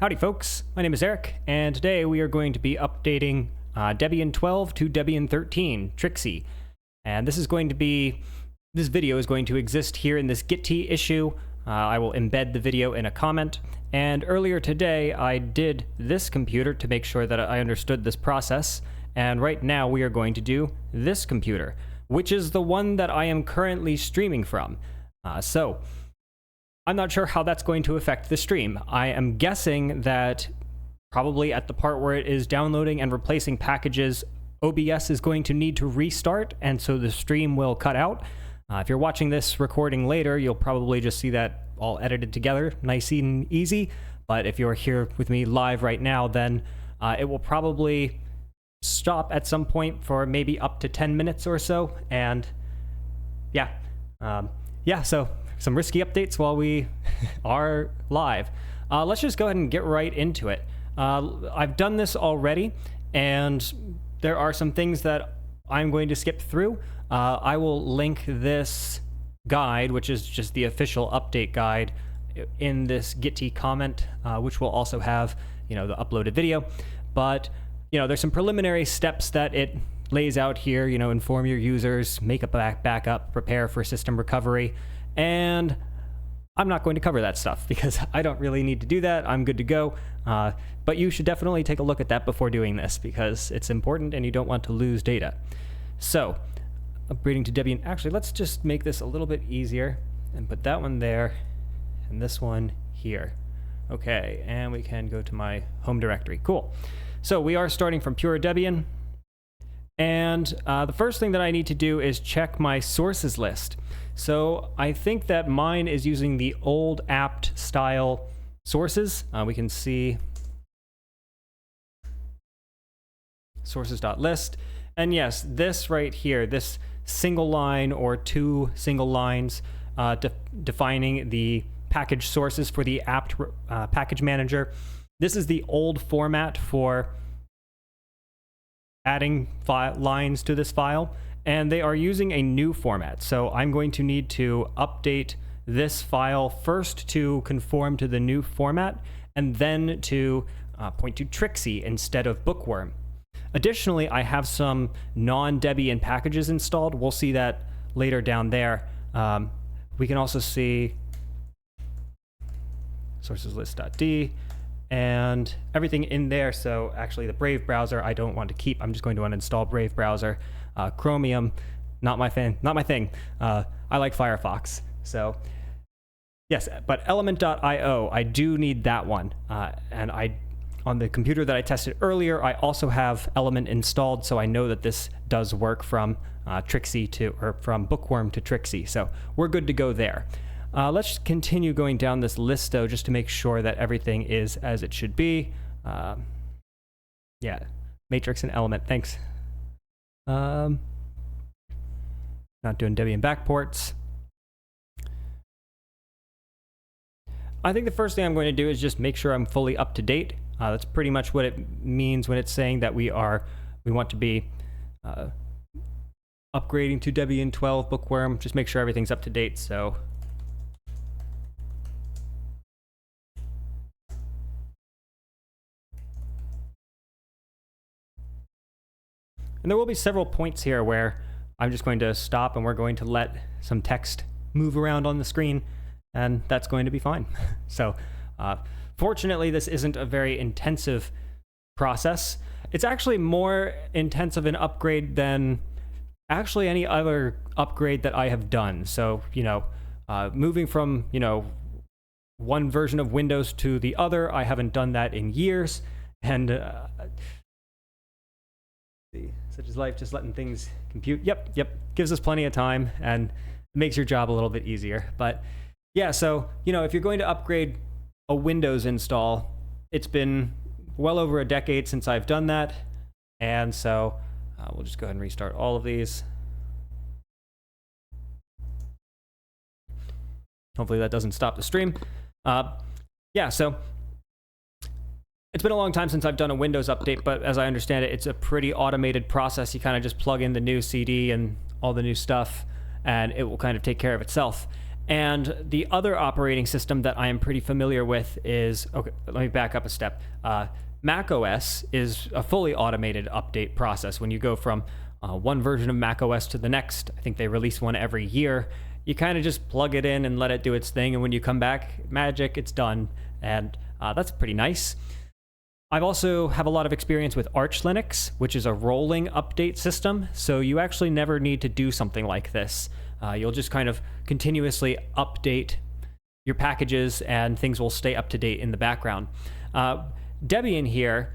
Howdy folks, my name is Eric, and today we are going to be updating Debian 12 to Debian 13, Trixie. And this video is going to exist here in this Git issue. I will embed the video in a comment. And earlier today, I did this computer to make sure that I understood this process. And right now we are going to do this computer, which is the one that I am currently streaming from. So I'm not sure how that's going to affect the stream. I am guessing that probably at the part where it is downloading and replacing packages, OBS is going to need to restart, and so the stream will cut out. If you're watching this recording later, you'll probably just see that all edited together, nice and easy. But if you're here with me live right now, then it will probably stop at some point for maybe up to 10 minutes or so. And yeah, so some risky updates while we are live. Let's just go ahead and get right into it. I've done this already, and there are some things that I'm going to skip through. I will link this guide, which is just the official update guide, in this Git comment, which will also have, the uploaded video. But, there's some preliminary steps that it lays out here, inform your users, make a backup, prepare for system recovery. And I'm not going to cover that stuff because I don't really need to do that. I'm good to go. But you should definitely take a look at that before doing this because it's important and you don't want to lose data. So, upgrading to Debian. Actually, let's just make this a little bit easier and put that one there and this one here. Okay, and we can go to my home directory. Cool. So we are starting from pure Debian. And the first thing that I need to do is check my sources list. So I think that mine is using the old apt style sources. We can see sources.list. And yes, this right here, this single line or two single lines defining the package sources for the apt package manager. This is the old format for adding lines to this file, and they are using a new format. So I'm going to need to update this file first to conform to the new format, and then to point to Trixie instead of Bookworm. Additionally, I have some non-Debian packages installed. We'll see that later down there. We can also see sourceslist.d and everything in there. So actually the Brave browser I don't want to keep. I'm just going to uninstall Brave browser. Chromium, not my thing. I like Firefox. So yes, but element.io, I do need that one. And on the computer that I tested earlier, I also have Element installed, so I know that this does work from from Bookworm to Trixie. So we're good to go there. Let's continue going down this list, though, just to make sure that everything is as it should be. Yeah, matrix and element, thanks. Not doing Debian backports. I think the first thing I'm going to do is just make sure I'm fully up to date. That's pretty much what it means when it's saying that we want to be upgrading to Debian 12 Bookworm. Just make sure everything's up to date. So. And there will be several points here where I'm just going to stop and we're going to let some text move around on the screen, and that's going to be fine. So fortunately, this isn't a very intensive process. It's actually more intensive an upgrade than actually any other upgrade that I have done. So, moving from, one version of Windows to the other, I haven't done that in years. And such as life, just letting things compute. Yep, gives us plenty of time and makes your job a little bit easier. But yeah, so, if you're going to upgrade a Windows install, it's been well over a decade since I've done that. And so we'll just go ahead and restart all of these. Hopefully that doesn't stop the stream. Yeah, so it's been a long time since I've done a Windows update, but as I understand it, it's a pretty automated process. You kind of just plug in the new CD and all the new stuff, and it will kind of take care of itself. And the other operating system that I am pretty familiar with is, okay, let me back up a step. Mac OS is a fully automated update process. When you go from one version of Mac OS to the next, I think they release one every year, you kind of just plug it in and let it do its thing, and when you come back, magic, it's done. And that's pretty nice. I've also have a lot of experience with Arch Linux, which is a rolling update system, so you actually never need to do something like this. You'll just kind of continuously update your packages and things will stay up to date in the background. Debian here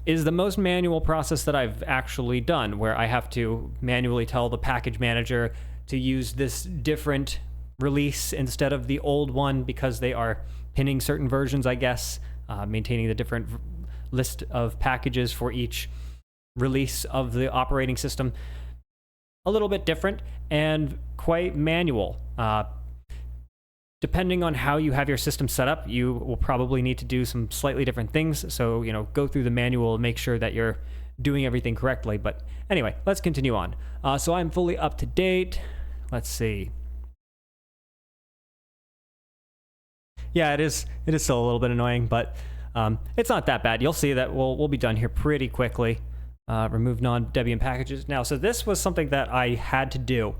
is the most manual process that I've actually done, where I have to manually tell the package manager to use this different release instead of the old one because they are pinning certain versions, I guess, maintaining the different list of packages for each release of the operating system. A little bit different and quite manual. Depending on how you have your system set up, you will probably need to do some slightly different things. So, go through the manual and make sure that you're doing everything correctly. But anyway, let's continue on. So I'm fully up to date. Let's see. Yeah, it is still a little bit annoying, but it's not that bad. You'll see that we'll be done here pretty quickly. Remove non-Debian packages. Now, so this was something that I had to do.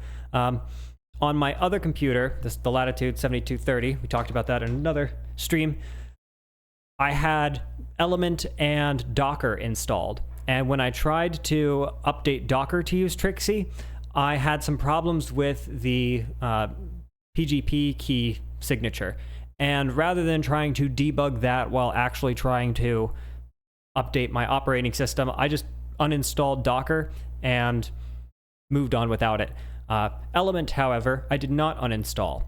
On my other computer, the Latitude 7230, we talked about that in another stream, I had Element and Docker installed. And when I tried to update Docker to use Trixie, I had some problems with the PGP key signature. And rather than trying to debug that while actually trying to update my operating system, I just uninstalled Docker and moved on without it. Element, however, I did not uninstall.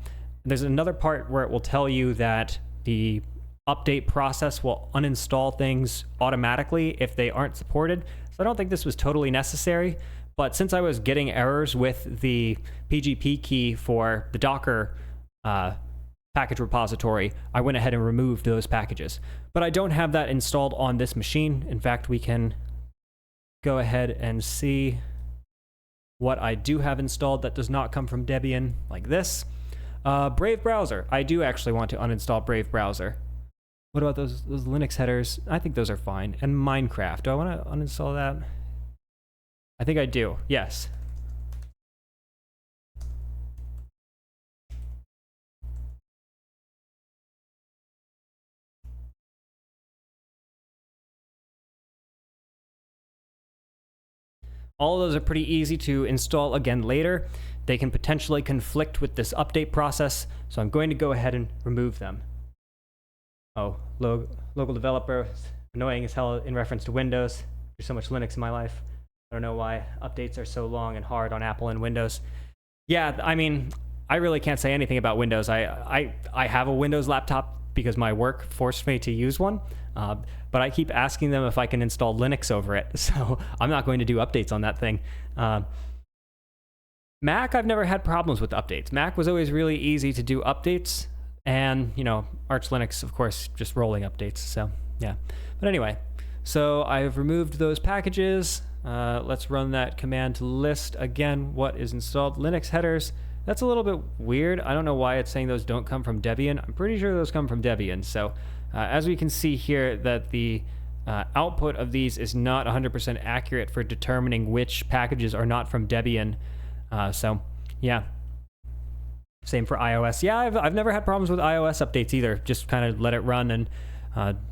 There's another part where it will tell you that the update process will uninstall things automatically if they aren't supported. So I don't think this was totally necessary, but since I was getting errors with the PGP key for the Docker package repository, I went ahead and removed those packages. But I don't have that installed on this machine. In fact, we can go ahead and see what I do have installed that does not come from Debian, like this. Brave Browser. I do actually want to uninstall Brave Browser. What about those Linux headers? I think those are fine. And Minecraft. Do I want to uninstall that? I think I do. Yes. All of those are pretty easy to install again later. They can potentially conflict with this update process, so I'm going to go ahead and remove them. Oh, local developer, annoying as hell in reference to Windows. There's so much Linux in my life. I don't know why updates are so long and hard on Apple and Windows. Yeah, I mean, I really can't say anything about Windows. I have a Windows laptop because my work forced me to use one. But I keep asking them if I can install Linux over it, so I'm not going to do updates on that thing. Mac, I've never had problems with updates. Mac was always really easy to do updates, and, Arch Linux, of course, just rolling updates, so yeah. But anyway, so I've removed those packages. Let's run that command to list again what is installed. Linux headers, that's a little bit weird. I don't know why it's saying those don't come from Debian. I'm pretty sure those come from Debian, so as we can see here, that the output of these is not 100% accurate for determining which packages are not from Debian. So, yeah. Same for iOS. Yeah, I've never had problems with iOS updates either. Just kind of let it run and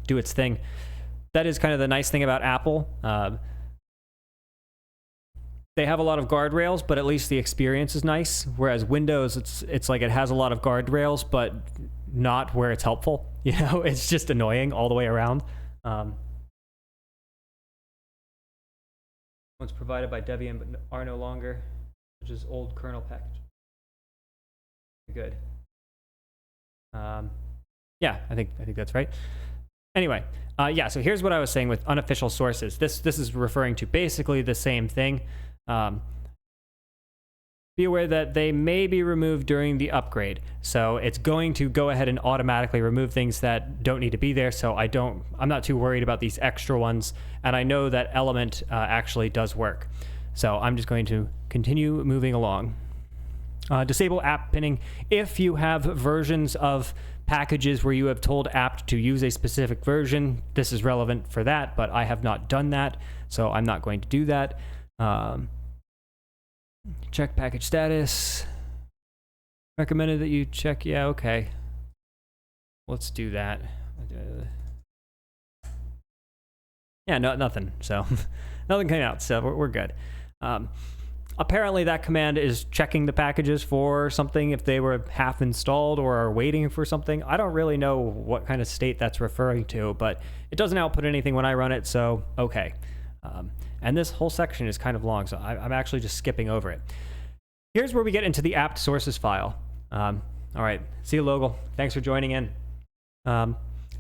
do its thing. That is kind of the nice thing about Apple. They have a lot of guardrails, but at least the experience is nice. Whereas Windows, it's like it has a lot of guardrails, but not where it's helpful. It's just annoying all the way around. One's provided by Debian, but are no longer, which is old kernel package. Good. Yeah, I think that's right. Anyway, yeah. So here's what I was saying with unofficial sources. This is referring to basically the same thing. Be aware that they may be removed during the upgrade. So it's going to go ahead and automatically remove things that don't need to be there. So I'm not too worried about these extra ones. And I know that Element actually does work. So I'm just going to continue moving along. Disable apt pinning if you have versions of packages where you have told apt to use a specific version. This is relevant for that, but I have not done that, so I'm not going to do that. Check package status. Recommended that you check. Yeah, okay. Let's do that. Yeah, no, nothing. So nothing came out, so we're good. Apparently that command is checking the packages for something if they were half installed or are waiting for something. I don't really know what kind of state that's referring to, but it doesn't output anything when I run it, so okay. And this whole section is kind of long, so I'm actually just skipping over it. Here's where we get into the apt sources file. All right, see you, Logal. Thanks for joining in.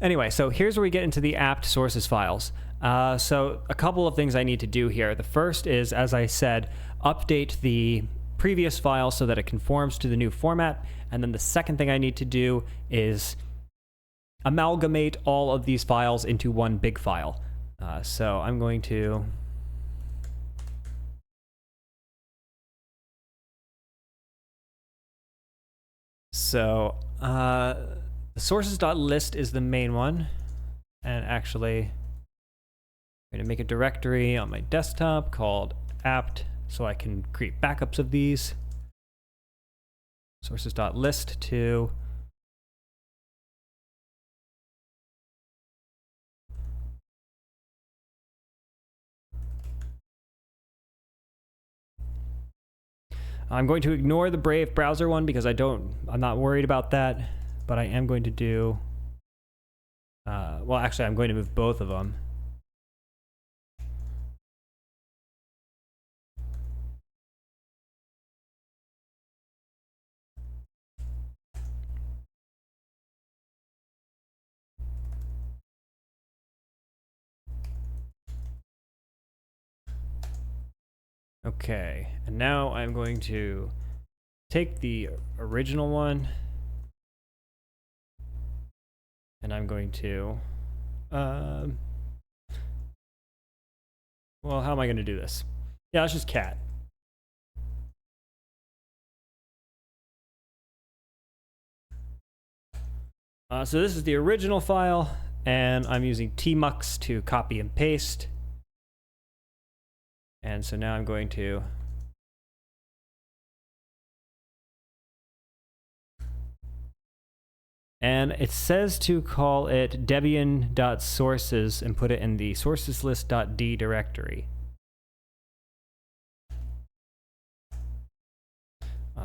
Anyway, so here's where we get into the apt sources files. So a couple of things I need to do here. The first is, as I said, update the previous file so that it conforms to the new format. And then the second thing I need to do is amalgamate all of these files into one big file. So I'm going to... So the sources.list is the main one. And actually, I'm going to make a directory on my desktop called apt so I can create backups of these. Sources.list to I'm going to ignore the Brave browser one because I'm not worried about that, but I am going to do, well, actually, I'm going to move both of them. Okay, and now I'm going to take the original one and I'm going to, well, how am I going to do this? Yeah, let's just cat. So this is the original file, and I'm using tmux to copy and paste. And so now I'm going to and it says to call it debian.sources and put it in the sourceslist.d directory.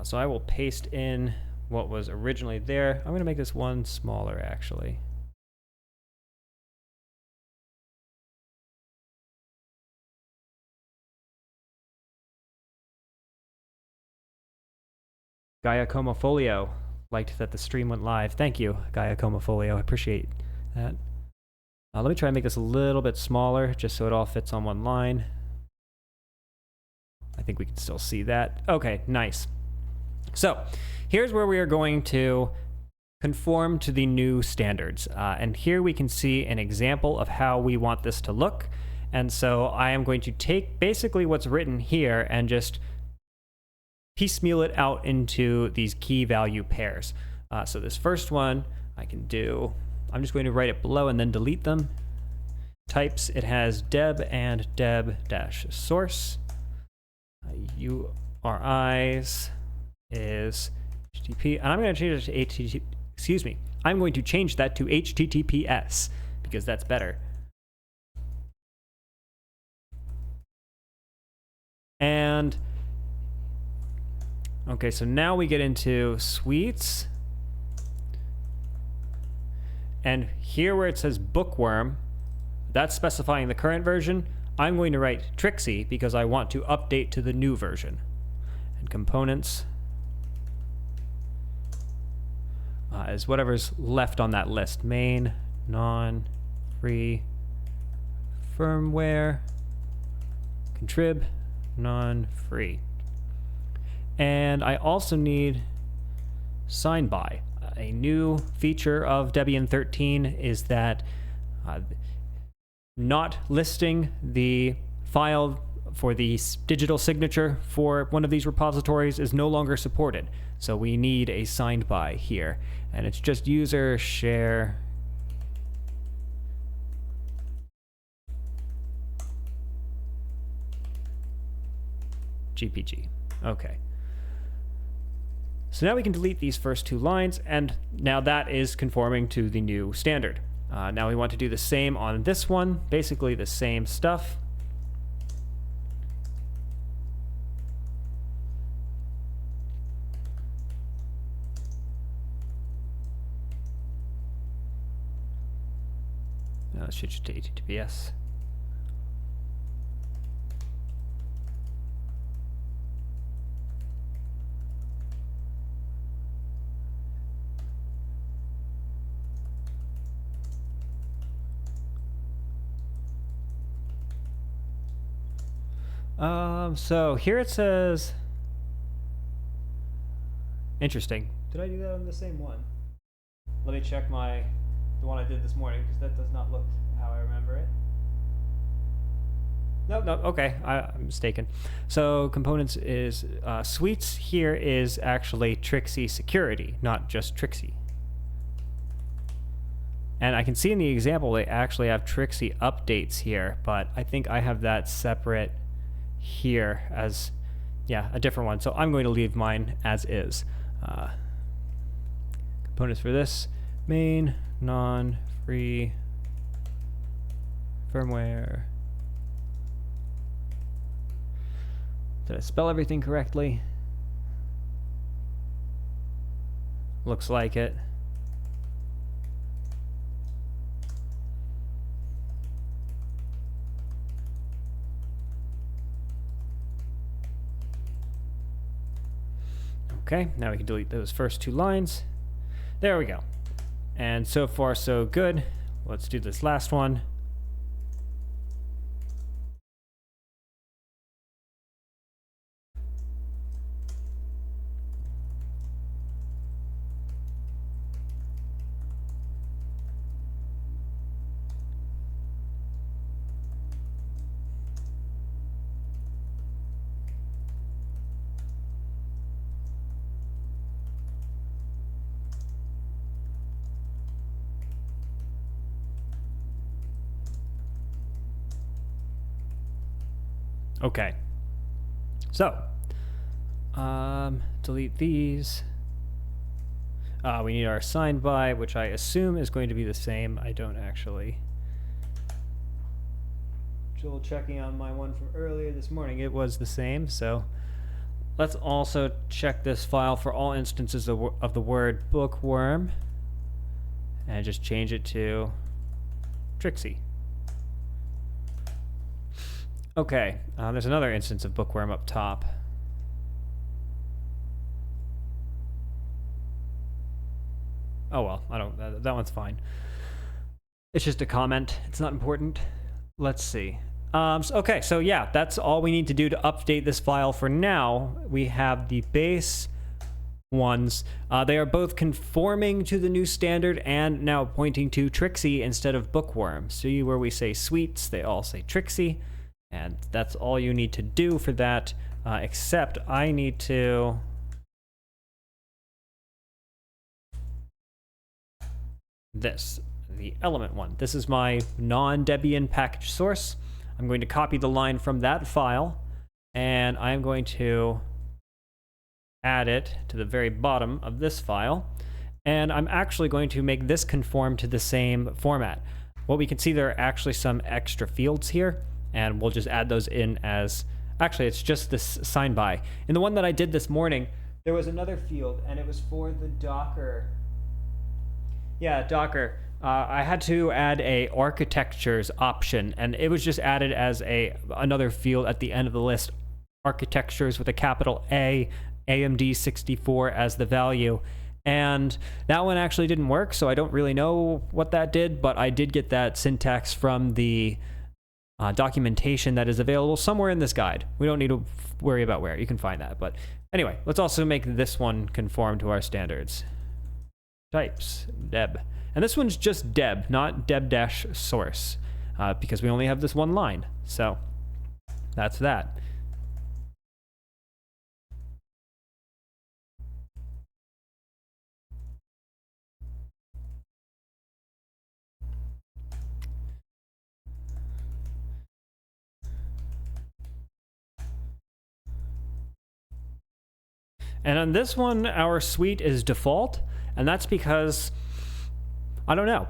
So I will paste in what was originally there. I'm going to make this one smaller, actually. Gaia Comofolio liked that the stream went live. Thank you, Gaia Comofolio. I appreciate that. Let me try and make this a little bit smaller, just so it all fits on one line. I think we can still see that. Okay, nice. So here's where we are going to conform to the new standards. And here we can see an example of how we want this to look. And so I am going to take basically what's written here and just piecemeal it out into these key value pairs. So this first one I can do, I'm just going to write it below and then delete them. Types, it has deb and deb-source. URIs is HTTP, and I'm going to change it to HTTP, excuse me, I'm going to change that to HTTPS because that's better. And okay, so now we get into suites. And here where it says bookworm, that's specifying the current version. I'm going to write Trixie because I want to update to the new version. And components is whatever's left on that list. Main, non, free, firmware, contrib, non-free. And I also need sign by. A new feature of Debian 13 is that not listing the file for the digital signature for one of these repositories is no longer supported. So we need a signed by here, and it's just user share GPG. Okay. So now we can delete these first two lines, and now that is conforming to the new standard. Now we want to do the same on this one, basically the same stuff. Now let's switch to HTTPS. So here it says, interesting. Did I do that on the same one? Let me check the one I did this morning, because that does not look how I remember it. No, okay, I'm mistaken. So components is, suites here is actually Trixie security, not just Trixie. And I can see in the example they actually have Trixie updates here, but I think I have that separate here as, yeah, a different one. So I'm going to leave mine as is. Components for this, main, non-free, firmware. Did I spell everything correctly? Looks like it. Okay, now we can delete those first two lines. There we go. And so far, so good. Let's do this last one. Okay, so delete these. We need our signed by, which I assume is going to be the same. I don't actually. Double checking on my one from earlier this morning, it was the same. So let's also check this file for all instances of the word bookworm, and just change it to Trixie. Okay, there's another instance of bookworm up top. Oh well, I don't. That one's fine. It's just a comment. It's not important. Let's see. Okay, so yeah, that's all we need to do to update this file for now. We have the base ones. They are both conforming to the new standard and now pointing to Trixie instead of bookworm. See where we say suites, they all say Trixie. And that's all you need to do for that, except I need to the element one. This is my non-Debian package source. I'm going to copy the line from that file, and I'm going to add it to the very bottom of this file. And I'm actually going to make this conform to the same format. What we can see, there are actually some extra fields here, and we'll just add those in as, actually it's just this signed by. In the one that I did this morning, there was another field, and it was for the Docker. Yeah, Docker. I had to add a architectures option, and it was just added as another field at the end of the list. Architectures with a capital A, AMD 64 as the value. And that one actually didn't work, so I don't really know what that did, but I did get that syntax from the documentation that is available somewhere in this guide. We don't need to worry about where. You can find that. But anyway, let's also make this one conform to our standards. Types, deb. And this one's just deb, not deb-source, because we only have this one line. So that's that. And on this one, our suite is default, and that's because, I don't know.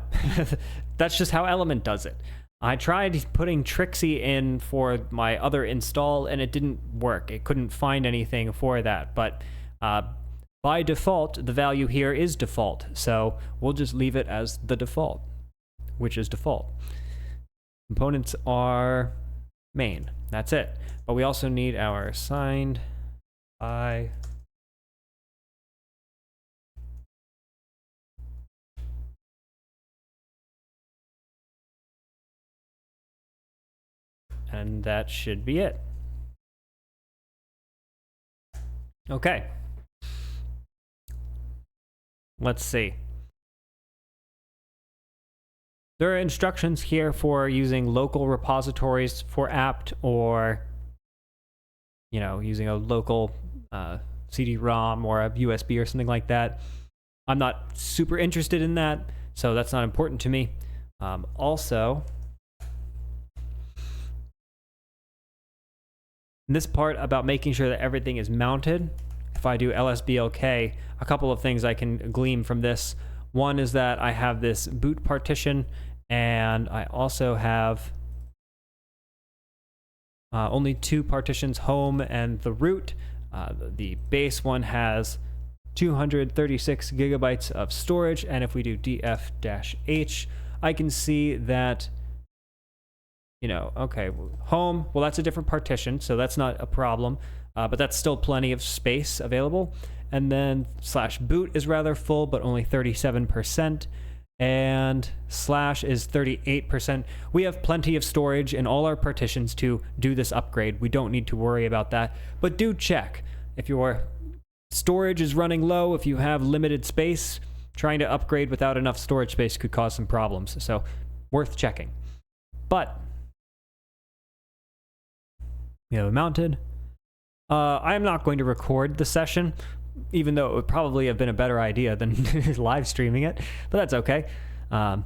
That's just how Element does it. I tried putting Trixie in for my other install, and it didn't work. It couldn't find anything for that, but by default, the value here is default, so we'll just leave it as the default, which is default. Components are main. That's it. But we also need our signed by and that should be it. Okay. Let's see. There are instructions here for using local repositories for apt, or, you know, using a local CD-ROM or a USB or something like that. I'm not super interested in that, so that's not important to me. Also, this part about making sure that everything is mounted, if I do lsblk, a couple of things I can glean from this. One is that I have this boot partition, and I also have only two partitions, home and the root. The base one has 236 gigabytes of storage, and if we do df-h, I can see that, you know, okay, home, well, that's a different partition, so that's not a problem, but that's still plenty of space available. And then /boot is rather full, but only 37%, and / is 38%. We have plenty of storage in all our partitions to do this upgrade. We don't need to worry about that, but do check. If your storage is running low, if you have limited space, trying to upgrade without enough storage space could cause some problems, so worth checking. But we have it mounted. I am not going to record the session, even though it would probably have been a better idea than live streaming it, but that's okay. Yeah,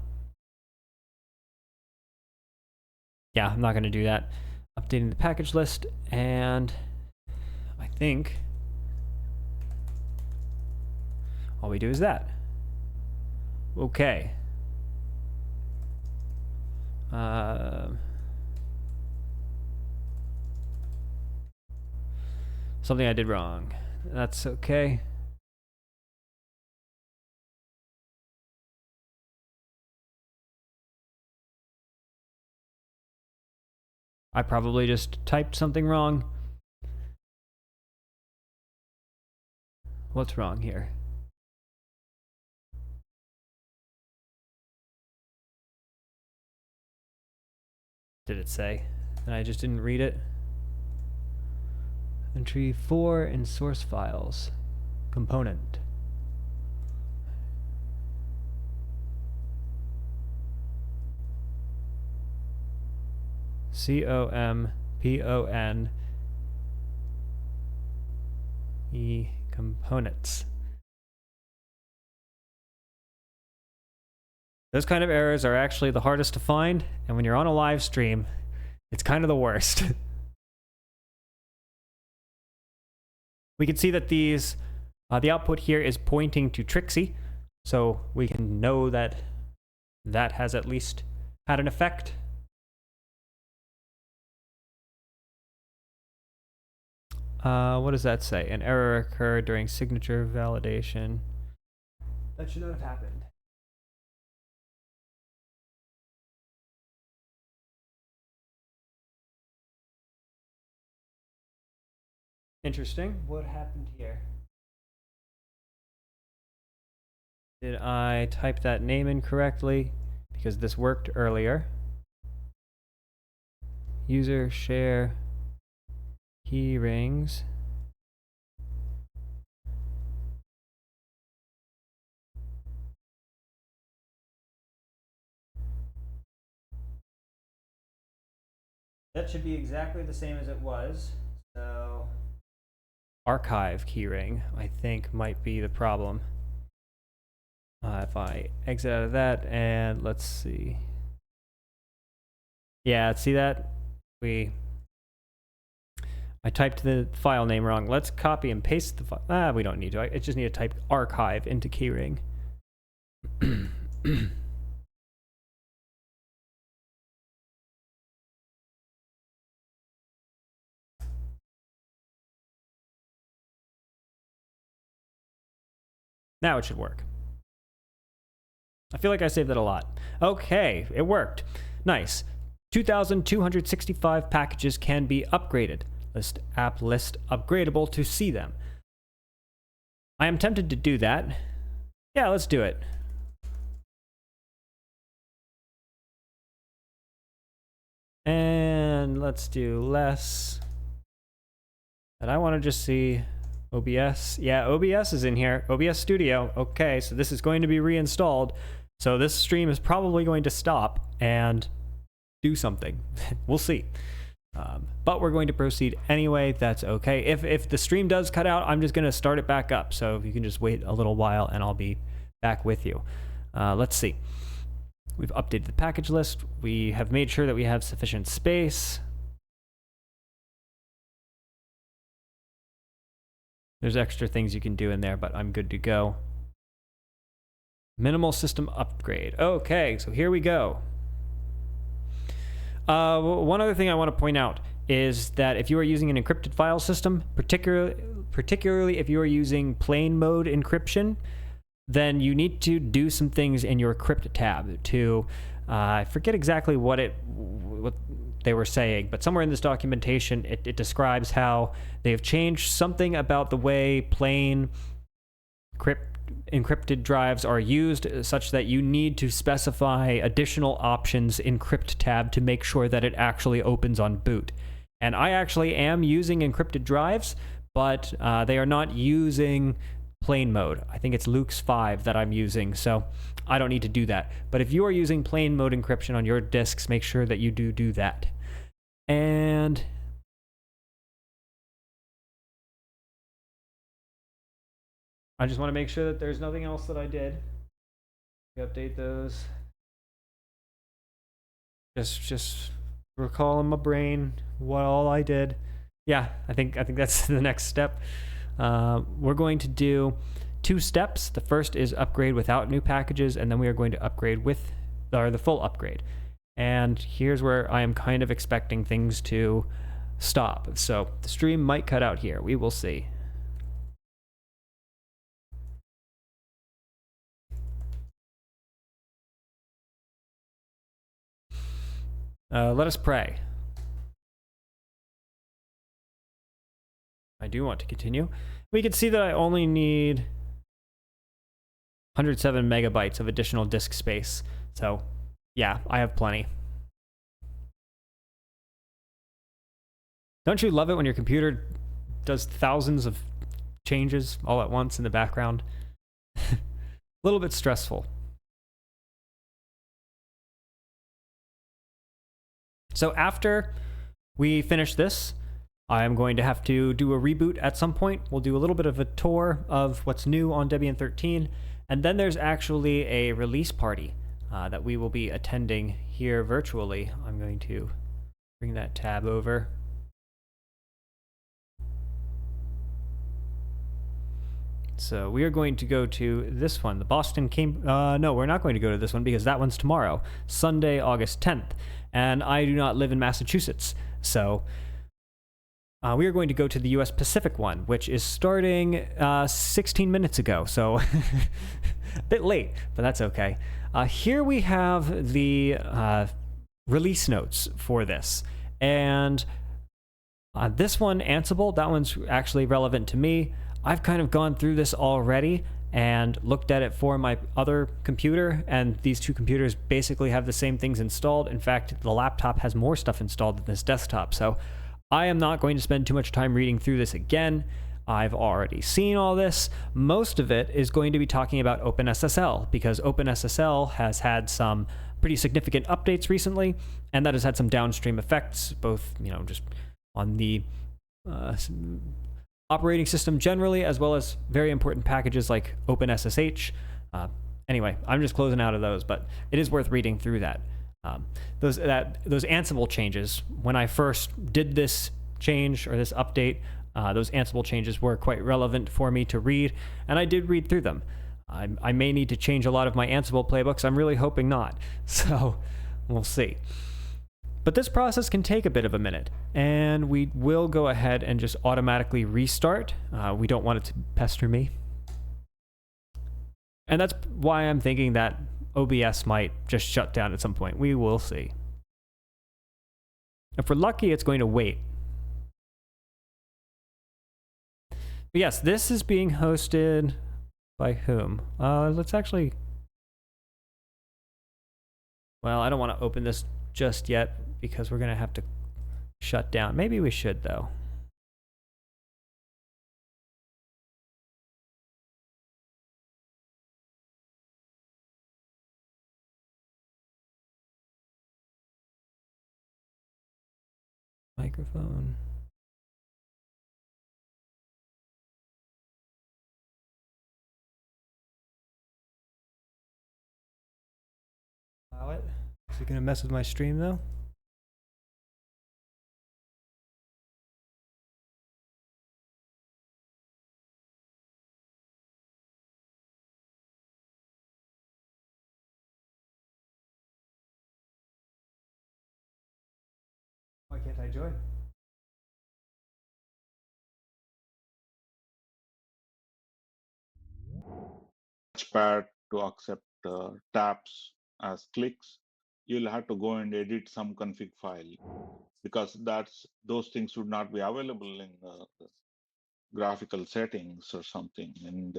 I'm not going to do that. Updating the package list, and I think all we do is that. Okay. Something I did wrong. That's okay. I probably just typed something wrong. What's wrong here? Did it say? And I just didn't read it. Entry 4 in source files. Component. COMPONE components. Those kind of errors are actually the hardest to find, and when you're on a live stream, it's kind of the worst. We can see that these, the output here is pointing to Trixie, so we can know that that has at least had an effect. What does that say? An error occurred during signature validation. That should not have happened. Interesting. What happened here? Did I type that name incorrectly? Because this worked earlier. User share key rings. That should be exactly the same as it was. So archive keyring, I think, might be the problem. If I exit out of that and let's see. Yeah, see that? I typed the file name wrong. Let's copy and paste the file. We don't need to. I just need to type archive into keyring. Now it should work. I feel like I saved that a lot. Okay, it worked. Nice. 2,265 packages can be upgraded. List app list upgradable to see them. I am tempted to do that. Yeah, let's do it. And let's do less. And I want to just see OBS. Yeah, OBS is in here. OBS Studio. Okay, so this is going to be reinstalled. So this stream is probably going to stop and do something. We'll see. But we're going to proceed anyway. That's okay. If the stream does cut out, I'm just going to start it back up. So if you can just wait a little while and I'll be back with you. Let's see. We've updated the package list. We have made sure that we have sufficient space. There's extra things you can do in there, but I'm good to go. Minimal system upgrade. Okay, so here we go. One other thing I want to point out is that if you are using an encrypted file system, particularly if you are using plain mode encryption, then you need to do some things in your crypt tab to, I forget exactly what they were saying, but somewhere in this documentation, it describes how they have changed something about the way plain encrypted drives are used, such that you need to specify additional options in crypt tab to make sure that it actually opens on boot. And I actually am using encrypted drives, but they are not using plain mode. I think it's Luke's 5 that I'm using, so I don't need to do that. But if you are using plain mode encryption on your disks, make sure that you do that. And I just want to make sure that there's nothing else that I did. Update those. Just recall in my brain what all I did. Yeah, I think that's the next step. We're going to do 2 steps. The first is upgrade without new packages, and then we are going to upgrade with the full upgrade. And here's where I am kind of expecting things to stop. So the stream might cut out here. We will see. Let us pray. I do want to continue. We can see that I only need 107 megabytes of additional disk space. So, yeah, I have plenty. Don't you love it when your computer does thousands of changes all at once in the background? A little bit stressful. So after we finish this, I'm going to have to do a reboot at some point. We'll do a little bit of a tour of what's new on Debian 13, and then there's actually a release party that we will be attending here virtually. I'm going to bring that tab over. So we are going to go to this one, the Boston no, we're not going to go to this one because that one's tomorrow, Sunday, August 10th. And I do not live in Massachusetts, so we are going to go to the U.S. Pacific one, which is starting 16 minutes ago, so a bit late, but that's okay. Here we have the release notes for this, and this one, Ansible, that one's actually relevant to me. I've kind of gone through this already and looked at it for my other computer, and these 2 computers basically have the same things installed. In fact, the laptop has more stuff installed than this desktop, so I am not going to spend too much time reading through this again. I've already seen all this. Most of it is going to be talking about OpenSSL, because OpenSSL has had some pretty significant updates recently, and that has had some downstream effects, both just on the operating system generally, as well as very important packages like OpenSSH. Anyway, I'm just closing out of those, but it is worth reading through that. Those Ansible changes, when I first did this change or this update, those Ansible changes were quite relevant for me to read, and I did read through them. I may need to change a lot of my Ansible playbooks. I'm really hoping not. So we'll see. But this process can take a bit of a minute, and we will go ahead and just automatically restart. We don't want it to pester me. And that's why I'm thinking that OBS might just shut down at some point. We will see. If we're lucky, it's going to wait. But yes, this is being hosted by whom? Let's actually... Well, I don't want to open this just yet because we're going to have to shut down. Maybe we should, though. Microphone. Allow it. Is it going to mess with my stream, though? Why can't I join? Touchpad to accept taps as clicks, you'll have to go and edit some config file because those things would not be available in the graphical settings or something. And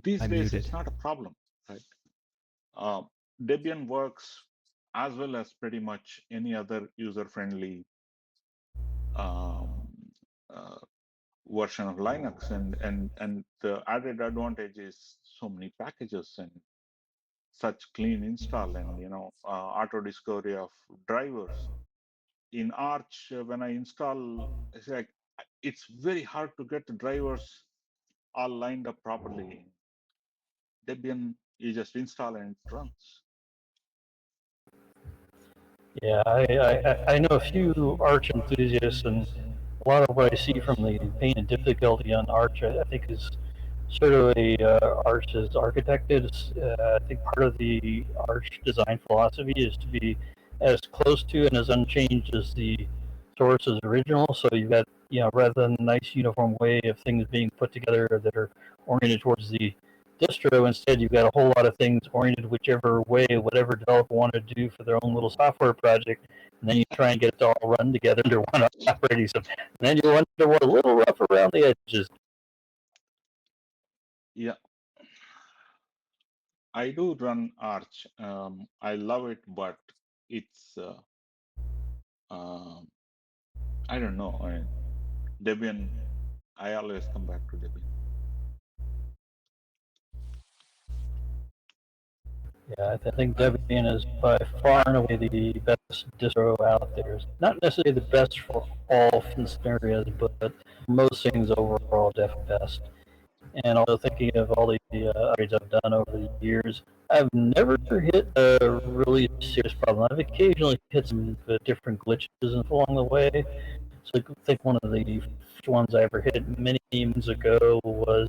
these I'm days, muted. it's not a problem, right? Debian works as well as pretty much any other user-friendly version of Linux, and the added advantage is so many packages and such clean install and auto discovery of drivers. In Arch, when I install, it's very hard to get the drivers all lined up properly. Debian, you just install and it runs. Yeah, I know a few Arch enthusiasts, and a lot of what I see from the pain and difficulty on Arch, I think is sort of a Arch is architected. I think part of the Arch design philosophy is to be as close to and as unchanged as the source is original. So you've got, rather than a nice uniform way of things being put together that are oriented towards the distro, instead you've got a whole lot of things oriented whichever way whatever developer wanted to do for their own little software project, and then you try and get it to all run together under one operating system. And then you wonder what a little rough around the edges. Yeah, I do run Arch. I love it, but it's I don't know. Debian, I always come back to Debian. Yeah, I think Debian is by far and away the best distro out there. It's not necessarily the best for all scenarios, but for most things overall, definitely best. And also thinking of all the upgrades I've done over the years, I've never hit a really serious problem. I've occasionally hit some different glitches along the way. So I think one of the first ones I ever hit many moons ago was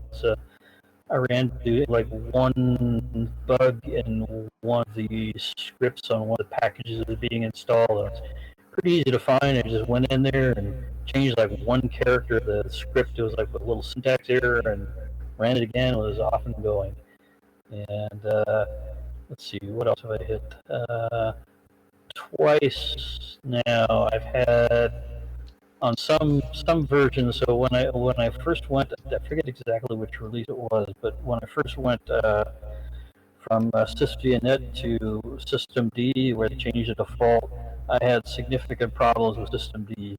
I ran into like one bug in one of the scripts on one of the packages that was being installed. It was pretty easy to find. I just went in there and changed like one character of the script. It was like a little syntax error, and ran it again. It was off and going. And let's see, what else have I hit? Twice now. I've had on some versions. So when I first went, I forget exactly which release it was, but when I first went from SysVNet to systemd, where they changed the default, I had significant problems with systemd.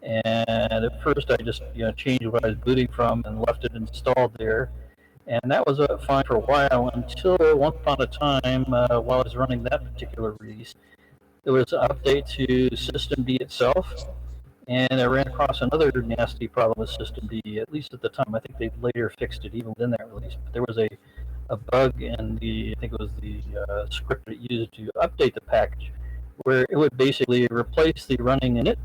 And at first, I just changed what I was booting from and left it installed there. And that was fine for a while until once upon a time, while I was running that particular release, there was an update to systemd itself, and I ran across another nasty problem with systemd, at least at the time. I think they later fixed it even within that release. But there was a bug in I think it was the script it used to update the package, where it would basically replace the running init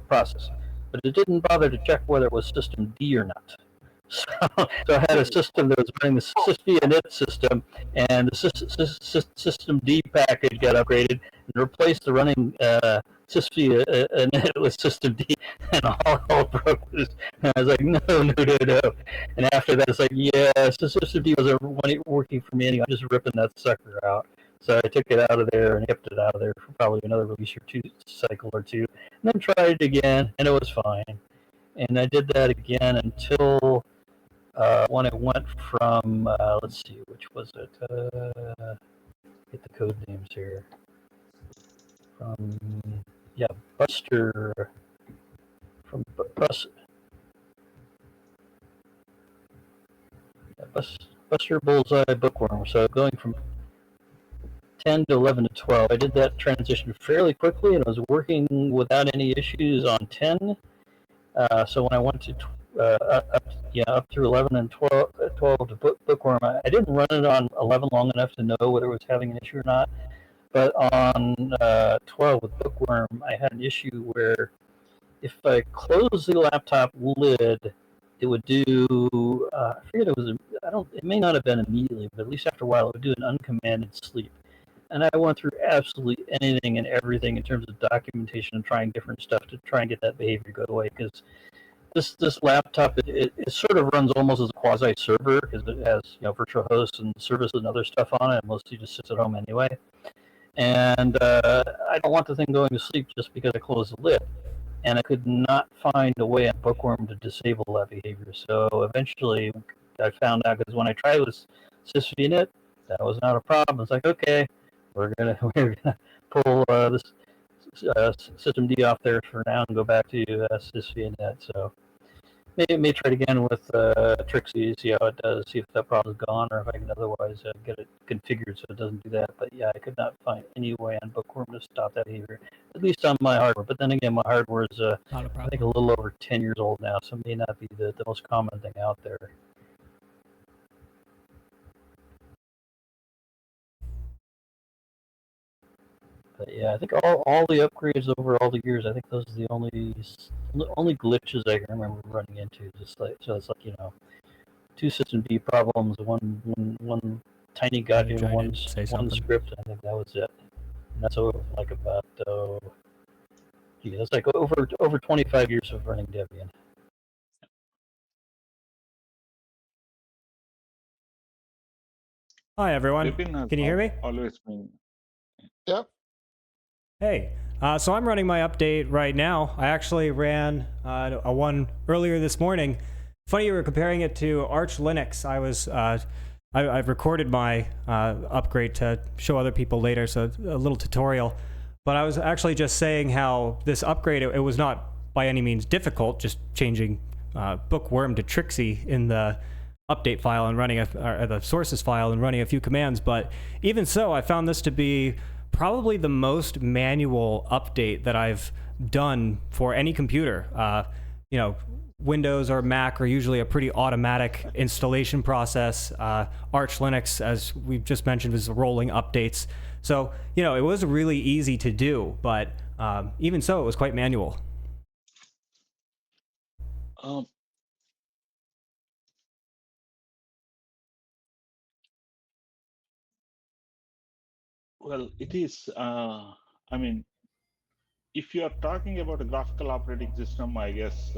process, but it didn't bother to check whether it was systemd or not. So, so I had a system that was running the sysv init system, and the systemd package got upgraded and replaced the running sysv init with systemd, and all broke loose. And I was like, no, no, no, no. And after that, it's like, yeah, so systemd wasn't working for me anyway. I'm just ripping that sucker out. So I took it out of there and kept it out of there for probably another release or two, cycle or two, and then tried it again, and it was fine. And I did that again until when it went from, let's see, which was it? Get the code names here. From, yeah, Buster, from Buster Bullseye Bookworm. So going from 10 to 11 to 12, I did that transition fairly quickly, and I was working without any issues on 10. So when I went to up through 11 and 12 to Bookworm, I didn't run it on 11 long enough to know whether it was having an issue or not. But on 12 with Bookworm, I had an issue where if I closed the laptop lid, it would do, I forget it was, it may not have been immediately, but at least after a while, it would do an uncommanded sleep. And I went through absolutely anything and everything in terms of documentation and trying different stuff to try and get that behavior to go away, because this laptop it sort of runs almost as a quasi server because it has virtual hosts and services and other stuff on it. It mostly just sits at home anyway, and I don't want the thing going to sleep just because I closed the lid, and I could not find a way on Bookworm to disable that behavior. So eventually, I found out because when I tried with sysvinit, that was not a problem. It's like, okay, we're gonna pull this systemd off there for now and go back to sysvinit. So may try it again with Trixie, see how it does, see if that problem's gone, or if I can otherwise get it configured so it doesn't do that. But yeah, I could not find any way on Bookworm to stop that behavior, at least on my hardware. But then again, my hardware is I think a little over 10 years old now, so it may not be the most common thing out there. But yeah, I think all the upgrades over all the years, I think those are the only glitches I can remember running into. Just like, so it's like, two systemd problems, one tiny gadget, one script. I think that was it. And that's over like about that's like over 25 years of running Debian. Hi everyone. Can you hear me? Always been. Yep. Hey, so I'm running my update right now. I actually ran a one earlier this morning. Funny you were comparing it to Arch Linux. I've recorded my upgrade to show other people later, so a little tutorial. But I was actually just saying how this upgrade, it was not by any means difficult, just changing Bookworm to Trixie in the update file and running the sources file and running a few commands. But even so, I found this to be probably the most manual update that I've done for any computer. Windows or Mac are usually a pretty automatic installation process. Arch Linux, as we've just mentioned, is rolling updates. So, it was really easy to do, but even so, it was quite manual. Well, it is. I mean, if you are talking about a graphical operating system, I guess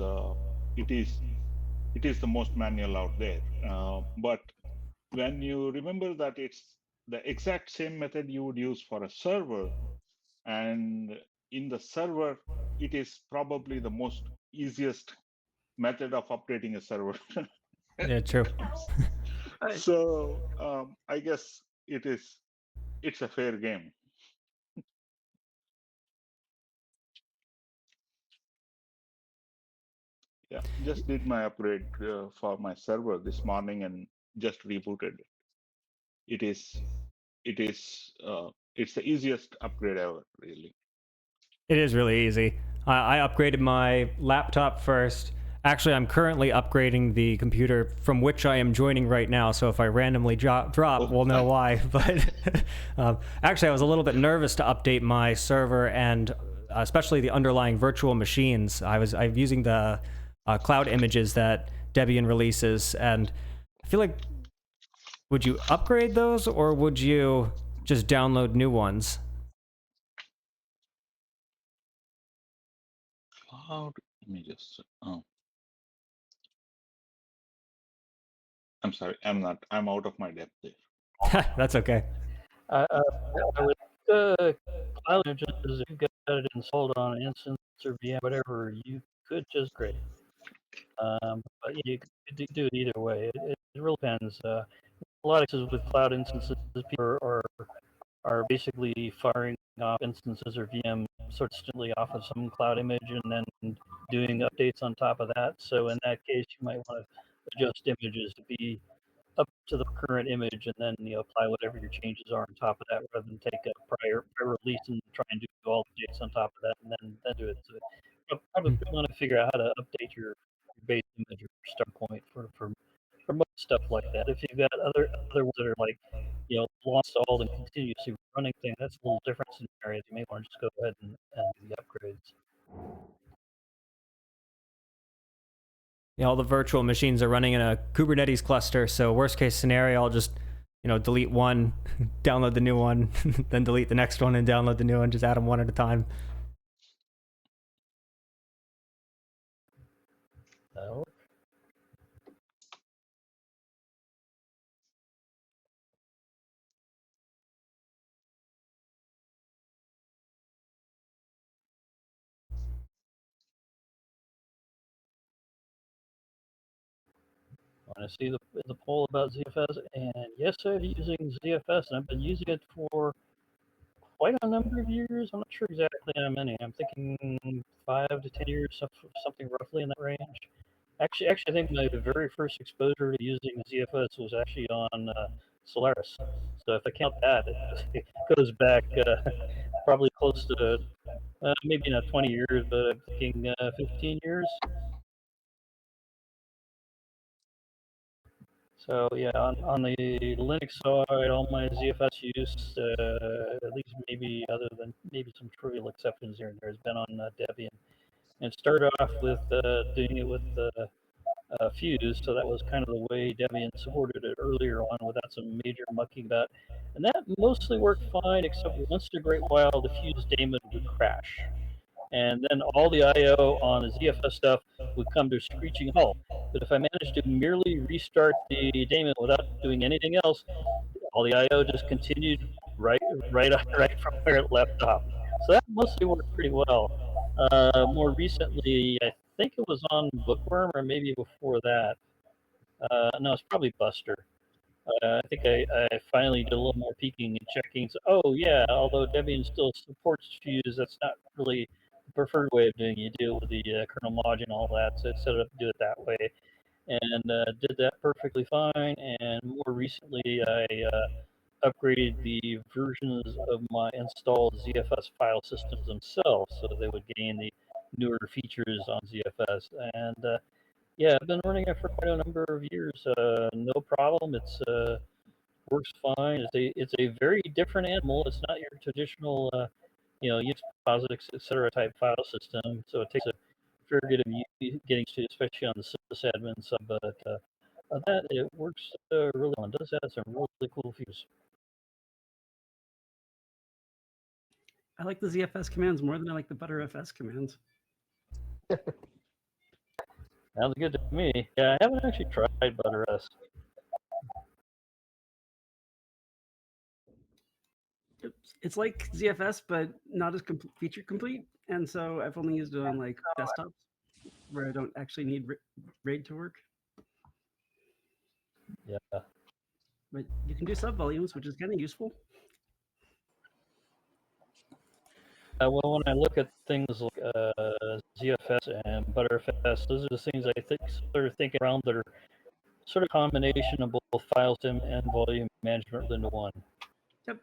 it is the most manual out there. But when you remember that it's the exact same method you would use for a server, and in the server, it is probably the most easiest method of updating a server. Yeah, true. So I guess it's a fair game. Yeah, just did my upgrade for my server this morning and just rebooted it. It's the easiest upgrade ever, really. It is really easy. I upgraded my laptop first. Actually, I'm currently upgrading the computer from which I am joining right now, so if I randomly drop, we'll know why. But actually, I was a little bit nervous to update my server and especially the underlying virtual machines. I'm using the cloud images that Debian releases, and I feel like, would you upgrade those or would you just download new ones? Cloud images. Oh, I'm sorry. I'm out of my depth there. That's okay. With cloud images, if you've got it installed on an instance or VM, whatever, you could just grade. But you could do it either way. It really depends. A lot of cases with cloud instances, people are basically firing off instances or VM sort of instantly off of some cloud image and then doing updates on top of that. So in that case, you might want to adjust images to be up to the current image and then apply whatever your changes are on top of that rather than take a prior release and try and do all the updates on top of that and then do it. So you probably want to figure out how to update your base image or start point for most stuff like that. If you've got other ones that are like long installed and continuously running thing, that's a little different scenario. You may want to just go ahead and do the upgrades. All the virtual machines are running in a Kubernetes cluster, so worst case scenario, I'll just delete one, download the new one, then delete the next one and download the new one, just add them one at a time. That'll work. Want to see the poll about ZFS? And yes, I'm using ZFS, and I've been using it for quite a number of years. I'm not sure exactly how many. I'm thinking 5 to 10 years, something roughly in that range. Actually, I think my very first exposure to using ZFS was actually on Solaris. So if I count that, it goes back probably close to maybe not 20 years, but I'm thinking 15 years. So yeah, on the Linux side, all my ZFS use, at least maybe other than maybe some trivial exceptions here and there, has been on Debian. And it started off with doing it with Fuse, so that was kind of the way Debian supported it earlier on without some major mucking about. And that mostly worked fine, except once in a great while the Fuse daemon would crash. And then all the I/O on the ZFS stuff would come to a screeching halt. But if I managed to merely restart the daemon without doing anything else, all the I/O just continued right from where it left off. So that mostly worked pretty well. More recently, I think it was on Bookworm or maybe before that. No, it's probably Buster. I think I finally did a little more peeking and checking. So, oh yeah, although Debian still supports Fuse, that's not really the preferred way of doing it. You do it with the kernel module and all that. So I set it up to do it that way, and did that perfectly fine. And more recently, I upgraded the versions of my installed ZFS file systems themselves, so they would gain the newer features on ZFS. And yeah, I've been running it for quite a number of years. No problem. It's works fine. It's a very different animal. It's not your traditional use POSIX, etc. type file system. So it takes a fair bit of getting to, especially on the sysadmin side. But that it works really well. It does have some really cool features. I like the ZFS commands more than I like the ButterFS commands. Sounds good to me. Yeah, I haven't actually tried ButterS. It's like ZFS, but not as feature complete. And so I've only used it on like desktops where I don't actually need RAID to work. Yeah. But you can do sub volumes, which is kind of useful. Well, when I look at things like ZFS and Butterfest, those are the things I think sort of thinking around that are sort of combination of both file sim and volume management into one. Yep.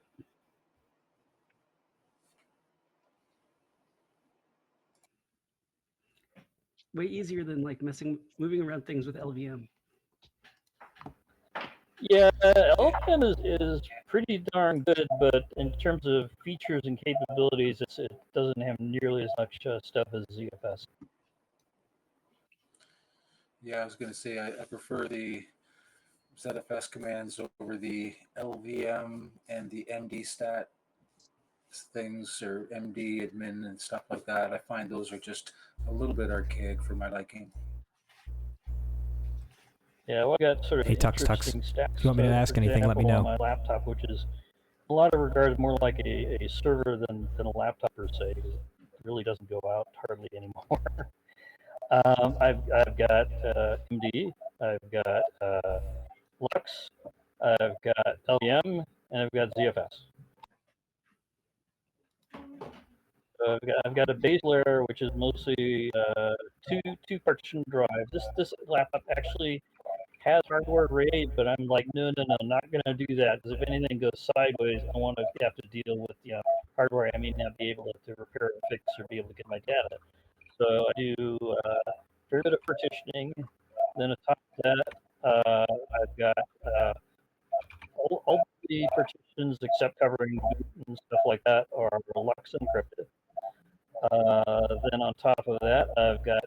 Way easier than like moving around things with LVM. Yeah, LVM is pretty darn good, but in terms of features and capabilities, it doesn't have nearly as much stuff as ZFS. Yeah, I was going to say I prefer the ZFS commands over the LVM and the MD stat things or MD admin and stuff like that. I find those are just a little bit archaic for my liking. Yeah, well, I got sort of Hey, Tux, interesting stats. if you want me to ask anything, let me know. On my laptop, which is a lot of regards more like a server than a laptop per se. It really doesn't go out hardly anymore. I've got MD, I've got Lux, I've got LVM, and I've got ZFS. So I've got a base layer, which is mostly two partition drives. This laptop actually has hardware RAID, but I'm like, no, not gonna do that, because if anything goes sideways, I want to have to deal with hardware I may not be able to repair or fix or be able to get my data. So I do very bit of partitioning. Then atop that, I've got all the partitions except covering boot and stuff like that are Lux encrypted. Then on top of that, I've got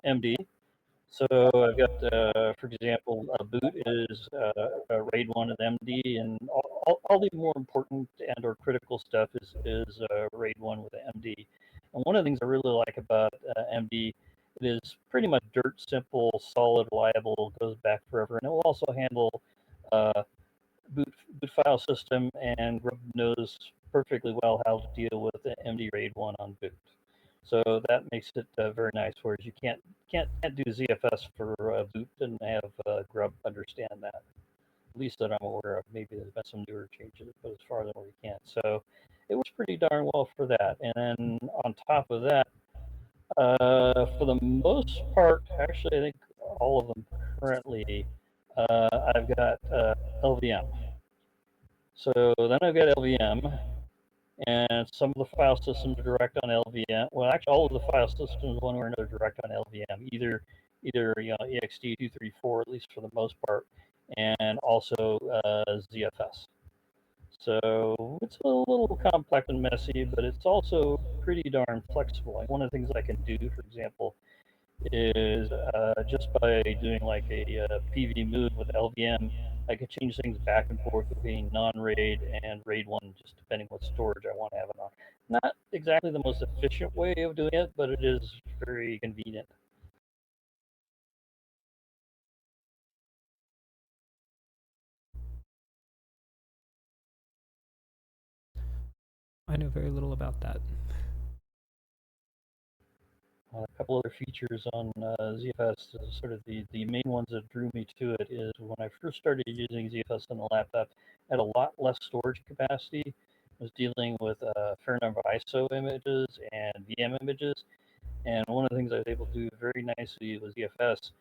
MD. So I've got, for example, boot is RAID 1 of MD, and all the more important and or critical stuff is RAID 1 with MD. And one of the things I really like about MD, it is pretty much dirt simple, solid, reliable, goes back forever, and it will also handle uh, boot file system, and Grub knows perfectly well how to deal with the MD RAID 1 on boot. So that makes it very nice. Whereas you can't do ZFS for boot and have Grub understand that. At least that I'm aware of. Maybe there's been some newer changes, but as far as we can't. So it works pretty darn well for that. And then on top of that, for the most part, actually, I think all of them currently, I've got LVM. So then I've got LVM, and some of the file systems are direct on LVM. Well, actually, all of the file systems, one way or another, direct on LVM. Either ext234, at least for the most part, and also ZFS. So it's a little complex and messy, but it's also pretty darn flexible. Like one of the things I can do, for example, is just by doing like a PV move with LVM, I can change things back and forth between non-RAID and RAID 1, just depending what storage I want to have it on. Not exactly the most efficient way of doing it, but it is very convenient. I know very little about that. A couple other features on ZFS, sort of the main ones that drew me to it is when I first started using ZFS on the laptop, I had a lot less storage capacity. I was dealing with a fair number of ISO images and VM images. And one of the things I was able to do very nicely with ZFS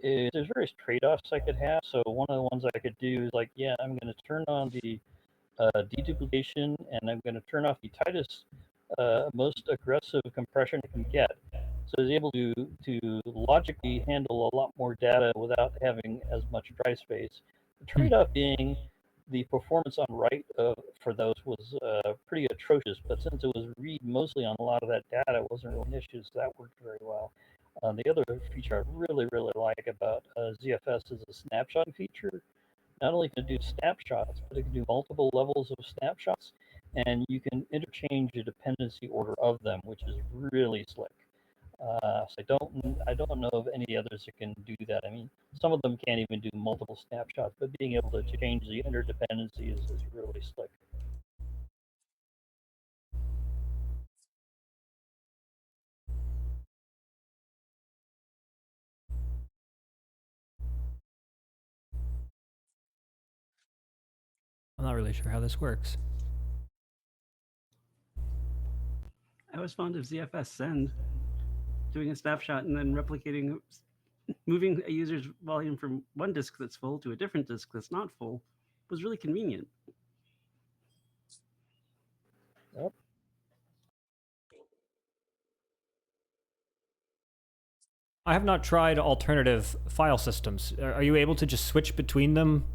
is there's various trade-offs I could have. So one of the ones I could do is like, yeah, I'm going to turn on the deduplication, and I'm going to turn off the tightest, most aggressive compression it can get. So I was able to logically handle a lot more data without having as much drive space. The trade-off being the performance on write for those was pretty atrocious, but since it was read mostly on a lot of that data, it wasn't really an issue, so that worked very well. The other feature I really like about ZFS is a snapshot feature. Not only can it do snapshots, but it can do multiple levels of snapshots, and you can interchange the dependency order of them, which is really slick. So I don't know of any others that can do that. I mean, some of them can't even do multiple snapshots, but being able to change the interdependency is really slick. I'm not really sure how this works. I was fond of ZFS send, doing a snapshot and then replicating, moving a user's volume from one disk that's full to a different disk that's not full was really convenient. Yep. I have not tried alternative file systems. Are you able to just switch between them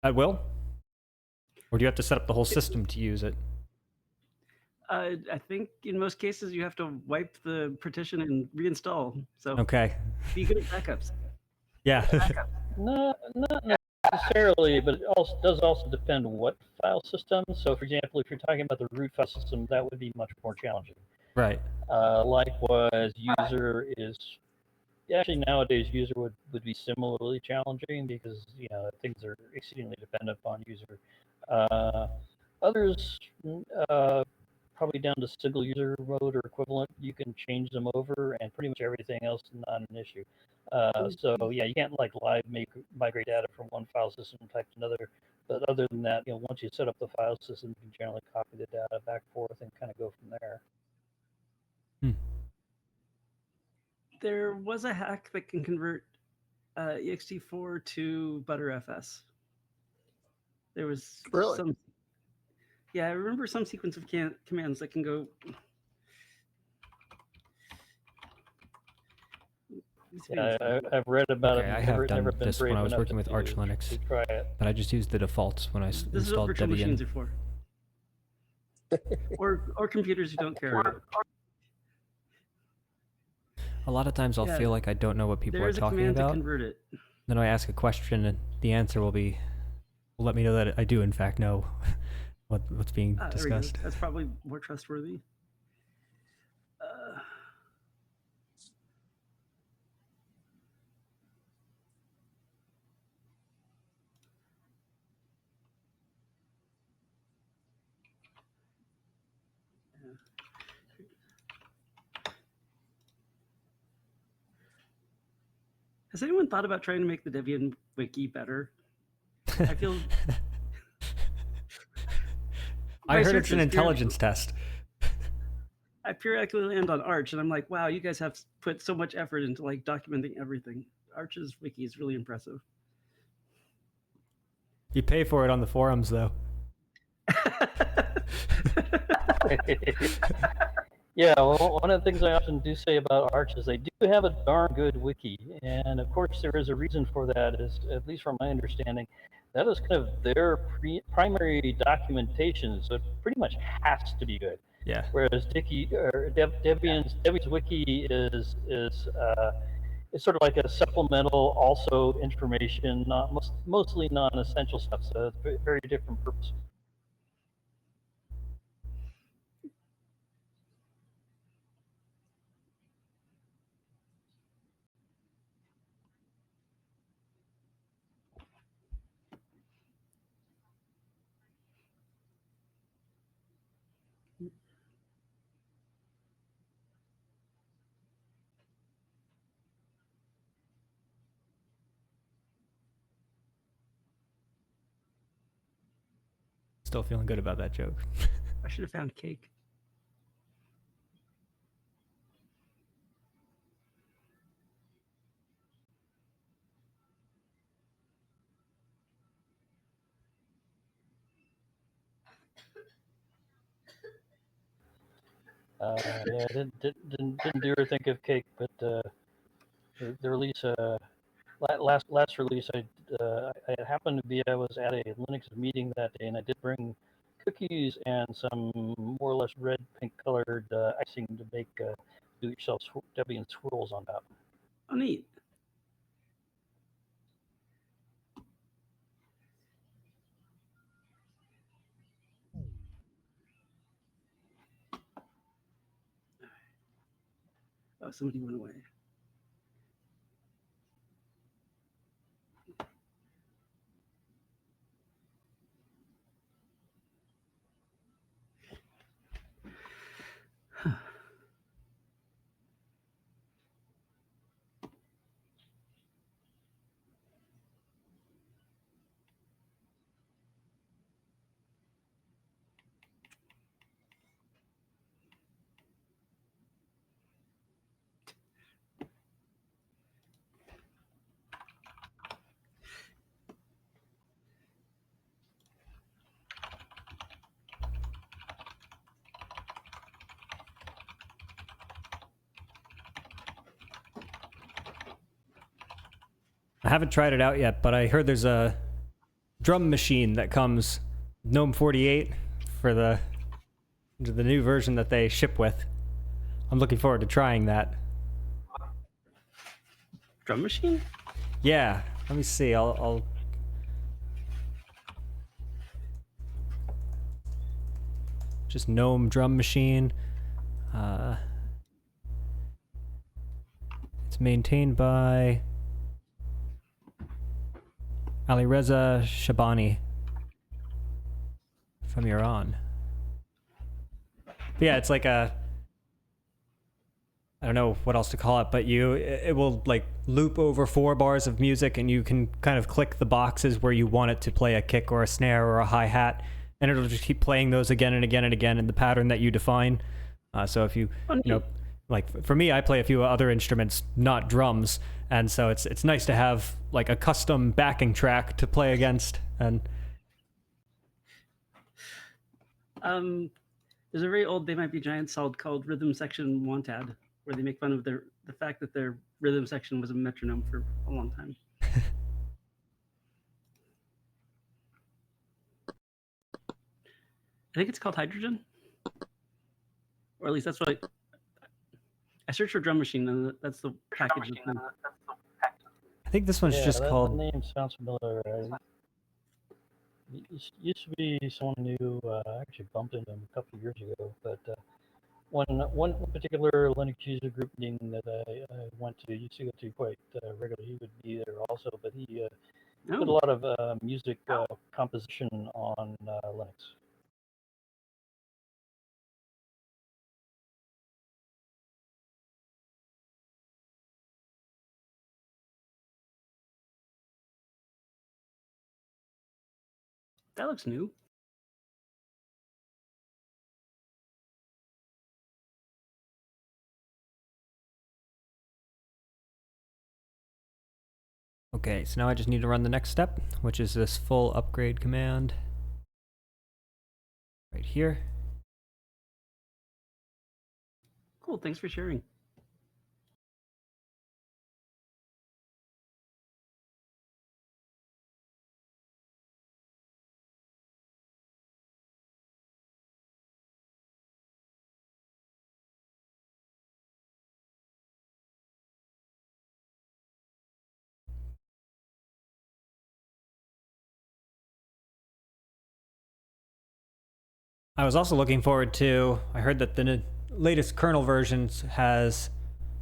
at will? Or do you have to set up the whole system to use it? I think in most cases you have to wipe the partition and reinstall. So Okay. be good at backups. Yeah. No, not necessarily, but it also does also depend what file system. So, for example, if you're talking about the root file system, that would be much more challenging. Right. Likewise, user is actually nowadays user would be similarly challenging because things are exceedingly dependent upon user. Others, probably down to single user mode or equivalent, you can change them over, and pretty much everything else is not an issue. So yeah, you can't like migrate data from one file system type to another. But other than that, once you set up the file system, you can generally copy the data back and forth and kind of go from there. There was a hack that can convert ext4 to Btrfs. There was some. Yeah, I remember some sequence of commands that can go. Yeah, I've read about Okay, it. I have done never been this when brave I was enough working with Arch Linux, to try it. but I just used the defaults when I This is what installed virtual machines Debian. are for. or computers who don't care. A lot of times I'll feel like I don't know what people are talking There's a command about. to convert it. Then I ask a question and the answer will let me know that I do in fact know what's being discussed. That's probably more trustworthy. Has anyone thought about trying to make the Debian wiki better? I feel. I heard it's an intelligence test. I periodically land on Arch, and I'm like, wow, you guys have put so much effort into like documenting everything. Arch's wiki is really impressive. You pay for it on the forums, though. Yeah, well, one of the things I often do say about Arch is they do have a darn good wiki, and of course there is a reason for that. Is at least from my understanding, that is kind of their primary documentation, so it pretty much has to be good. Yeah. Whereas Debian's wiki is it's sort of like a supplemental, also information, mostly non-essential stuff. So it's a very different purpose. Still feeling good about that joke. I should have found cake. Yeah, didn't do or think of cake, but the release, last release, I happened to be, I was at a Linux meeting that day, and I did bring cookies and some more or less red pink colored icing to make do-it-yourself Debian swirls on top. Oh, neat. Oh, somebody went away. I haven't tried it out yet, but I heard there's a drum machine that comes GNOME 48 for the new version that they ship with. I'm looking forward to trying that. Drum machine? Yeah, let me see. I'll just GNOME drum machine. It's maintained by Alireza Shabani from Iran. But yeah, it's like a, I don't know what else to call it, but it will like loop over 4 bars of music, and you can kind of click the boxes where you want it to play a kick or a snare or a hi-hat, and it'll just keep playing those again and again and again in the pattern that you define. So if you know, like for me, I play a few other instruments, not drums, and so it's nice to have like a custom backing track to play against. And there's a very old They Might Be Giants song called Rhythm Section Wanted, where they make fun of the fact that their rhythm section was a metronome for a long time. I think it's called Hydrogen, or at least that's what I searched for drum machine, and that's the package. I think this one's just called. The name sounds familiar. It used to be someone who actually bumped into him a couple of years ago, but one particular Linux user group meeting that I went to, used to go to quite regularly. He would be there also, but he did a lot of music composition on Linux. That looks new. Okay, so now I just need to run the next step, which is this full upgrade command right here. Cool, thanks for sharing. I was also looking forward to, I heard that the latest kernel versions has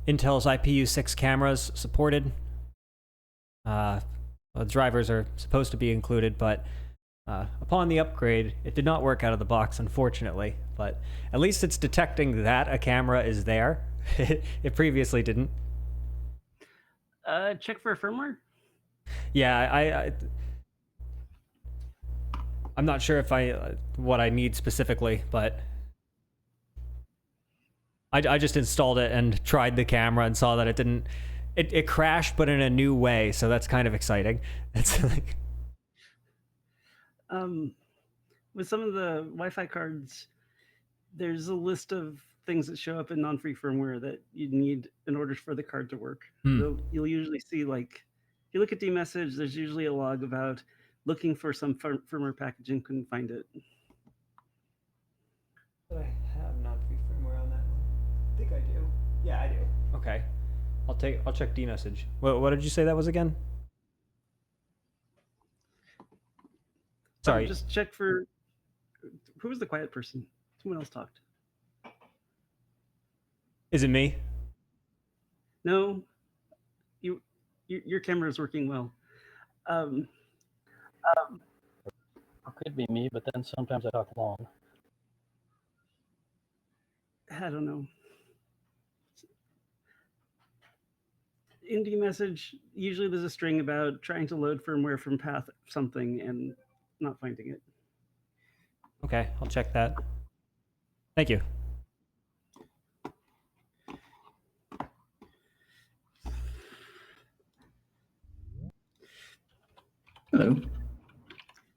Intel's IPU6 cameras supported. The drivers are supposed to be included, but upon the upgrade, it did not work out of the box, unfortunately. But at least it's detecting that a camera is there. It previously didn't. Check for firmware? Yeah, I'm not sure if what I need specifically, but I just installed it and tried the camera and saw that it didn't. It crashed, but in a new way, so that's kind of exciting. It's like, with some of the Wi-Fi cards, there's a list of things that show up in non-free firmware that you need in order for the card to work. So you'll usually see, like, if you look at dmessage, there's usually a log about looking for some firmware package and couldn't find it. I have non-free firmware on that one. I think I do. Yeah, I do. Okay, I'll check dmessage. What did you say that was again? Sorry. Just check for who was the quiet person. Someone else talked. Is it me? No, your camera is working well. It could be me, but then sometimes I talk long. I don't know. In dmessage, usually there's a string about trying to load firmware from path something and not finding it. Okay, I'll check that. Thank you. Hello.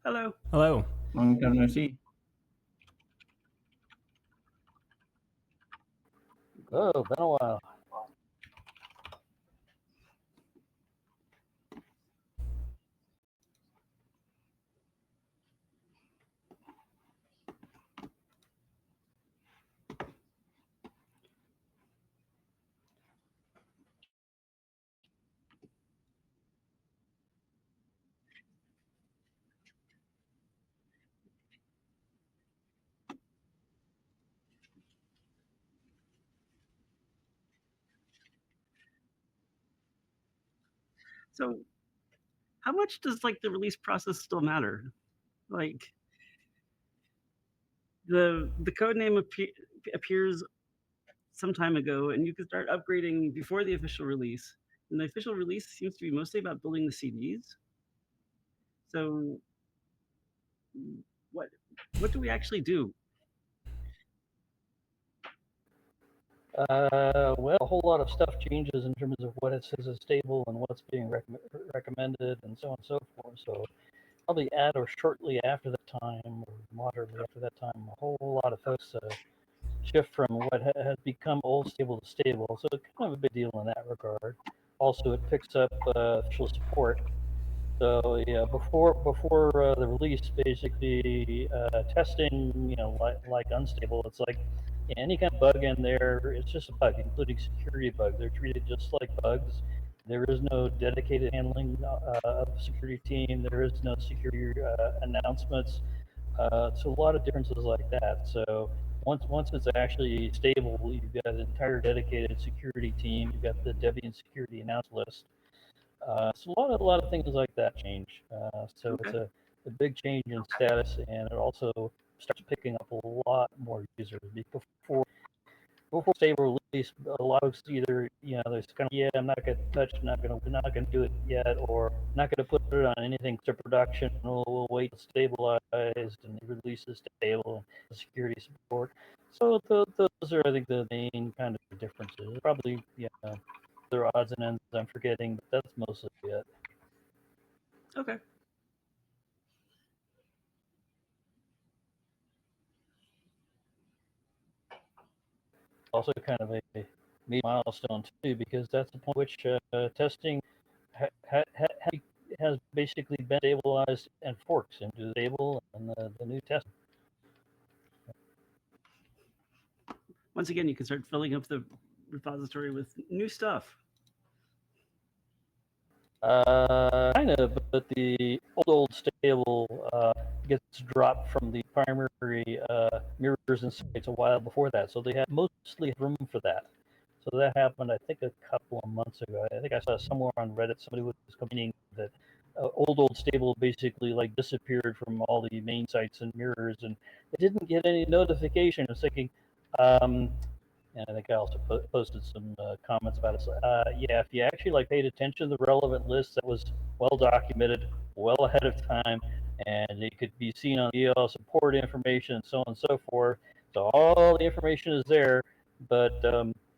Hello. Hello. Long time no see. Oh, been a while. So how much does like the release process still matter? Like the code name appears some time ago, and you can start upgrading before the official release. And the official release seems to be mostly about building the CDs. So what do we actually do? Well, a whole lot of stuff changes in terms of what it says is stable and what's being recommended and so on and so forth. So probably at or shortly after that time, or moderately after that time, a whole lot of folks shift from what has become old stable to stable. So it's kind of a big deal in that regard. Also, it picks up official support. So yeah, before the release, basically testing, like unstable. It's like any kind of bug in there. It's just a bug, including security bug. They're treated just like bugs. There is no dedicated handling of the security team. There is no security announcements. So a lot of differences like that. So once it's actually stable, you've got an entire dedicated security team. You've got the Debian security announce list. So a lot of things like that change. So Okay. it's a big change in status, and it also starts picking up a lot more users. Before stable release, a lot of either there's kind of I'm not gonna touch, not gonna do it yet, or not gonna put it on anything to production. We'll wait to stabilize and release is stable and security support. So those are I think the main kind of differences. Probably there are odds and ends I'm forgetting, but that's mostly it. Okay. Also kind of a major milestone too, because that's the point which testing has basically been stabilized and forks into stable and the new test. Once again, you can start filling up the repository with new stuff. Kind of, but the old stable gets dropped from the primary mirrors and sites a while before that, so they had mostly room for that. So that happened, I think, a couple of months ago. I think I saw somewhere on Reddit somebody was complaining that old stable basically like disappeared from all the main sites and mirrors, and it didn't get any notification. I was thinking, and I think I also posted some comments about it. So, yeah, if you actually like paid attention to the relevant list, that was well documented, well ahead of time, and it could be seen on EL support information and so on and so forth. So all the information is there, but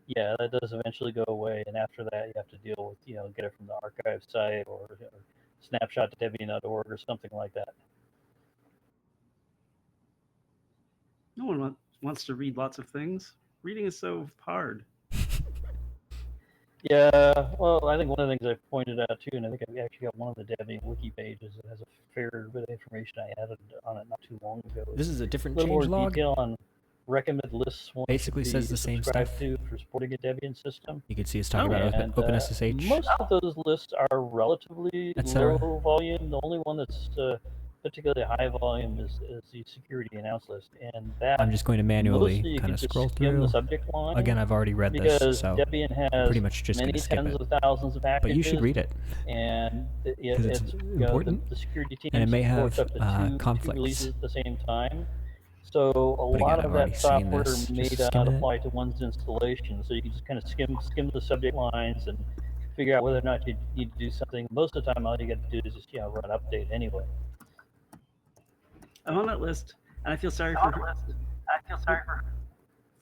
yeah, that does eventually go away, and after that, you have to deal with get it from the archive site or snapshot to Debian.org or something like that. No one wants to read lots of things. Reading is so hard. Yeah, well, I think one of the things I pointed out too, and I think I actually got one of the Debian wiki pages that has a fair bit of information I added on it not too long ago. This is a different little change more log. detail on recommended lists. One Basically says the same stuff. to for supporting a Debian system. You can see us talking about OpenSSH. Most of those lists are relatively low volume. The only one that's particularly high volume is the security announce list, and that I'm just going to manually kind of scroll through. The subject line Again, I've already read this, so Debian has pretty much just going to skip tens it. of thousands of packages, but you should read it, and it's important, the security team and it may have up to conflicts. two releases at the same time. So a But lot again, of I've already that seen software this. may Just not skim apply to one's installation. So you can just kind of skim the subject lines and figure out whether or not you need to do something. Most of the time, all you got to do is just run an update anyway. I'm on that list, and I feel sorry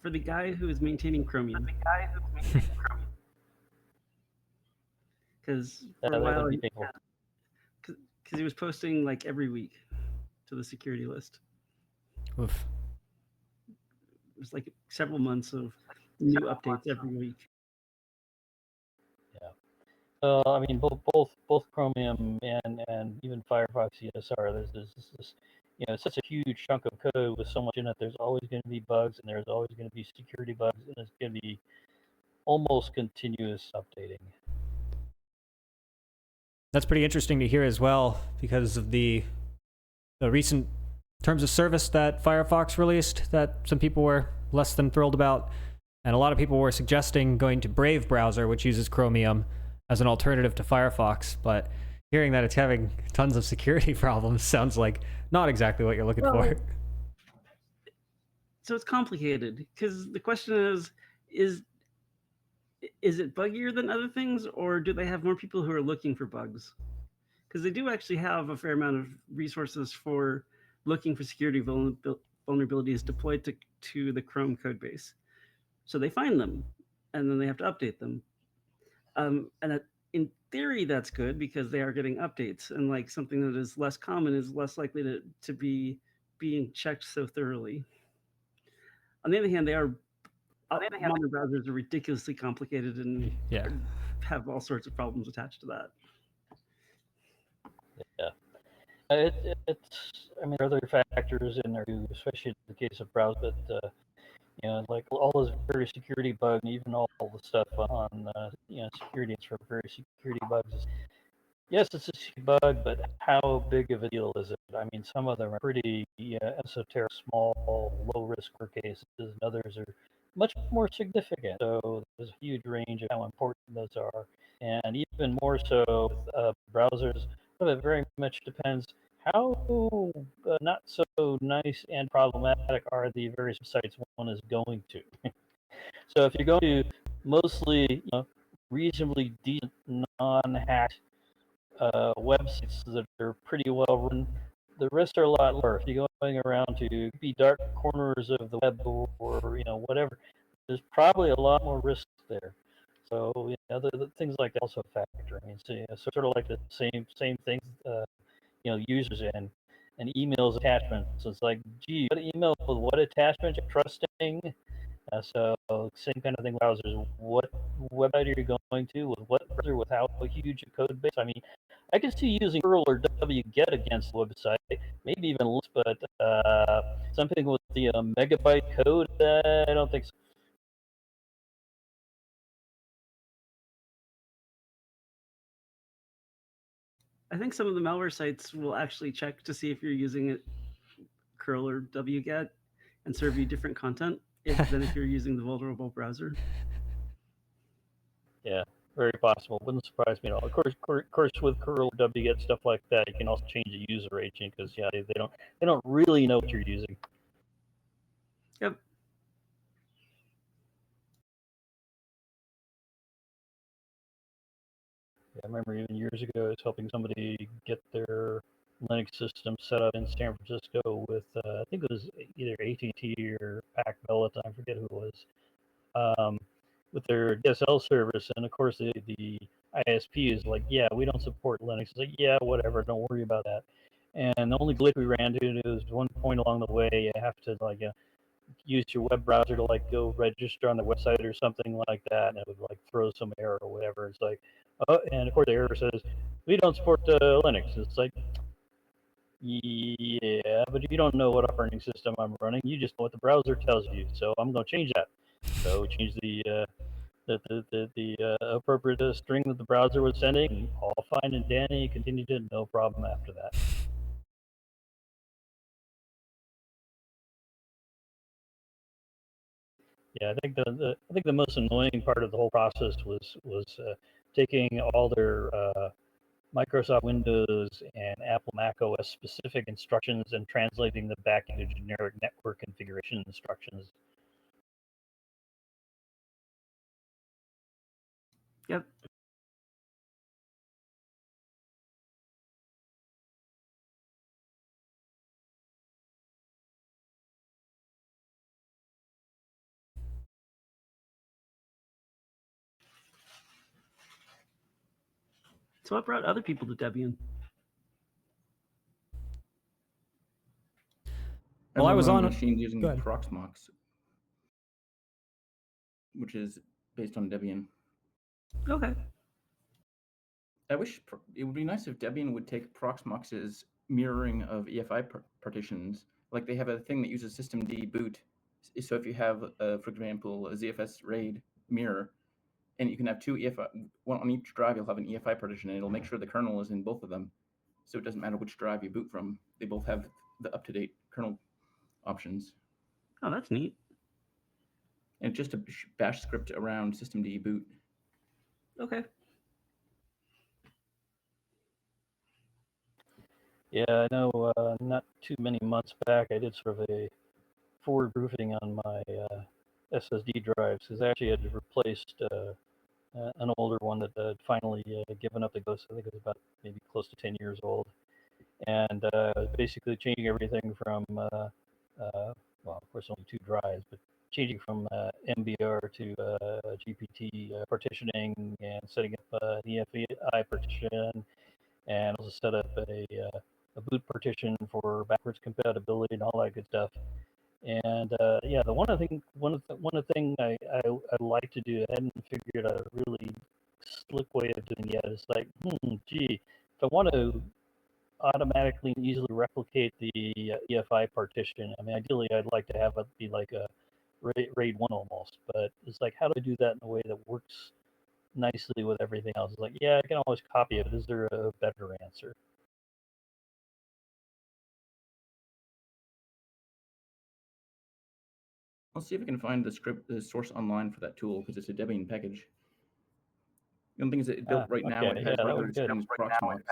for the guy who is maintaining Chromium. Because for a while, because he was posting like every week to the security list. Oof. It was like several months of new updates every week. Yeah. I mean, both Chromium and even Firefox ESR. There's this, it's such a huge chunk of code with so much in it. There's always going to be bugs, and there's always going to be security bugs, and it's going to be almost continuous updating. That's pretty interesting to hear as well, because of the recent terms of service that Firefox released that some people were less than thrilled about. And a lot of people were suggesting going to Brave browser, which uses Chromium, as an alternative to Firefox, but hearing that it's having tons of security problems sounds like not exactly what you're looking for. So it's complicated because the question is it buggier than other things, or do they have more people who are looking for bugs? Because they do actually have a fair amount of resources for looking for security vulnerabilities deployed to the Chrome code base. So they find them, and then they have to update them. In theory, that's good because they are getting updates, and like something that is less common is less likely to be being checked so thoroughly. On the other hand, modern browsers are ridiculously complicated and have all sorts of problems attached to that. Yeah. It's, I mean, there are other factors in there too, especially in the case of browser, but like all those various security bugs, and even all the stuff on security for various security bugs. Yes, it's a security bug, but how big of a deal is it? I mean, some of them are pretty esoteric, small, low-risk cases, and others are much more significant. So there's a huge range of how important those are, and even more so with browsers. It very much depends how not so nice and problematic are the various sites one is going to. So if you're going to mostly reasonably decent non-hacked websites that are pretty well run, the risks are a lot lower. If you're going around to be dark corners of the web or whatever, there's probably a lot more risk there. So the things like that also factor. I mean, so sort of like the same things, users and emails attachments. So it's like, gee, what email with what attachment you're trusting? So same kind of thing with browsers. What website are you going to with what browser with how huge a code base? I mean, I can see using curl or wget against the website, maybe even less, but something with the megabyte code, I don't think so. I think some of the malware sites will actually check to see if you're using it curl or wget and serve you different content than if you're using the vulnerable browser. Yeah, very possible. Wouldn't surprise me at all. Of course, with curl wget stuff like that, you can also change the user agent because they don't really know what you're using. Yep. I remember even years ago, I was helping somebody get their Linux system set up in San Francisco with, I think it was either AT&T or Pac Bell at the time, I forget who it was, with their DSL service. And of course, the ISP is like, yeah, we don't support Linux. It's like, yeah, whatever, don't worry about that. And the only glitch we ran into is one point along the way, you have to use your web browser to go register on the website or something like that, and it would throw some error or whatever. It's like, oh, and of course the error says we don't support Linux. It's like, yeah, but you don't know what operating system I'm running. You just know what the browser tells you. So I'm going to change that. So change the appropriate string that the browser was sending. All fine and dandy. Continued it, no problem after that. Yeah, I think the most annoying part of the whole process was taking all their Microsoft Windows and Apple Mac OS specific instructions and translating them back into generic network configuration instructions. Yep. So what brought other people to Debian? Well, I was on machines using Proxmox, which is based on Debian. Okay. I wish it would be nice if Debian would take Proxmox's mirroring of EFI partitions. Like they have a thing that uses systemd boot. So if you have, for example, a ZFS RAID mirror, and you can have two EFI, one on each drive, you'll have an EFI partition, and it'll make sure the kernel is in both of them. So it doesn't matter which drive you boot from. They both have the up-to-date kernel options. Oh, that's neat. And just a bash script around systemd boot. Okay. Yeah, I know. Not too many months back, I did sort of a forward proofing on my SSD drives because I actually had replaced an older one that had finally given up the ghost. I think it was about maybe close to 10 years old, and basically changing everything from well, of course, only 2 drives, but changing from MBR to GPT partitioning and setting up an EFI partition, and also set up a boot partition for backwards compatibility and all that good stuff. And yeah, the one of the thing I'd like to do, I hadn't figured out a really slick way of doing yet. Is like, gee, if I want to automatically and easily replicate the EFI partition, I mean, ideally, I'd like to have it be like a RAID 1 almost, but it's like, how do I do that in a way that works nicely with everything else? It's like, yeah, I can always copy it. Is there a better answer? I'll see if I can find the source online for that tool because it's a Debian package. The only thing is that it built right now. Okay, It has yeah, that regular was good. strings Proxmox.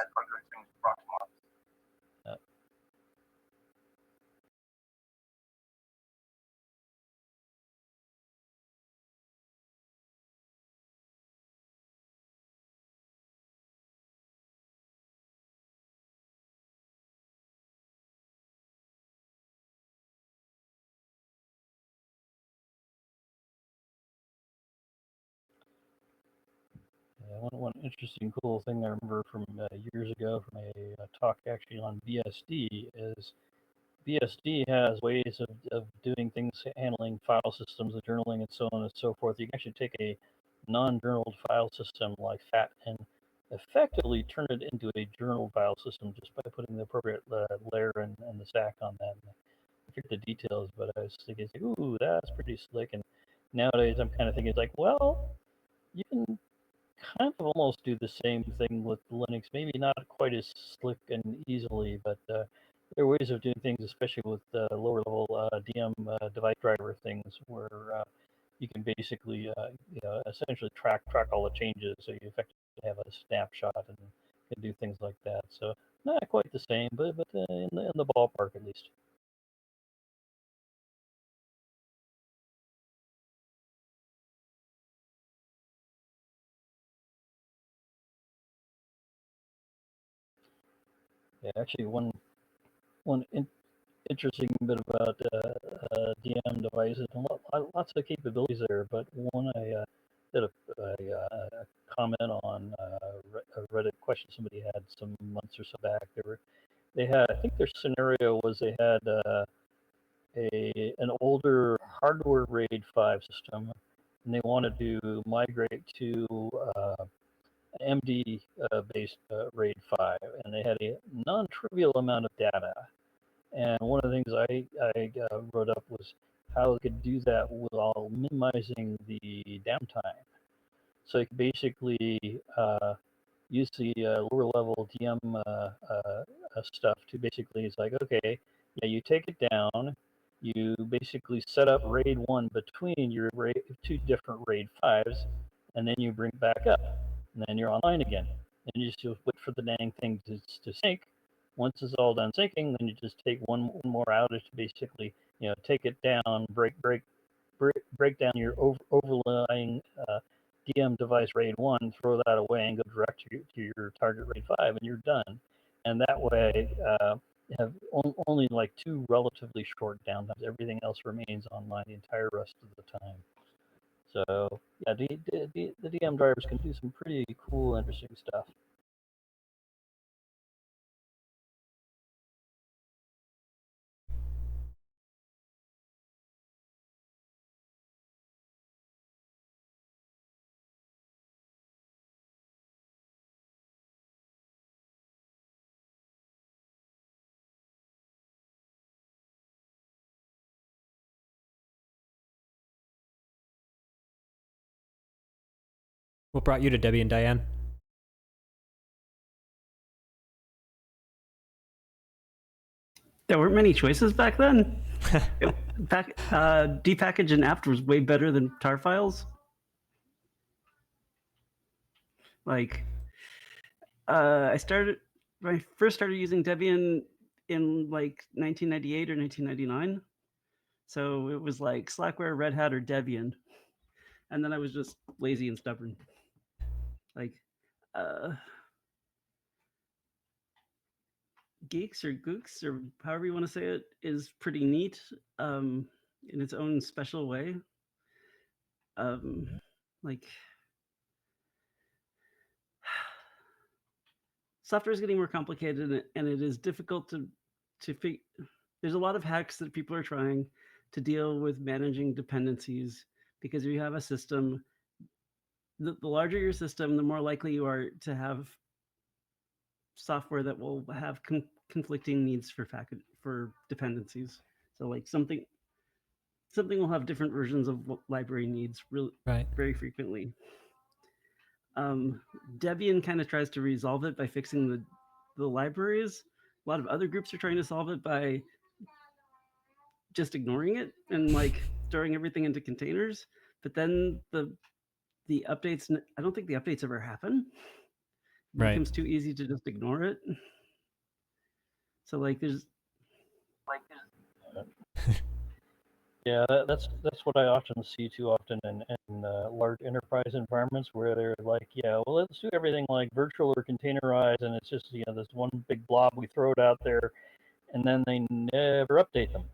Yeah, one interesting, cool thing I remember from years ago from a talk actually on BSD is BSD has ways of doing things, handling file systems, the journaling, and so on and so forth. You can actually take a non-journaled file system like FAT and effectively turn it into a journal file system just by putting the appropriate layer and the stack on that. I forget the details, but I was thinking, ooh, that's pretty slick. And nowadays, I'm kind of thinking, like, well, you can kind of almost do the same thing with Linux. Maybe not quite as slick and easily, but there are ways of doing things, especially with lower level DM device driver things, where you can basically, essentially track all the changes, so you effectively have a snapshot and can do things like that. So not quite the same, but in the ballpark at least. Yeah, actually, one interesting bit about DM devices and lots of capabilities there. But one I did a comment on a Reddit question somebody had some months or so back. They had, I think their scenario was they had an older hardware RAID 5 system, and they wanted to migrate to MD based RAID 5, and they had a non-trivial amount of data. And one of the things I wrote up was how we could do that while minimizing the downtime. So you could basically use the lower level DM stuff to basically, it's like, okay, yeah, you take it down, you basically set up RAID 1 between your 2 different RAID 5s, and then you bring it back up, and then you're online again. And you just wait for the dang thing to sync. Once it's all done syncing, then you just take one more outage to basically, take it down, break down your overlying DM device RAID 1, throw that away, and go direct to your target RAID 5, and you're done. And that way, you have only like 2 relatively short downtimes. Everything else remains online the entire rest of the time. So, yeah, the DM drivers can do some pretty cool, interesting stuff. What brought you to Debian, Diane? There weren't many choices back then. Depackage and apt was way better than tar files. Like, I started when I first started using Debian in like 1998 or 1999. So it was like Slackware, Red Hat, or Debian. And then I was just lazy and stubborn. Like, Geeks or Gooks or however you want to say it is pretty neat in its own special way. Like, software is getting more complicated, and it is difficult to figure. There's a lot of hacks that people are trying to deal with managing dependencies, because if you have a system, the larger your system, the more likely you are to have software that will have conflicting needs for dependencies. So like something will have different versions of what library needs very frequently. Debian kind of tries to resolve it by fixing the libraries. A lot of other groups are trying to solve it by just ignoring it and like throwing everything into containers. But then the updates, I don't think the updates ever happen. It becomes too easy to just ignore it. So like there's Yeah, that's what I often see too often in large enterprise environments where they're like, yeah, well, let's do everything like virtual or containerized, and it's just this one big blob, we throw it out there, and then they never update them.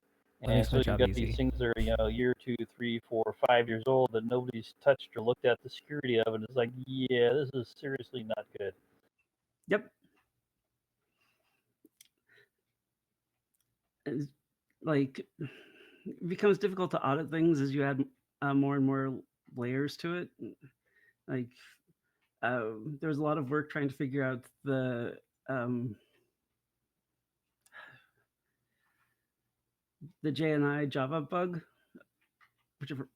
And so you've got these things that are, a year, 2, 3, 4, 5 years old that nobody's touched or looked at the security of, and it's like, yeah, this is seriously not good. Yep. It's like, it becomes difficult to audit things as you add more and more layers to it. Like, there's a lot of work trying to figure out the JNI Java bug, whichever,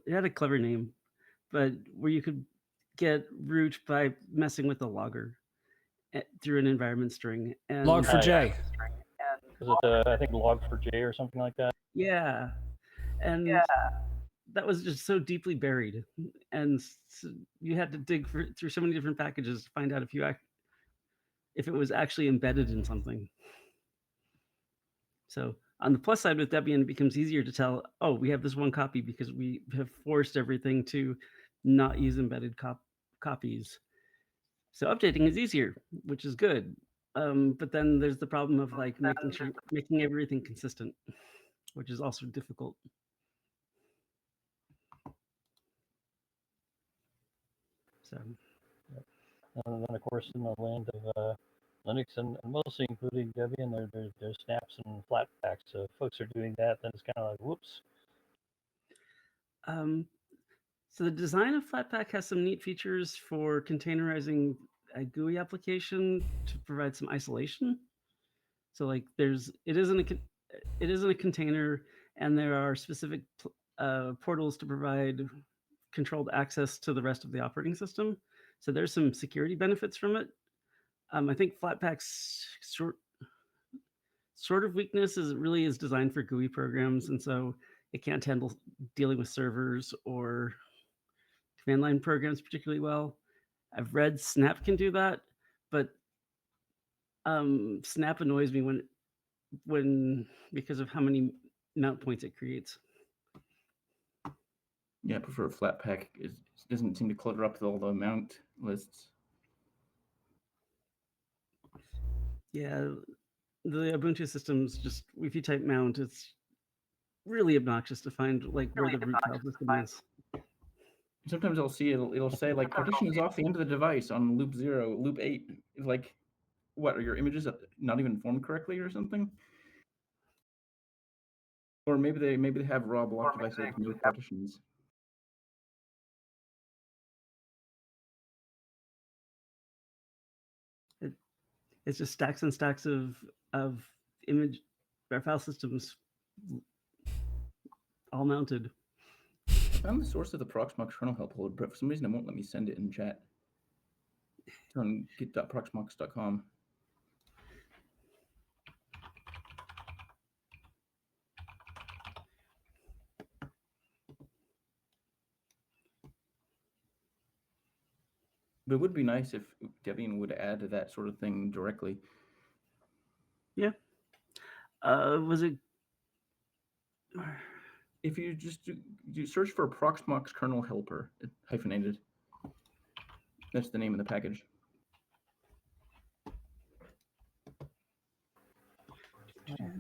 it had a clever name, but where you could get root by messing with the logger through an environment string. And Log4j. Is it I think Log4j or something like that? Yeah, and that was just so deeply buried, and so you had to dig through so many different packages to find out if it was actually embedded in something. So on the plus side with Debian, it becomes easier to tell, oh, we have this one copy because we have forced everything to not use embedded copies. So updating is easier, which is good. But then there's the problem of like making everything consistent, which is also difficult. So, and then of course in the land of Linux and mostly including Debian, there's snaps and flatpaks. So if folks are doing that, then it's kind of like, whoops. So the design of Flatpak has some neat features for containerizing a GUI application to provide some isolation. So like it isn't a container, and there are specific portals to provide controlled access to the rest of the operating system. So there's some security benefits from it. I think Flatpak's sort of weakness is it really is designed for GUI programs, and so it can't handle dealing with servers or command line programs particularly well. I've read Snap can do that, but Snap annoys me when because of how many mount points it creates. Yeah, I prefer Flatpak. It doesn't seem to clutter up all the mount lists. Yeah, the Ubuntu systems just, if you type mount, it's really obnoxious to find like where the root file system is. Sometimes I'll see it'll say like partition is off the end of the device on loop 0, loop 8. Like, what, are your images not even formed correctly or something? Or maybe they have raw block devices with no partitions. It's just stacks and stacks of image or file systems all mounted. I found the source of the Proxmox kernel help hold, but for some reason it won't let me send it in chat. It's on git.proxmox.com. But it would be nice if Debian would add that sort of thing directly. Yeah. Was it? If you just you search for Proxmox kernel helper hyphenated, that's the name of the package.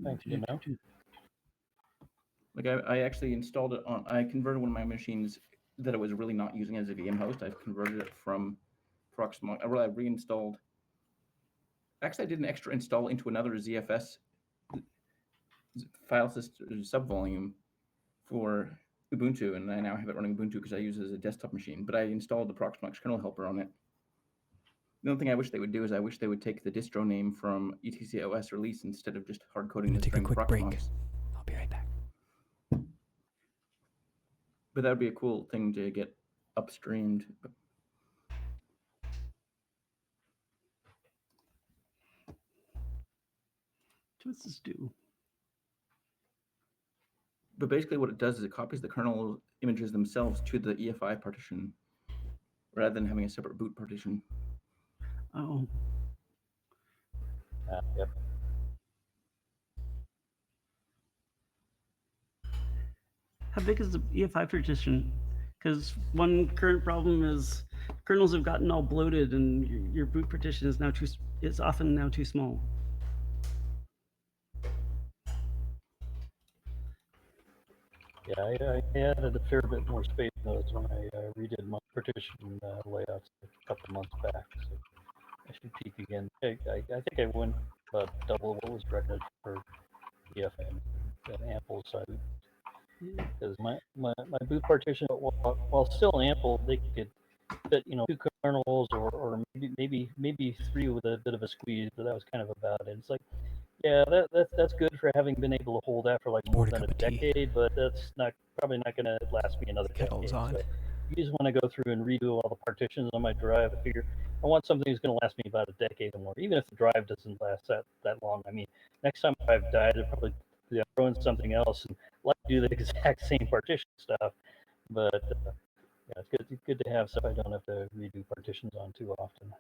Thanks, you know. Like I actually installed it on. I converted one of my machines that I was really not using as a VM host. I've converted it from Proxmox. I reinstalled. Actually, I did an extra install into another ZFS file system subvolume for Ubuntu, and I now have it running Ubuntu because I use it as a desktop machine. But I installed the Proxmox kernel helper on it. The only thing I wish they would do is I wish they would take the distro name from etc OS release instead of just hard coding the string Proxmox. I'll be right back. But that would be a cool thing to get upstreamed. What's this do? But basically what it does is it copies the kernel images themselves to the EFI partition rather than having a separate boot partition. Oh. Yep. How big is the EFI partition? Because one current problem is kernels have gotten all bloated, and your boot partition is now often now too small. Yeah, I added a fair bit more space in those when I redid my partition layouts a couple months back. So I should peek again. I think I went about double what was recommended for EFM at ample side. Because my boot partition, while still ample, they could fit, you know, 2 kernels or maybe 3 with a bit of a squeeze, but that was kind of about it. It's like, yeah, that's good for having been able to hold that for like more than a decade, but that's probably not going to last me another decade. So you just want to go through and redo all the partitions on my drive. I figure I want something that's going to last me about a decade or more, even if the drive doesn't last that long. I mean, next time I've died, I'll probably throw in something else and like do the exact same partition stuff. But yeah, it's good to have stuff I don't have to redo partitions on too often.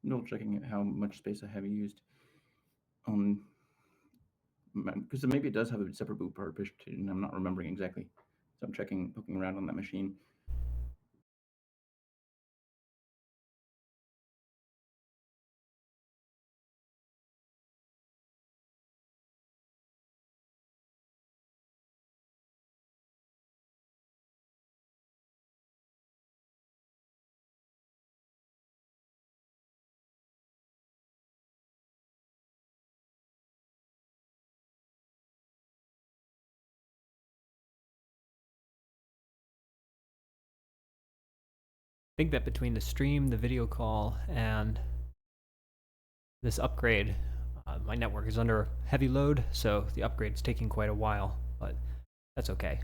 Double checking how much space I have used. Because maybe it does have a separate boot partition. I'm not remembering exactly. So I'm poking around on that machine. I think that between the stream, the video call, and this upgrade, my network is under heavy load, so the upgrade's taking quite a while, but that's okay.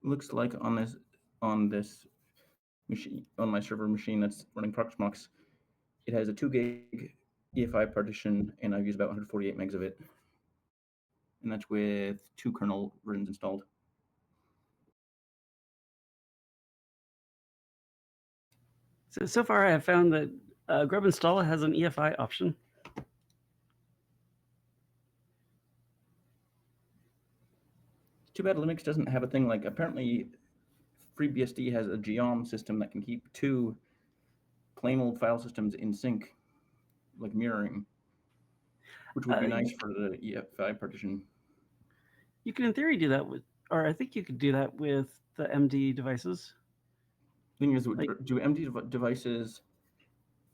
Looks like on this machine, on my server machine that's running Proxmox, it has a 2 gig EFI partition, and I've used about 148 megs of it. And that's with 2 kernel versions installed. So far, I have found that grub install has an EFI option. Too bad Linux doesn't have a thing like, apparently FreeBSD has a geom system that can keep two plain old file systems in sync, like mirroring, which would be nice for the EFI partition. You can, in theory, do that with, or I think you could do that with the MD devices. Thing is, do MD devices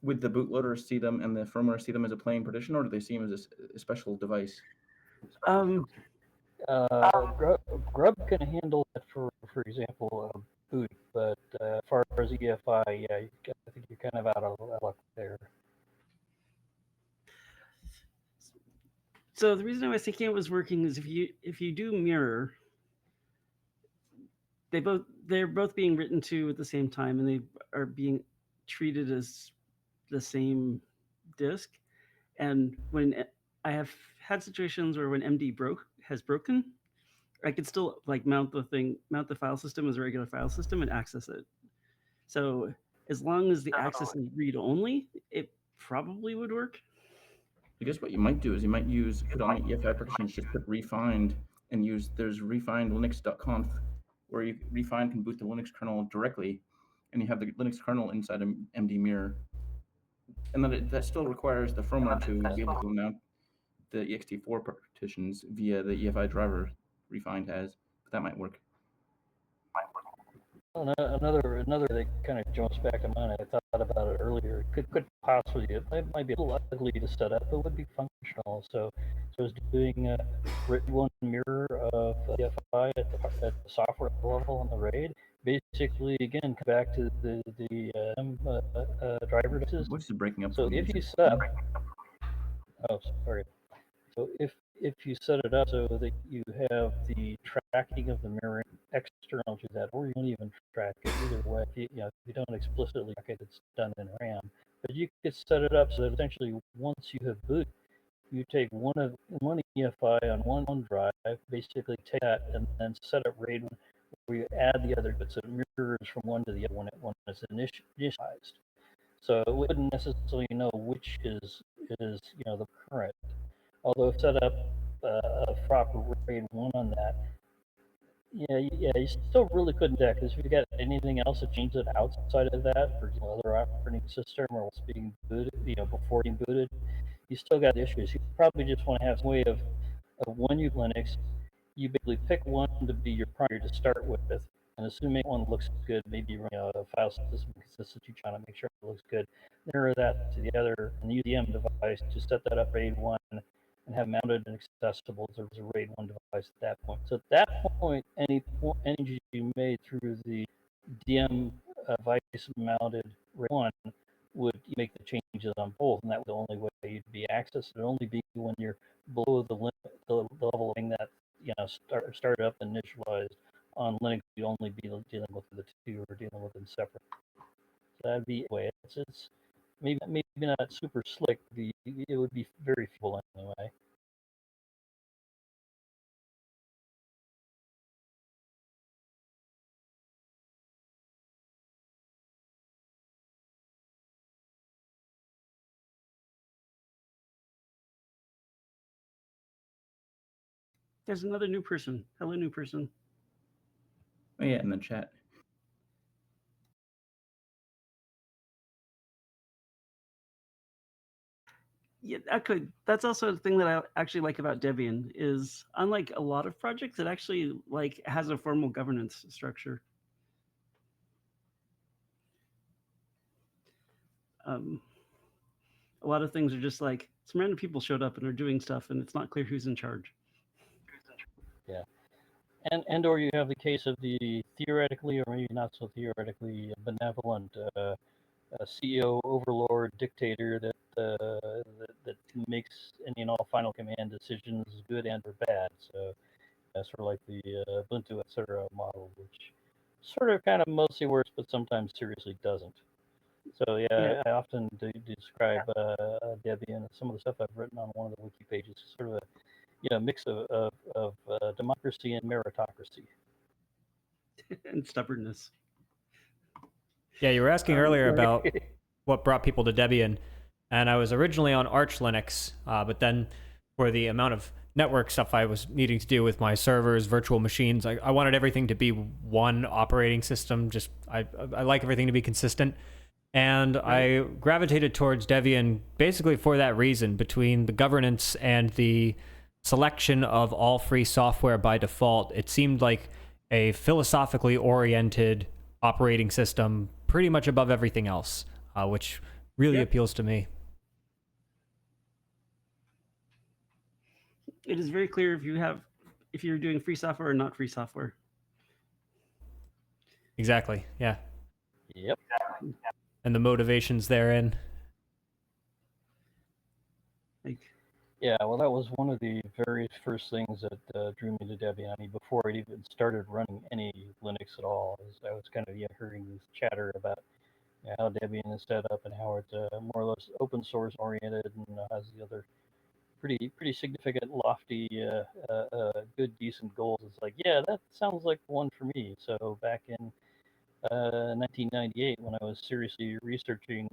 with the bootloader see them and the firmware see them as a plain partition, or do they see them as a special device? Grub can handle that for example, boot, but as far as EFI, yeah, I think you're kind of out of luck there. So the reason I was thinking it was working is if you do mirror, they're both being written to at the same time, and they are being treated as the same disk. And when I have had situations where when MD has broken, I could still like mount the file system as a regular file system and access it. So as long as the access is read only, it probably would work. I guess what you might do is you might put on the EFI partitions, just put refined and there's refined linux.conf where refined can boot the Linux kernel directly, and you have the Linux kernel inside an MD mirror. And then that still requires the firmware to be able to mount the ext4 partitions via the EFI driver refined has, but that might work. Another that kind of jumps back in mind, I thought about it earlier, could possibly, it might be a little ugly to set up, but would be functional. So I was doing a written one mirror of EFI at the software level on the RAID. Basically, again, come back to the driver devices. Voice is breaking up. So if you set up, oh, sorry. So if you set it up so that you have the tracking of the mirroring external to that, or you don't even track it either way, if you don't explicitly track it, it's done in RAM. But you could set it up so that essentially once you have booted, you take one EFI on one drive, basically take that and then set up RAID where you add the other bits. So it mirrors from one to the other when it's initialized. So it wouldn't necessarily know which is the current. Although set up a proper RAID 1 on that, you still really couldn't do that, because if you got anything else that changes it outside of that, for example, other operating system or what's being booted, before being booted, you still got issues. You probably just want to have some way of when you Linux, you basically pick one to be your primary to start with, and assuming one looks good, maybe you run a file system consistency trying to make sure it looks good, mirror that to the other, and use the M device to set that up RAID 1 and have mounted and accessible as a RAID 1 device at that point. So at that point, any changes you made through the DM device mounted RAID 1 would make the changes on both, and that was the only way you'd be accessed. It would only be when you're below the level of thing that started up and initialized on Linux. You only be dealing with the two, or dealing with them separate. So that'd be a way. It's maybe not super slick. It would be very feasible anyway. There's another new person. Hello, new person. Oh yeah, in the chat. Yeah, that's also the thing that I actually like about Debian is, unlike a lot of projects, it actually has a formal governance structure. A lot of things are just like some random people showed up and are doing stuff, and it's not clear who's in charge. Yeah, and or you have the case of the theoretically, or maybe not so theoretically, benevolent CEO overlord dictator that makes any and all final command decisions, good and or bad. So sort of like the Ubuntu etc. model, which sort of kind of mostly works, but sometimes seriously doesn't. So yeah, I often do describe Debian and some of the stuff I've written on one of the wiki pages, sort of a mix of democracy and meritocracy. And stubbornness. Yeah, you were asking earlier about what brought people to Debian, and I was originally on Arch Linux, but then for the amount of network stuff I was needing to do with my servers, virtual machines, I wanted everything to be one operating system. Just I like everything to be consistent, and I gravitated towards Debian basically for that reason. Between the governance and the selection of all free software by default, it seemed like a philosophically oriented operating system pretty much above everything else, which really appeals to me. It is very clear if you're doing free software or not free software. Exactly, yeah. Yep. And the motivations therein. Like, Yeah, well, that was one of the very first things that drew me to Debian. I mean, before I even started running any Linux at all, I was kind of hearing this chatter about how Debian is set up and how it's more or less open source oriented and has the other pretty significant, lofty, good, decent goals. It's like, yeah, that sounds like the one for me. So back in 1998, when I was seriously researching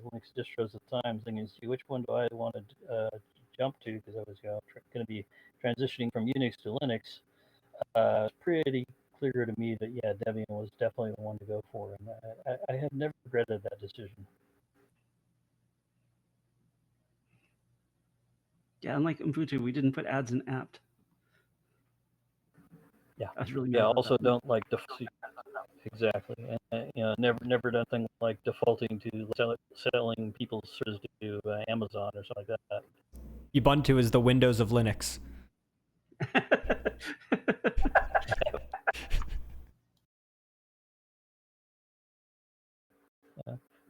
Linux distros at the time, thinking, see, which one do I want to jump to, because I was going to be transitioning from Unix to Linux. It's pretty clear to me that, yeah, Debian was definitely the one to go for, and I have never regretted that decision. yeah, unlike Ubuntu, we didn't put ads in apt. Yeah, I was really mad yeah. about Also, that. don't like exactly, and never done thing like defaulting to selling people's services to Amazon or something like that. Ubuntu is the Windows of Linux.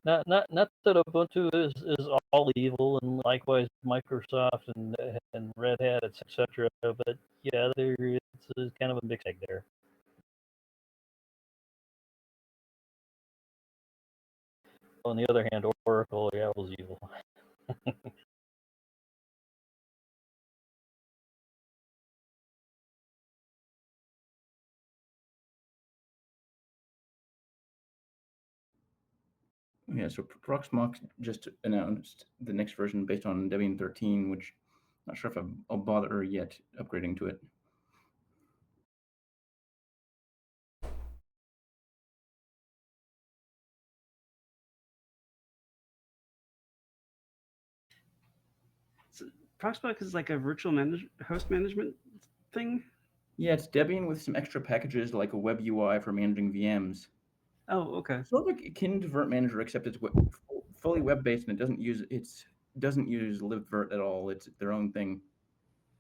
Not that Ubuntu is all evil, and likewise Microsoft and Red Hat, etc. But yeah, it's kind of a mixed egg there. On the other hand, Oracle, yeah, was evil. Yeah, so Proxmox just announced the next version based on Debian 13, which I'm not sure if I'll bother yet upgrading to it. So, Proxmox is like a virtual host management thing. Yeah, it's Debian with some extra packages like a web UI for managing VMs. Oh, okay. Sort of like akin to Virt Manager, except it's fully web-based and it doesn't use libvirt at all. It's their own thing.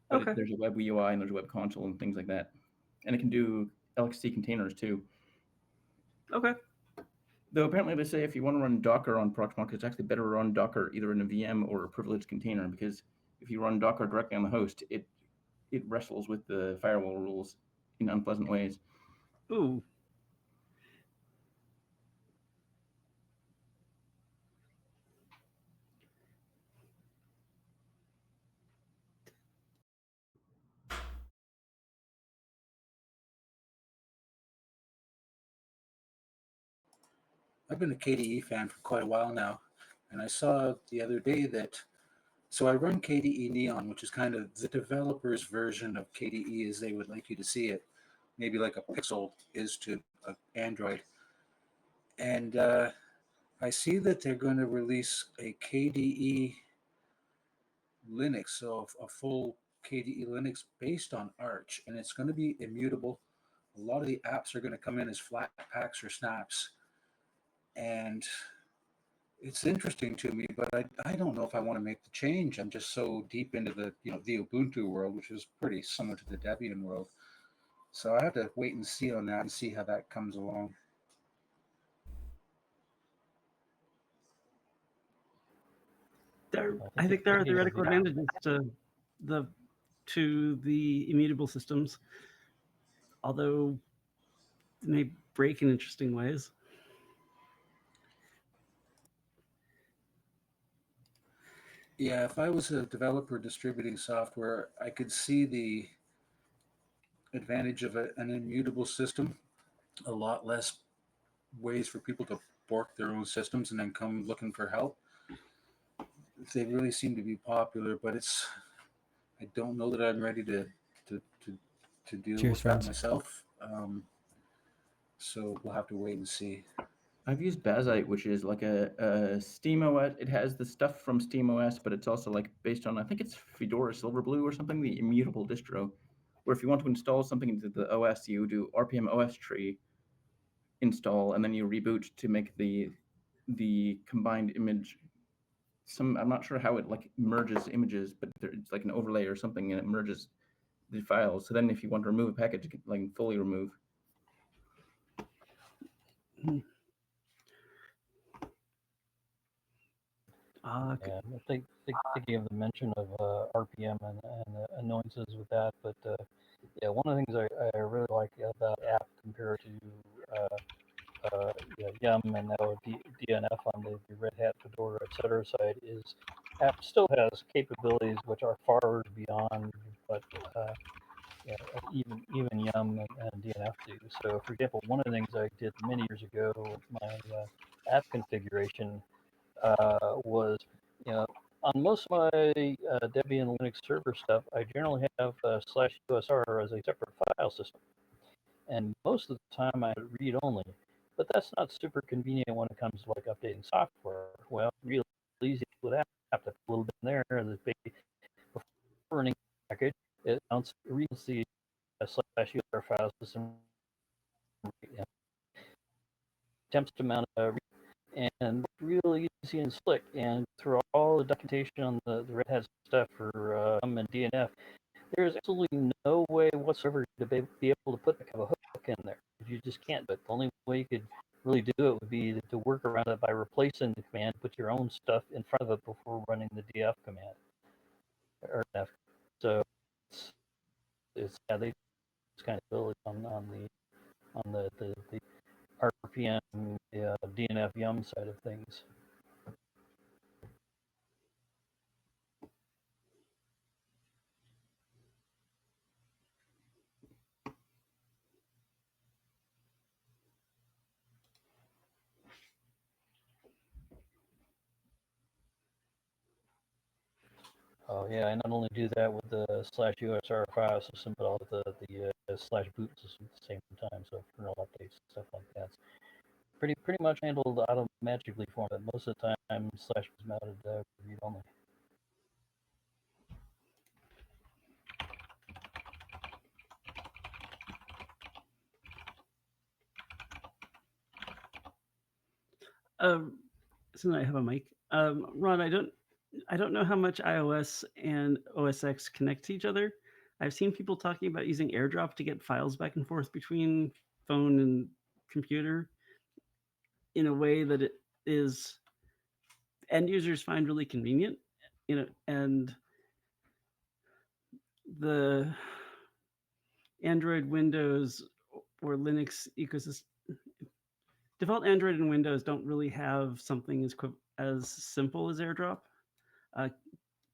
But Okay. there's a web UI and there's a web console and things like that, and it can do LXC containers too. Okay. Though apparently they say if you want to run Docker on Proxmox, it's actually better to run Docker either in a VM or a privileged container, because if you run Docker directly on the host, it wrestles with the firewall rules in unpleasant ways. Ooh. I've been a KDE fan for quite a while now, and I saw the other day that, so I run KDE Neon, which is kind of the developer's version of KDE as they would like you to see it, maybe like a Pixel is to Android. And I see that they're going to release a KDE Linux, so a full KDE Linux based on Arch, and it's going to be immutable. A lot of the apps are going to come in as flat packs or snaps, and it's interesting to me, but I don't know if I want to make the change. I'm just so deep into the the Ubuntu world, which is pretty similar to the Debian world. So I have to wait and see on that and see how that comes along. I think there are theoretical advantages to the immutable systems, although they may break in interesting ways. Yeah, if I was a developer distributing software, I could see the advantage of an immutable system. A lot less ways for people to bork their own systems and then come looking for help. They really seem to be popular, but I don't know that I'm ready to to, to deal Cheers, with friends. that myself. So we'll have to wait and see. I've used Bazite, which is like a SteamOS. It has the stuff from SteamOS, but it's also like based on, I think it's Fedora Silverblue or something, the immutable distro, where if you want to install something into the OS, you do RPM OS tree install, and then you reboot to make the combined image. I'm not sure how it like merges images, but it's like an overlay or something, and it merges the files. So then if you want to remove a package, you can like fully remove. Yeah, I think thinking of the mention of RPM and the annoyances with that, but yeah, one of the things I really like about app compared to Yum and now DNF on the Red Hat, Fedora, etc. side is app still has capabilities which are far beyond what yeah, even Yum and DNF do. So, for example, one of the things I did many years ago with my app configuration was, you know, on most of my Debian Linux server stuff, I generally have /usr as a separate file system, and most of the time I read only. But that's not super convenient when it comes to like updating software. Well, really easy with that. Have to put a little bit in there. Before running the package, it reads the /usr file system, attempts to mount a and really easy and slick. And through all the documentation on the Red Hat stuff for and DNF, there's absolutely no way whatsoever to be able to put that kind of a hook in there. You just can't. But the only way you could really do it would be to work around it by replacing the command, put your own stuff in front of it before running the df command. Or df. So it's yeah, they it's kind of ability on the RPM DNF Yum side of things. Oh yeah, I not only do that with the /usr file system, but also the /boot system at the same time. So kernel updates and stuff like that. It's pretty much handled automatically for me. But most of the time, / is mounted read only. So I have a mic. Ron, I don't know how much iOS and OS X connect to each other. I've seen people talking about using AirDrop to get files back and forth between phone and computer in a way that it is end users find really convenient, and the Android, Windows, or Linux ecosystem, default Android and Windows don't really have something as simple as AirDrop.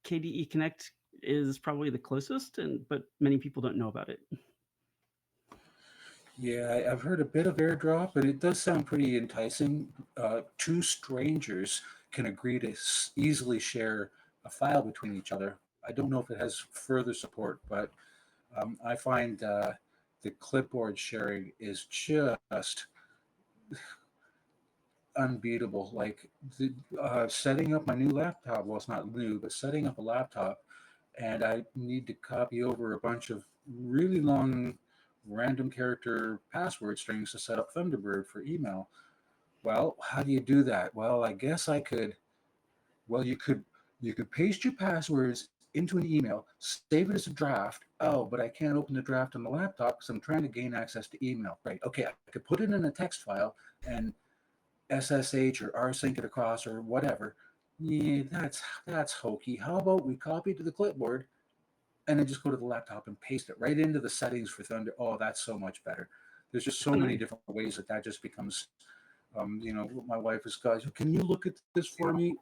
KDE Connect is probably the closest, but many people don't know about it. Yeah, I've heard a bit of AirDrop, but it does sound pretty enticing. Two strangers can agree to easily share a file between each other. I don't know if it has further support, but I find the clipboard sharing is just unbeatable. Like setting up my new laptop, well, it's not new, but setting up a laptop, and I need to copy over a bunch of really long random character password strings to set up Thunderbird for email. Well, how do you do that? Well, I guess I could. Well, you could paste your passwords into an email, save it as a draft. Oh, but I can't open the draft on the laptop because I'm trying to gain access to email. Right? Okay, I could put it in a text file and SSH or rsync it across or whatever. Yeah, that's hokey. How about we copy it to the clipboard and then just go to the laptop and paste it right into the settings for Thunder? Oh, that's so much better. There's just so many different ways that just becomes. My wife is, guys, can you look at this for me?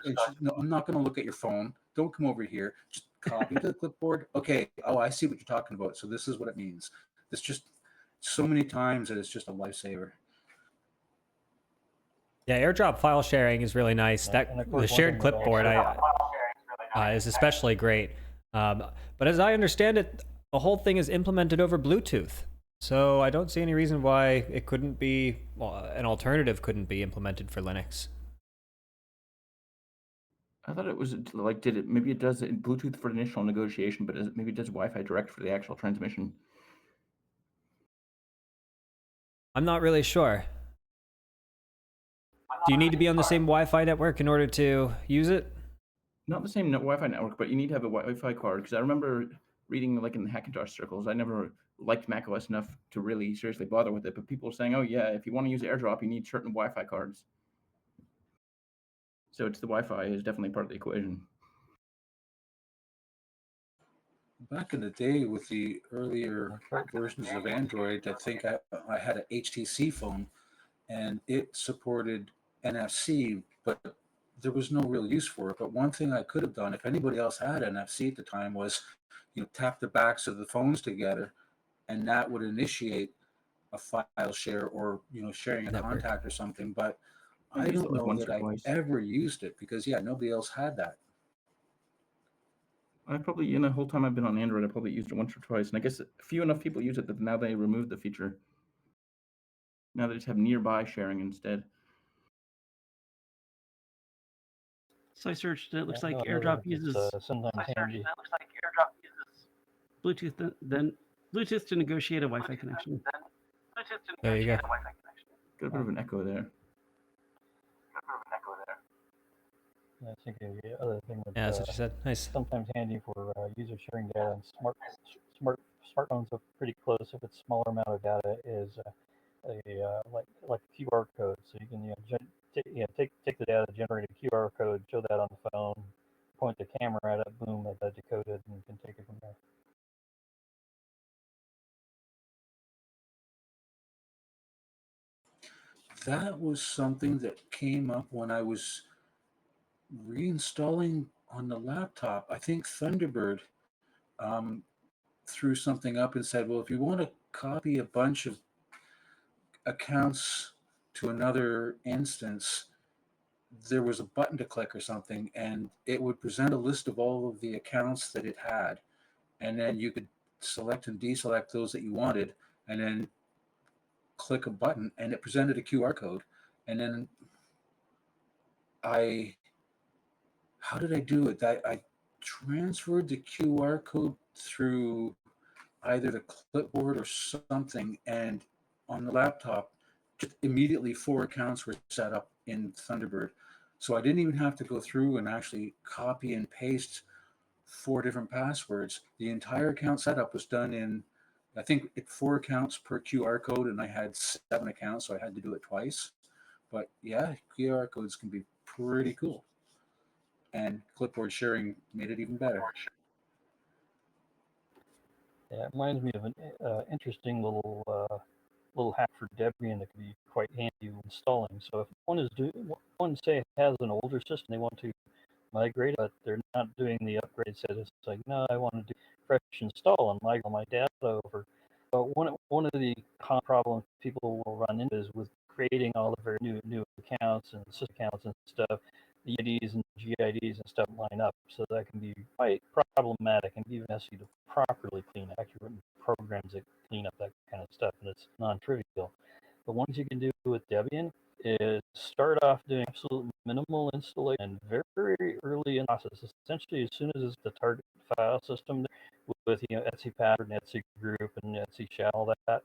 And she, no, I'm not going to look at your phone. Don't come over here. Just copy to the clipboard. Okay. Oh, I see what you're talking about. So this is what it means. It's just so many times that it's just a lifesaver. Yeah, AirDrop file sharing is really nice. The shared clipboard is especially great. But as I understand it, the whole thing is implemented over Bluetooth. So I don't see any reason why it couldn't be, well, an alternative couldn't be implemented for Linux. I thought it was like, maybe it does Bluetooth for initial negotiation, but maybe it does Wi-Fi direct for the actual transmission. I'm not really sure. Do you need to be on the same Wi-Fi network in order to use it? Not the same Wi-Fi network, but you need to have a Wi-Fi card, because I remember reading like in the Hackintosh circles, I never liked macOS enough to really seriously bother with it, but people were saying, oh yeah, if you want to use AirDrop, you need certain Wi-Fi cards. So it's the Wi-Fi is definitely part of the equation. Back in the day with the earlier versions of Android, I think I had an HTC phone and it supported NFC, but there was no real use for it. But one thing I could have done, if anybody else had NFC at the time, was tap the backs of the phones together, and that would initiate a file share or sharing a Network. contact or something. But I I used don't it like know once that or I twice. ever used it because nobody else had that. I probably, in the whole time I've been on Android, I probably used it once or twice, and I guess few enough people use it that now they removed the feature. Now they just have nearby sharing instead. So I searched, and it looks Yeah, like no, AirDrop it's, uses sometimes handy. Bluetooth, then Bluetooth to negotiate a Wi-Fi connection. There you go. Got a bit of an echo there. I think the other thing that Yeah, that's what you said. Nice. sometimes handy for user sharing data and smartphones are pretty close. If it's smaller amount of data, is like QR code, so you can take the data, generate a QR code, show that on the phone, point the camera at it, boom, it's decoded, and you can take it from there. That was something that came up when I was reinstalling on the laptop. I think Thunderbird um, threw something up and said, well, if you want to copy a bunch of accounts to another instance, there was a button to click or something, and it would present a list of all of the accounts that it had. And then you could select and deselect those that you wanted, and then click a button, and it presented a QR code. And then how did I do it? I transferred the QR code through either the clipboard or something, and on the laptop, just immediately 4 accounts were set up in Thunderbird. So I didn't even have to go through and actually copy and paste 4 different passwords. The entire account setup was done in, I think, 4 accounts per QR code, and I had 7 accounts, so I had to do it twice. But yeah, QR codes can be pretty cool. And clipboard sharing made it even better. Yeah, it reminds me of an interesting little hack for Debian that can be quite handy when installing. So if one say has an older system, they want to migrate, but they're not doing the upgrade set. It's like, no, I want to do fresh install and migrate all my data over. But one of the common problems people will run into is with creating all of their new accounts and system accounts and stuff. The IDs and GIDs and stuff line up, so that can be quite problematic and even messy to properly clean. Accurate programs that clean up that kind of stuff, and it's non-trivial. The ones you can do with Debian is start off doing absolute minimal installation and very early in the process. Essentially, as soon as it's the target file system with Etsy pattern, Etsy group, and Etsy shadow, all that,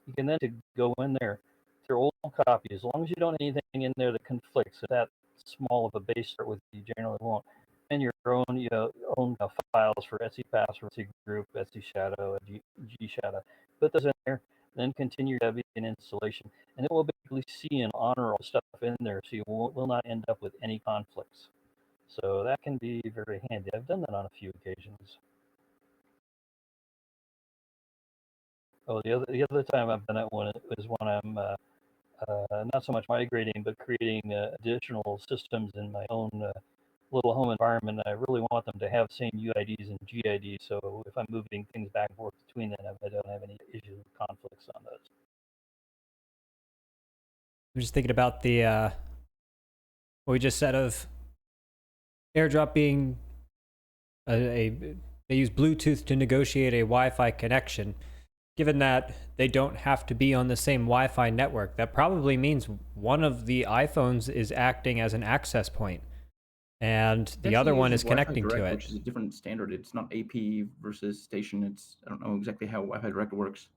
you can then go in there to your old copy. As long as you don't have anything in there that conflicts, that small of a base start with, you generally won't. And your own files for Etsy password, Etsy group, Etsy shadow, G shadow. Put those in there, then continue Debian installation, and it will basically see and honor all the stuff in there, so you will not end up with any conflicts. So that can be very handy. I've done that on a few occasions. Oh, the other time I've done that one is when I'm not so much migrating, but creating additional systems in my own little home environment. I really want them to have the same UIDs and GIDs, so if I'm moving things back and forth between them, I don't have any issues with conflicts on those. I'm just thinking about the what we just said of AirDrop being they use Bluetooth to negotiate a Wi-Fi connection. Given that they don't have to be on the same Wi-Fi network, that probably means one of the iPhones is acting as an access point, and the other one is connecting Wi-Fi Direct, to it. which is a different standard. It's not AP versus station. I don't know exactly how Wi-Fi Direct works,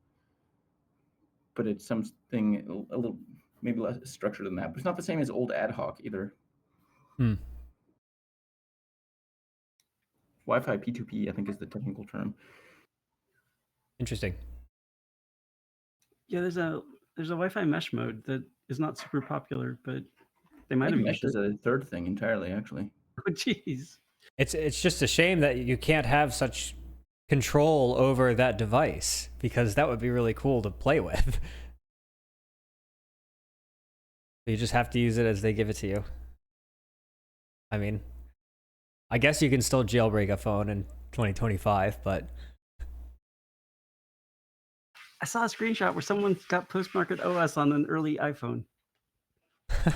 but it's something a little maybe less structured than that. But it's not the same as old ad hoc either. Wi-Fi P2P, I think, is the technical term. Interesting. Yeah, there's a Wi-Fi mesh mode that is not super popular, but they might have mesh used is it. a third thing entirely, actually. Oh, jeez. It's just a shame that you can't have such control over that device, because that would be really cool to play with. You just have to use it as they give it to you. I mean, I guess you can still jailbreak a phone in 2025, but I saw a screenshot where someone got post-market OS on an early iPhone. I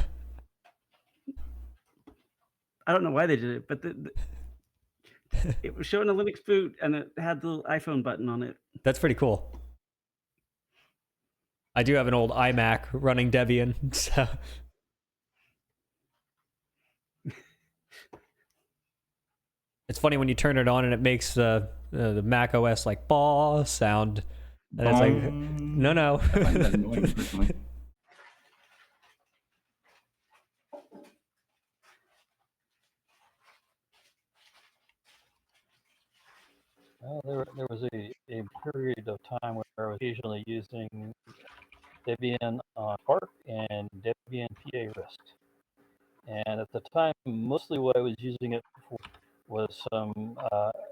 don't know why they did it, but it was showing a Linux boot and it had the iPhone button on it. that's pretty cool. I do have an old iMac running Debian, so it's funny when you turn it on and it makes the Mac OS like "baw" sound, and it's like, no. I find that annoying personally. Well, there was a period of time where I was occasionally using Debian on Quark and Debian PA RISC. And at the time, mostly what I was using it for was some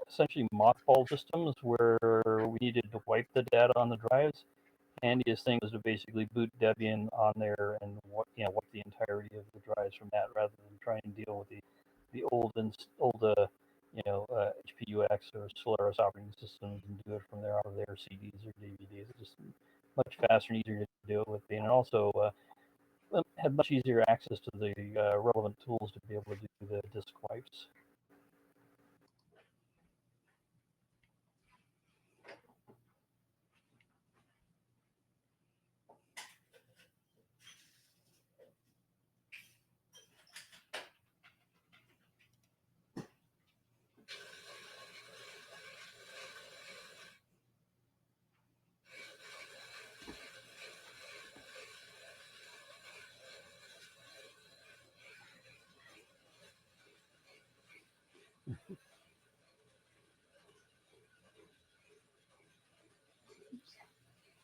essentially mothball systems where we needed to wipe the data on the drives. Handiest thing was to basically boot Debian on there and wipe the entirety of the drives from that, rather than try and deal with the old HPUX or Solaris operating systems and do it from there out of their CDs or DVDs. It's just much faster and easier to do it with, and also had much easier access to the relevant tools to be able to do the disk wipes.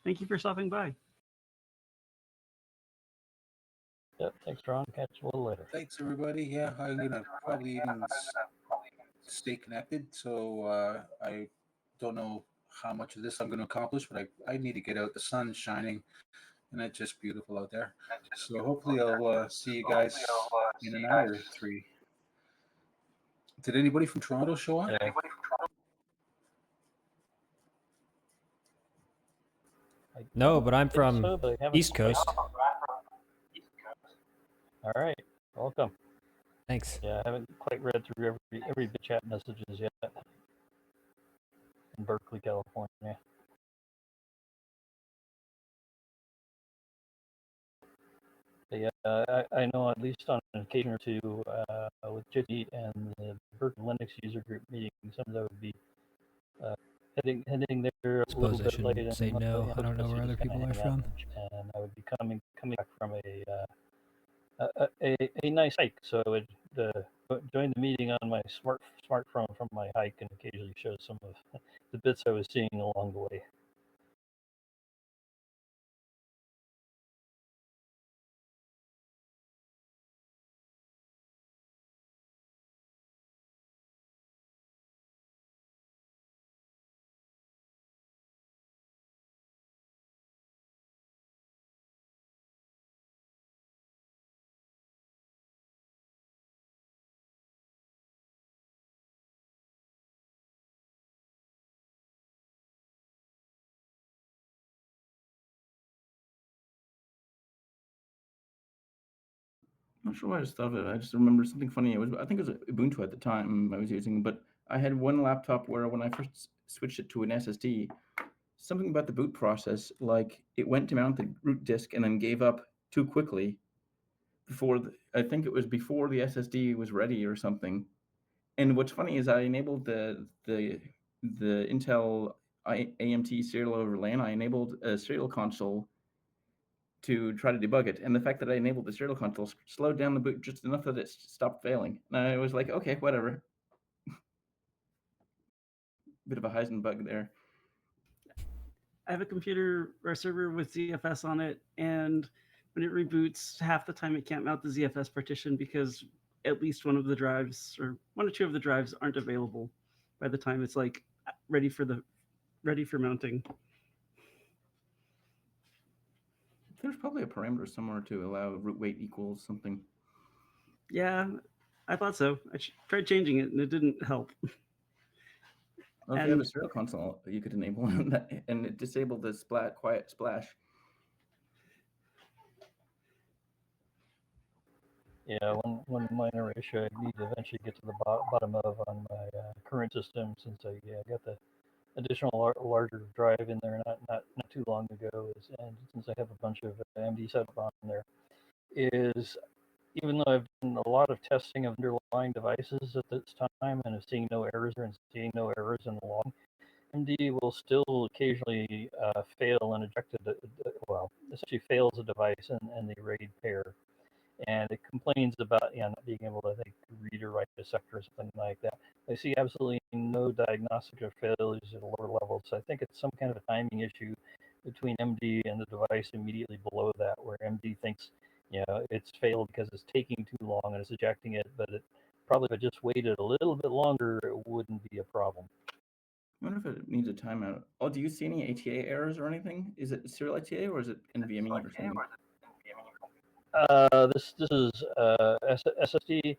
Thank you for stopping by. Yep, thanks, Ron. Catch you a little later. Thanks, everybody. Yeah, I'm gonna probably even stay connected. So I don't know how much of this I'm going to accomplish, but I need to get out. The sun's shining, and it's just beautiful out there. So hopefully I'll see you guys in an hour or three. Did anybody from Toronto show up? Yeah. No, but I'm from East Coast. All right, welcome. Thanks. Yeah, I haven't quite read through every bit chat messages yet. In Berkeley, California. But yeah, I know at least on an occasion or two with Jitty and the Berkeley Linux user group meeting, sometimes I would be heading there a Suppose little I bit late. shouldn't say no. I don't know where other people are from. And I would be coming back from a nice hike, so I would join the meeting on my smartphone from my hike and occasionally show some of the bits I was seeing along the way. I'm not sure why I just thought of it. I just remember something funny. I think it was Ubuntu at the time I was using, but I had one laptop where when I first switched it to an SSD, something about the boot process, like it went to mount the root disk and then gave up too quickly I think it was before the SSD was ready or something. And what's funny is I enabled the Intel AMT serial overlay, and I enabled a serial console to try to debug it. And the fact that I enabled the serial console slowed down the boot just enough that it stopped failing. And I was like, okay, whatever. Bit of a Heisenberg there. I have a computer or a server with ZFS on it, and when it reboots, half the time it can't mount the ZFS partition because at least one of the drives or one or two of the drives aren't available by the time it's like ready for mounting. There's probably a parameter somewhere to allow root weight equals something. Yeah, I thought so. I tried changing it and it didn't help. Well, if you have a serial console, you could enable that and it disabled the quiet splash. Yeah, one minor issue I need to eventually get to the bottom of on my current system, since I got the additional larger drive in there not too long ago, and since I have a bunch of MD setup on there, is even though I've done a lot of testing of underlying devices at this time and seeing no errors in the log, MD will still occasionally fail and eject essentially fails a device and the RAID pair, and it complains about not being able to, I think, read or write a sector or something like that. I see absolutely no diagnostic of failures at lower levels. So I think it's some kind of a timing issue between MD and the device immediately below that, where MD thinks it's failed because it's taking too long and it's ejecting it, but probably if it just waited a little bit longer, it wouldn't be a problem. I wonder if it needs a timeout. Oh, do you see any ATA errors or anything? Is it serial ATA or is it NVMe or something? This is SSD,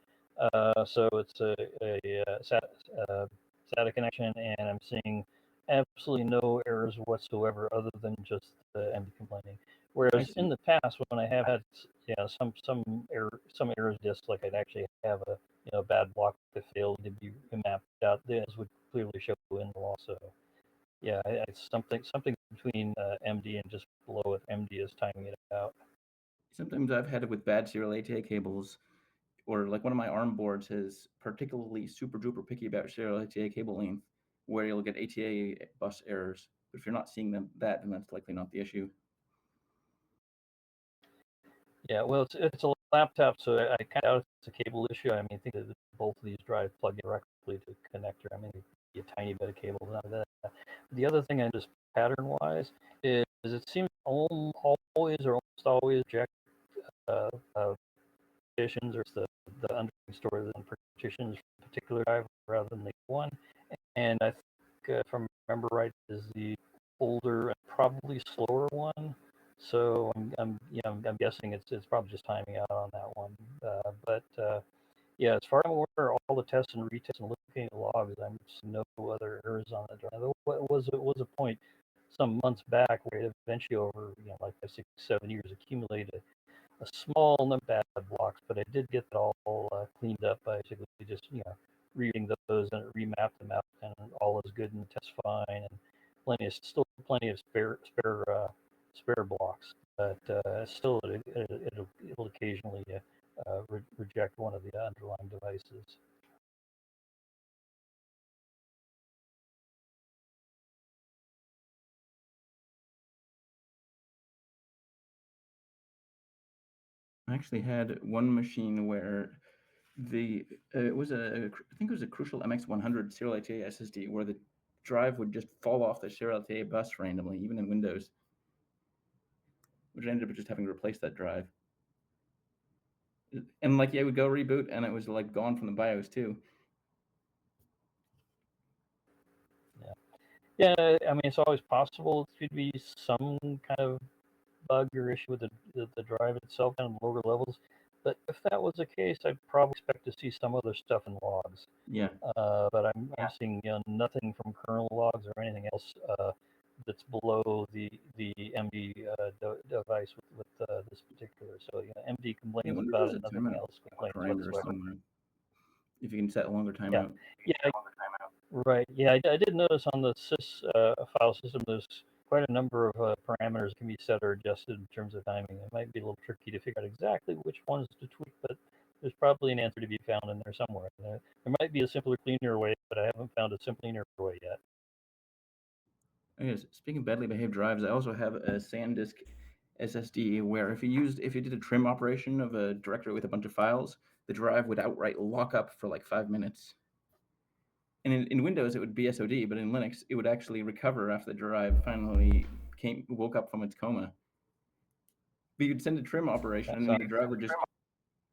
so it's a SATA connection, and I'm seeing absolutely no errors whatsoever, other than just the MD complaining. Whereas in the past, when I have had some errors disks, like I'd actually have a bad block that failed to be mapped out, this would clearly show in the log. So yeah, it's something between MD and just below it. MD is timing it out. Sometimes I've had it with bad serial ATA cables, or like one of my ARM boards is particularly super duper picky about serial ATA cable length, where you'll get ATA bus errors. But if you're not seeing then that's likely not the issue. Yeah, well, it's a laptop, so I kind of doubt it's a cable issue. I mean, I think that both of these drives plug directly to a connector. I mean, a tiny bit of cable out of that. The other thing I noticed pattern-wise is it seems always or almost always reject partitions, or the underlying storage and partitions for a particular drive rather than the one. And I think, if I remember right, is the older and probably slower one. So I'm guessing it's probably just timing out on that one. Yeah, as far as I'm aware, all the tests and retests and looking at logs, I'm seeing no other errors on the drive. There was a point some months back where it eventually, over like 6-7 years, accumulated a small number of bad blocks, but I did get that all cleaned up by basically just reading those and remapped them out, and all is good and the test fine, and still plenty of spare blocks, but still it'll occasionally reject one of the underlying devices. I actually had one machine where I think it was a Crucial MX100 serial ATA SSD, where the drive would just fall off the serial ATA bus randomly, even in Windows, which I ended up just having to replace that drive. And it would go reboot, and it was like gone from the BIOS too. Yeah, I mean, it's always possible it could be some kind of bug or issue with the drive itself down lower levels. But if that was the case, I'd probably expect to see some other stuff in logs. Yeah. But I'm seeing nothing from kernel logs or anything else that's below the MD device with this particular. So MD complains about it, nothing else complains whatsoever. Somewhere. If you can set a longer timeout. Yeah, right. Yeah, I did notice on the sys file system there's quite a number of parameters that can be set or adjusted in terms of timing. It might be a little tricky to figure out exactly which ones to tweak, but there's probably an answer to be found in there somewhere. There might be a simpler, cleaner way, but I haven't found a simpler, cleaner way yet. Yes, speaking of badly behaved drives, I also have a SanDisk SSD where if you did a trim operation of a directory with a bunch of files, the drive would outright lock up for like 5 minutes. And in Windows, it would be SOD, but in Linux, it would actually recover after the drive finally woke up from its coma. But you'd send a trim operation, and the drive would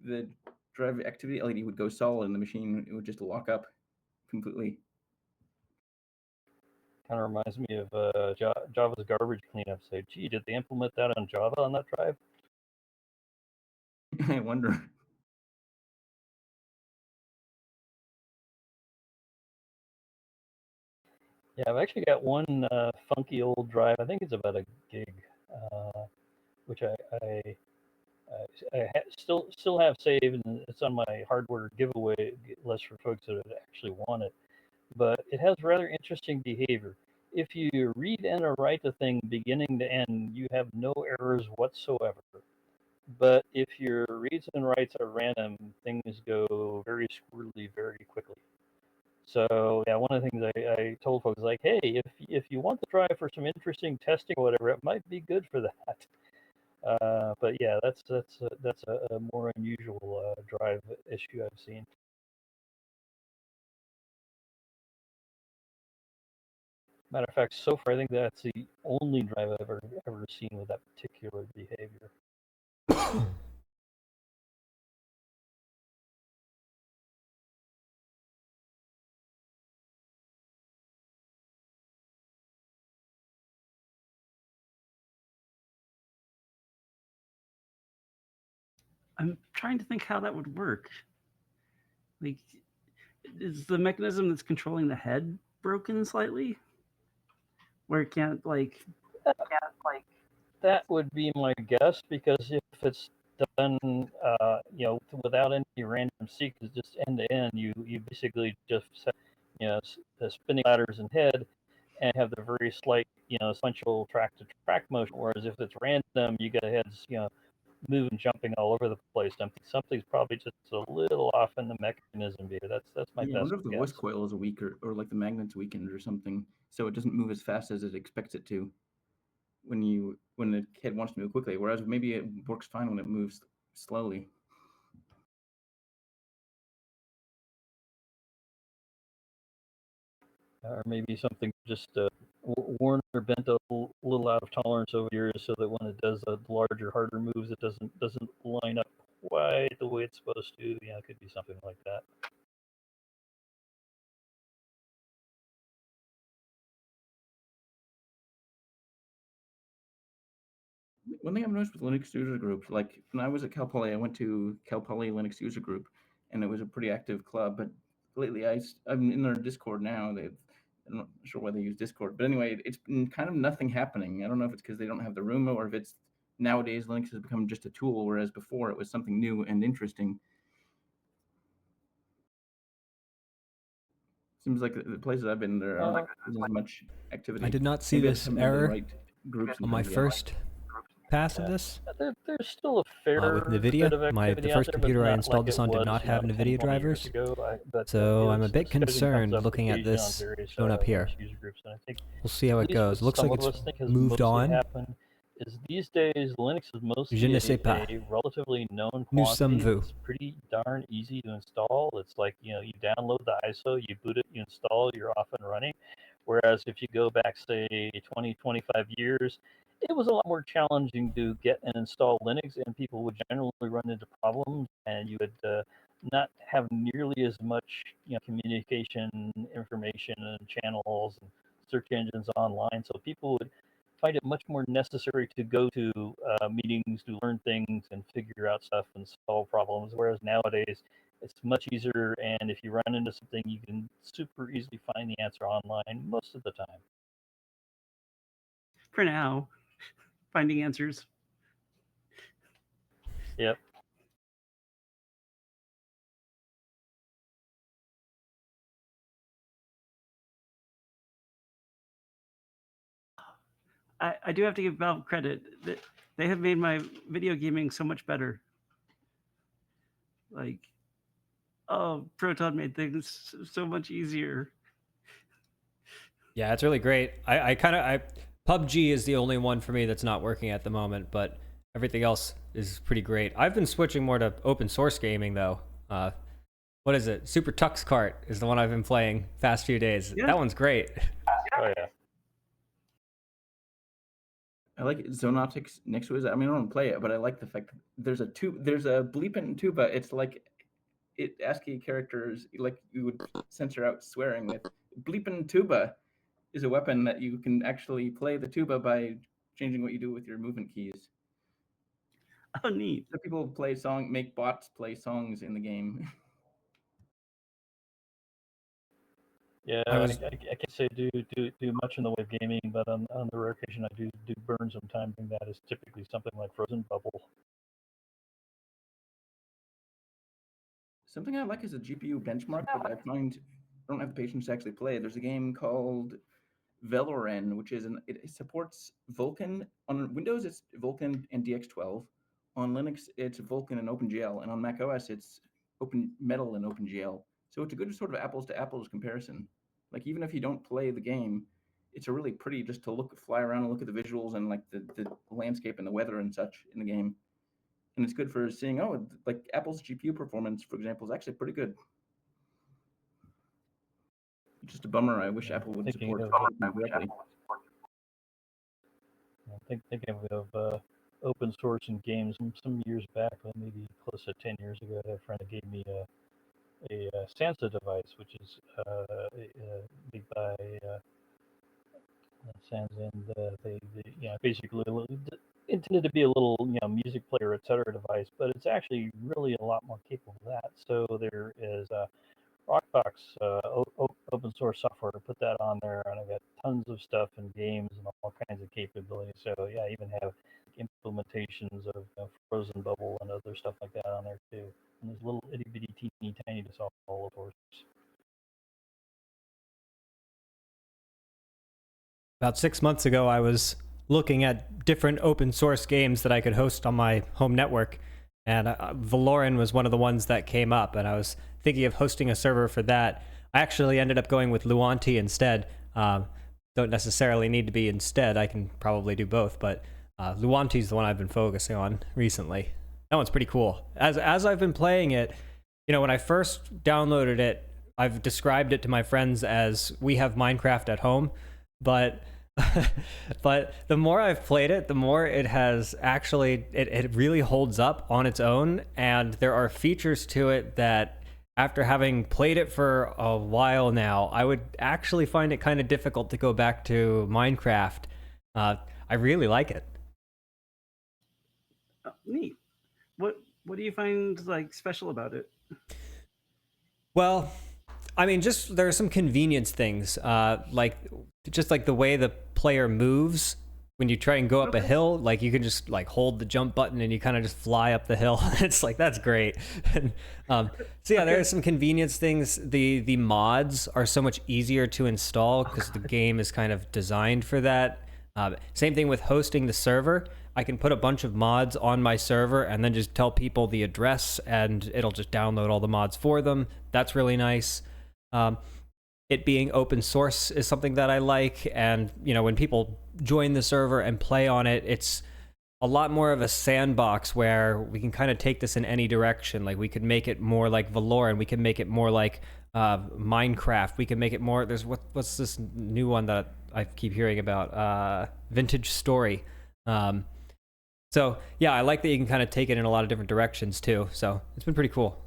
the drive activity LED would go solid, and the machine it would just lock up completely. Kind of reminds me of Java's garbage cleanup. Say, gee, did they implement that on Java on that drive? I wonder. Yeah, I've actually got one funky old drive. I think it's about a gig, which I still have saved, and it's on my hardware giveaway list for folks that actually want it. But it has rather interesting behavior. If you read and or write the thing beginning to end, you have no errors whatsoever. But if your reads and writes are random, things go very squirrely very quickly. So yeah, one of the things I told folks is like, hey, if you want to try for some interesting testing or whatever, it might be good for that. But yeah, that's a more unusual drive issue I've seen. Matter of fact, so far I think that's the only drive I've ever seen with that particular behavior. I'm trying to think how that would work. Like, is the mechanism that's controlling the head broken slightly? Where it can't That would be my guess, because if it's done, without any random sequence, just end to end, you basically just set, the spinning ladders and head, and have the very slight, sequential track to track motion. Whereas if it's random, you get heads, moving, jumping all over the place. Something's probably just a little off in the mechanism here. That's my best I wonder if the guess. voice coil is weaker, or like the magnet's weakened or something, so it doesn't move as fast as it expects it to when the head wants to move quickly. Whereas maybe it works fine when it moves slowly. Or maybe something just worn or bent a little out of tolerance over the years, so that when it does the larger, harder moves, it doesn't line up quite the way it's supposed to. Yeah, it could be something like that. One thing I've noticed with Linux user groups, like when I was at Cal Poly, I went to Cal Poly Linux user group, and it was a pretty active club. But lately, I'm in their Discord now. I'm not sure why they use Discord, but anyway, it's been kind of nothing happening. I don't know if it's because they don't have the room, or if it's nowadays Linux has become just a tool, whereas before it was something new and interesting. Seems like the places I've been there isn't as much activity. I did not see Maybe this error right groups on my first pass of this. There's still a fair with NVIDIA. bit of activity The first out there, computer but I not installed like this it on did was, not have 10, NVIDIA 20 drivers. years ago. So I'm a bit discussion comes concerned up looking at occasionally on this various, shown up here. user groups, and I think We'll see how at it least goes. what Looks some like of it's us think has moved mostly on. happened is these days Linux is Je ne sais mostly pas. a relatively known Nous quantity. sommes vous. It's pretty darn easy to install. It's like, you download the ISO, you boot it, you install, you're off and running. Whereas if you go back, say, 20, 25 years, it was a lot more challenging to get and install Linux, and people would generally run into problems, and you would not have nearly as much, communication, information, and channels and search engines online. So people would find it much more necessary to go to meetings to learn things and figure out stuff and solve problems. Whereas nowadays, it's much easier, and if you run into something, you can super easily find the answer online most of the time. for now. Finding answers. Yep. I do have to give Valve credit that they have made my video gaming so much better. Like, oh, Proton made things so much easier. Yeah, it's really great. I PUBG is the only one for me that's not working at the moment, but everything else is pretty great. I've been switching more to open source gaming though. What is it? Super Tux Kart is the one I've been playing past few days. Yeah. That one's great. Oh yeah. I like Zonotics next to it. I mean, I don't play it, but I like the fact that there's a bleeping tuba. It's like ASCII characters, like you would censor out swearing with. Bleeping tuba is a weapon that you can actually play the tuba by changing what you do with your movement keys. Oh, neat. So people make bots play songs in the game. Yeah, I I, was I can't say do much in the way of gaming, but on the rare occasion I do burn some time doing that. Is typically something like Frozen Bubble. Something I like is a GPU benchmark, but I don't have the patience to actually play. There's a game called Veloren, which is it supports Vulkan. On Windows, it's Vulkan and DX12. On Linux, it's Vulkan and OpenGL, and on Mac OS, it's Open Metal and OpenGL. So it's a good sort of apples to apples comparison. Like even if you don't play the game, it's a really pretty just to fly around and look at the visuals and like the landscape and the weather and such in the game. And it's good for seeing, oh, like Apple's GPU performance, for example, is actually pretty good. Just a bummer. I wish Apple would Thinking support of directly. thinking of open source and games. Some years back, maybe close to 10 years ago, a friend gave me a Sansa device, which is made by Sansa, and they basically intended to be a little music player, etc. device, but it's actually really a lot more capable of that. So there is Rockbox open source software to put that on there, and I got tons of stuff and games and all kinds of capabilities. So yeah, I even have implementations of Frozen Bubble and other stuff like that on there too. And there's little itty bitty teeny tiny to solve all of course. About 6 months ago, I was looking at different open source games that I could host on my home network, and Valoran was one of the ones that came up, and I was thinking of hosting a server for that. I actually ended up going with Luanti instead. Don't necessarily need to be instead. I can probably do both, but Luanti is the one I've been focusing on recently. That one's pretty cool. As I've been playing it, when I first downloaded it, I've described it to my friends as we have Minecraft at home, but but the more I've played it, the more it has actually, it really holds up on its own, and there are features to it that, after having played it for a while now, I would actually find it kind of difficult to go back to Minecraft. I really like it. Neat. What do you find like special about it? Well, I mean, just there are some convenience things, like the way the player moves when you try and go up a hill. Like you can just like hold the jump button and you kind of just fly up the hill. It's like that's great. And, so yeah, there are some convenience things. The mods are so much easier to install because the game is kind of designed for that. Same thing with hosting the server. I can put a bunch of mods on my server and then just tell people the address, and it'll just download all the mods for them. That's really nice. It being open source is something that I like, and when people join the server and play on it, it's a lot more of a sandbox where we can kind of take this in any direction. Like we could make it more like Valoran, we can make it more like Minecraft, we can make it more. There's what's this new one that I keep hearing about? Vintage Story. So yeah, I like that you can kind of take it in a lot of different directions too. So it's been pretty cool.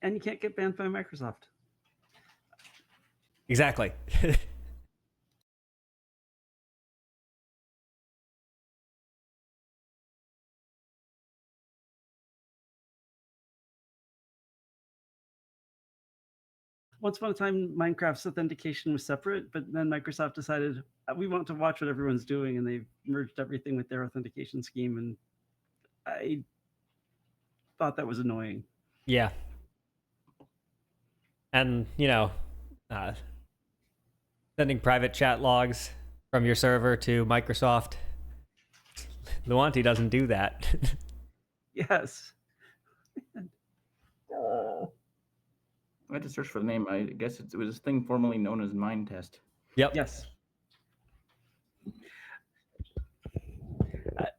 And you can't get banned by Microsoft. Exactly. once upon a time, Minecraft's authentication was separate, but then Microsoft decided we want to watch what everyone's doing, and they merged everything with their authentication scheme. And I thought that was annoying. Yeah. And, sending private chat logs from your server to Microsoft. Luanti doesn't do that. Yes. I had to search for the name. I guess it was this thing formerly known as Mind Test. Yep. Yes.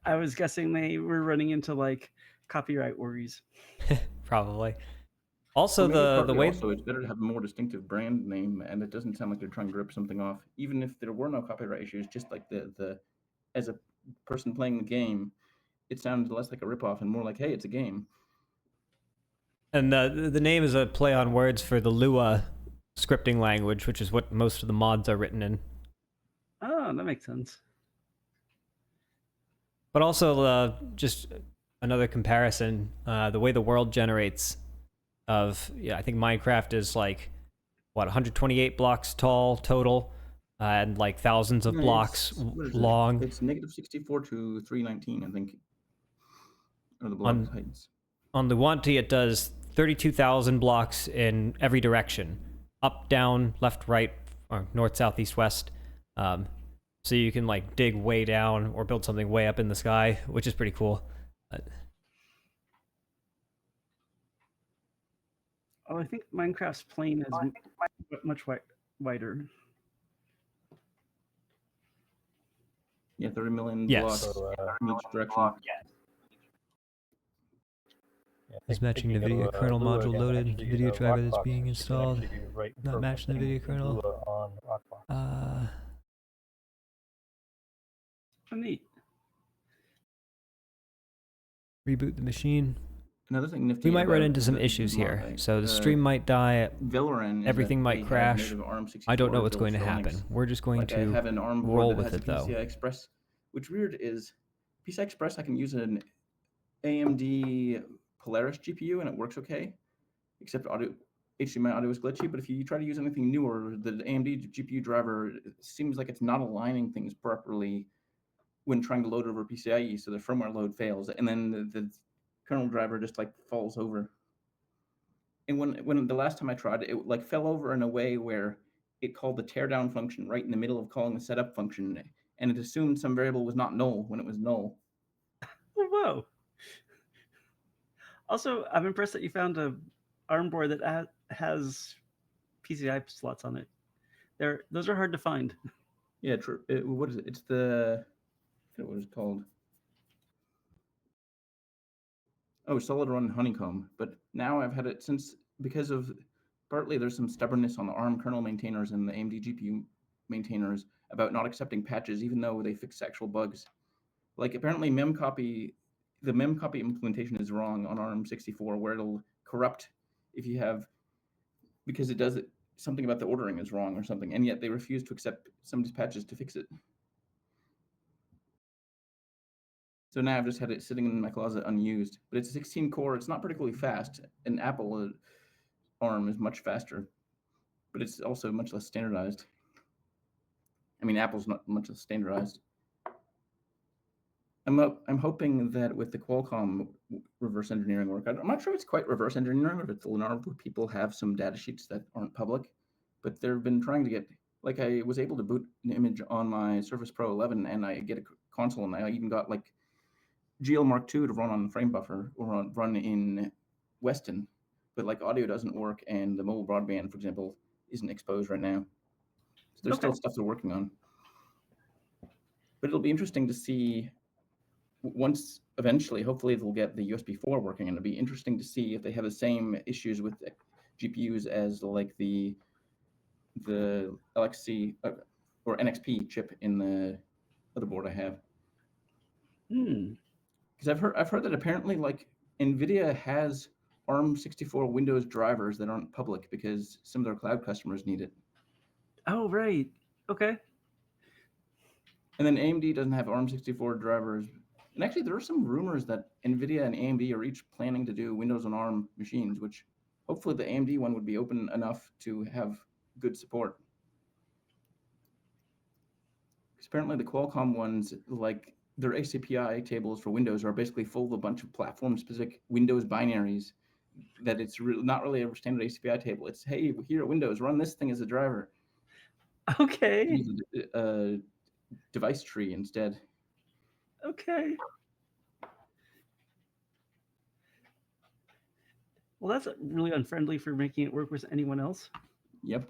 I was guessing they were running into like copyright worries. Probably. Also, the way also it's better to have a more distinctive brand name, and it doesn't sound like they're trying to rip something off. Even if there were no copyright issues, just like the as a person playing the game, it sounds less like a ripoff and more like, hey, it's a game. And the name is a play on words for the Lua scripting language, which is what most of the mods are written in. Oh, that makes sense. But also, just another comparison, the way the world generates of, I think Minecraft is like, 128 blocks tall total, and like thousands of blocks long. It's -64 to 319, I think, are the block heights. On Luanti, it does 32,000 blocks in every direction, up, down, left, right, or north, south, east, west. So you can like dig way down or build something way up in the sky, which is pretty cool. Oh, I think Minecraft's plane is much wider. Yeah, 30 million Yes. blocks in each direction. Is matching the video kernel module loaded, the video driver that's being installed, not matching the video kernel. Oh, neat. Reboot the machine. Another thing nifty. We might run into some issues here, so the stream might die, everything might crash. I don't know what's going to happen. We're just going to have an ARM roll board that with has it, though. PCI Express. What's weird is PCI Express, I can use an AMD Polaris GPU and it works okay, except HDMI audio is glitchy. But if you try to use anything newer, the AMD GPU driver seems like it's not aligning things properly when trying to load over PCIe, so the firmware load fails, and then the kernel driver just like falls over. And when the last time I tried it like fell over in a way where it called the teardown function right in the middle of calling the setup function, and it assumed some variable was not null when it was null. Whoa. Also, I'm impressed that you found a ARM board that has PCI slots on it. Those are hard to find. Yeah, true. What is it? It's the, I forget what it's called. Oh, Solid Run Honeycomb. But now I've had it since, because of, partly there's some stubbornness on the ARM kernel maintainers and the AMD GPU maintainers about not accepting patches, even though they fix actual bugs. Like apparently the memcopy implementation is wrong on ARM64, where it'll corrupt if you have, because it does it, something about the ordering is wrong or something, and yet they refuse to accept some of these patches to fix it. So now I've just had it sitting in my closet unused, but it's a 16 core. It's not particularly fast. An Apple ARM is much faster, but it's also much less standardized. I mean, Apple's not much less standardized. I'm hoping that with the Qualcomm reverse engineering work, I'm not sure if it's quite reverse engineering or if it's Lenovo people have some data sheets that aren't public, but they've been trying to get, like I was able to boot an image on my Surface Pro 11 and I get a console, and I even got like GL Mark II to run on Frame Buffer or run in Weston, but like audio doesn't work, and the mobile broadband, for example, isn't exposed right now. So there's still stuff they're working on. But it'll be interesting to see once eventually, hopefully they'll get the USB 4 working, and it'll be interesting to see if they have the same issues with GPUs as like the LXC or NXP chip in the other board I have. Because I've heard that apparently like NVIDIA has ARM64 Windows drivers that aren't public because some of their cloud customers need it. Oh, right. Okay. And then AMD doesn't have ARM64 drivers. And actually, there are some rumors that NVIDIA and AMD are each planning to do Windows on ARM machines, which hopefully the AMD one would be open enough to have good support. Because apparently the Qualcomm ones, like their ACPI tables for Windows, are basically full of a bunch of platform-specific Windows binaries that it's not really a standard ACPI table. It's, hey, here at Windows, run this thing as a driver. Okay. Use a device tree instead. Okay. Well, that's really unfriendly for making it work with anyone else. Yep.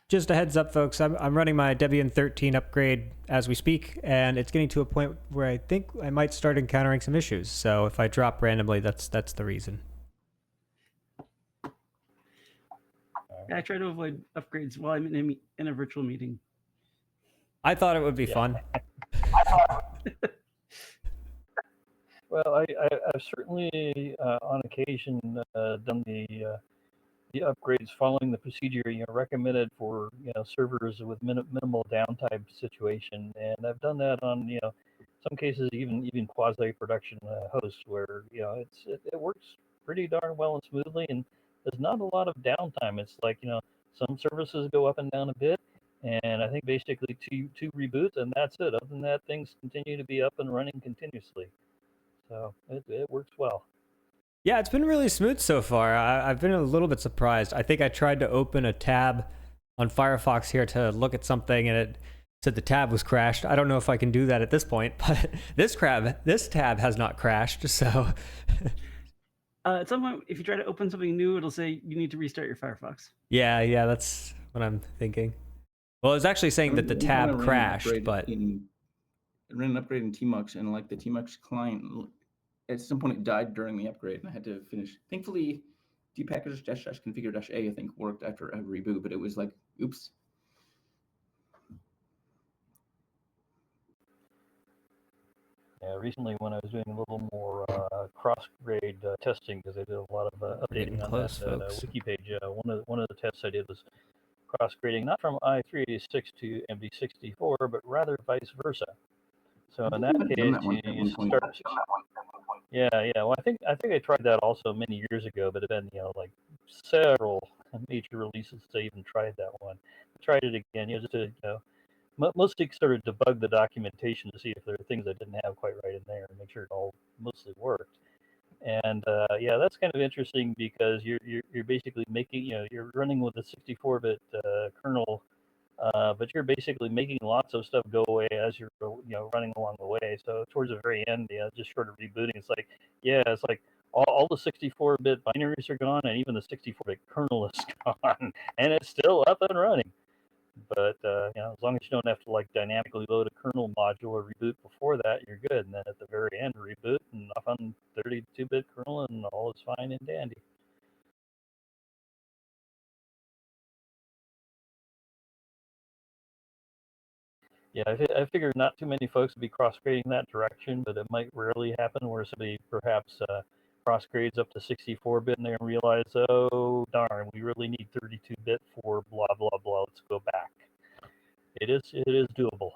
Just a heads up, folks, I'm running my Debian 13 upgrade as we speak, and it's getting to a point where I think I might start encountering some issues. So if I drop randomly, that's the reason. Yeah, I try to avoid upgrades while I'm in a virtual meeting. I thought it would be fun. Well, I've certainly on occasion done the upgrades following the procedure recommended for servers with minimal downtime situation, and I've done that on some cases even quasi production hosts where it works pretty darn well and smoothly, and there's not a lot of downtime. It's like some services go up and down a bit, and I think basically two reboots and that's it. Other than that, things continue to be up and running continuously, so it works well. Yeah, it's been really smooth so far. I've been a little bit surprised. I think I tried to open a tab on Firefox here to look at something, and it said the tab was crashed. I don't know if I can do that at this point, but this tab has not crashed, so... At some point, if you try to open something new, it'll say you need to restart your Firefox. Yeah, that's what I'm thinking. Well, it's actually saying that the tab crashed, but... I ran an upgrade in Tmux, and like the Tmux client, at some point it died during the upgrade, and I had to finish. Thankfully, dpackage-configure-a I think worked after a reboot, but it was like, oops. Yeah, recently when I was doing a little more cross-grade testing, because I did a lot of updating on that wiki page, one of the tests I did was cross-grading not from i386 to MD64, but rather vice versa. So in that case, you start. Yeah. Well, I think I tried that also many years ago, but it had been like several major releases to even tried that one. I tried it again, just to mostly sort of debug the documentation to see if there are things I didn't have quite right in there and make sure it all mostly worked. And that's kind of interesting because you're basically making you're running with a 64-bit kernel, but you're basically making lots of stuff go away as you're running along the way. So towards the very end, just short of rebooting, it's like all the 64-bit binaries are gone, and even the 64-bit kernel is gone, and it's still up and running. But as long as you don't have to like dynamically load a kernel module or reboot before that, you're good. And then at the very end, reboot and off on 32-bit kernel, and all is fine and dandy. Yeah, I figured not too many folks would be cross-grading that direction, but it might rarely happen where somebody perhaps cross-grades up to 64-bit and they realize, oh darn, we really need 32-bit for blah blah blah. Let's go back. It is doable.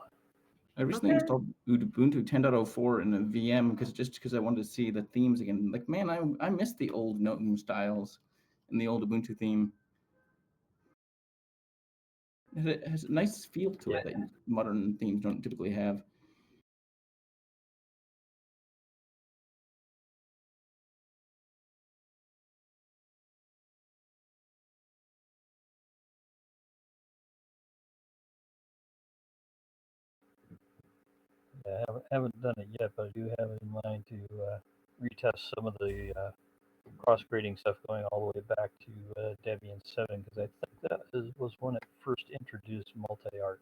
I recently installed Ubuntu 10.04 in a VM because I wanted to see the themes again. Like, man, I miss the old GNOME styles and the old Ubuntu theme. It has a nice feel to it that modern themes don't typically have. Yeah, I haven't done it yet, but I do have it in mind to retest some of the cross-grading stuff going all the way back to Debian 7, because I think that was when it first introduced multi-art.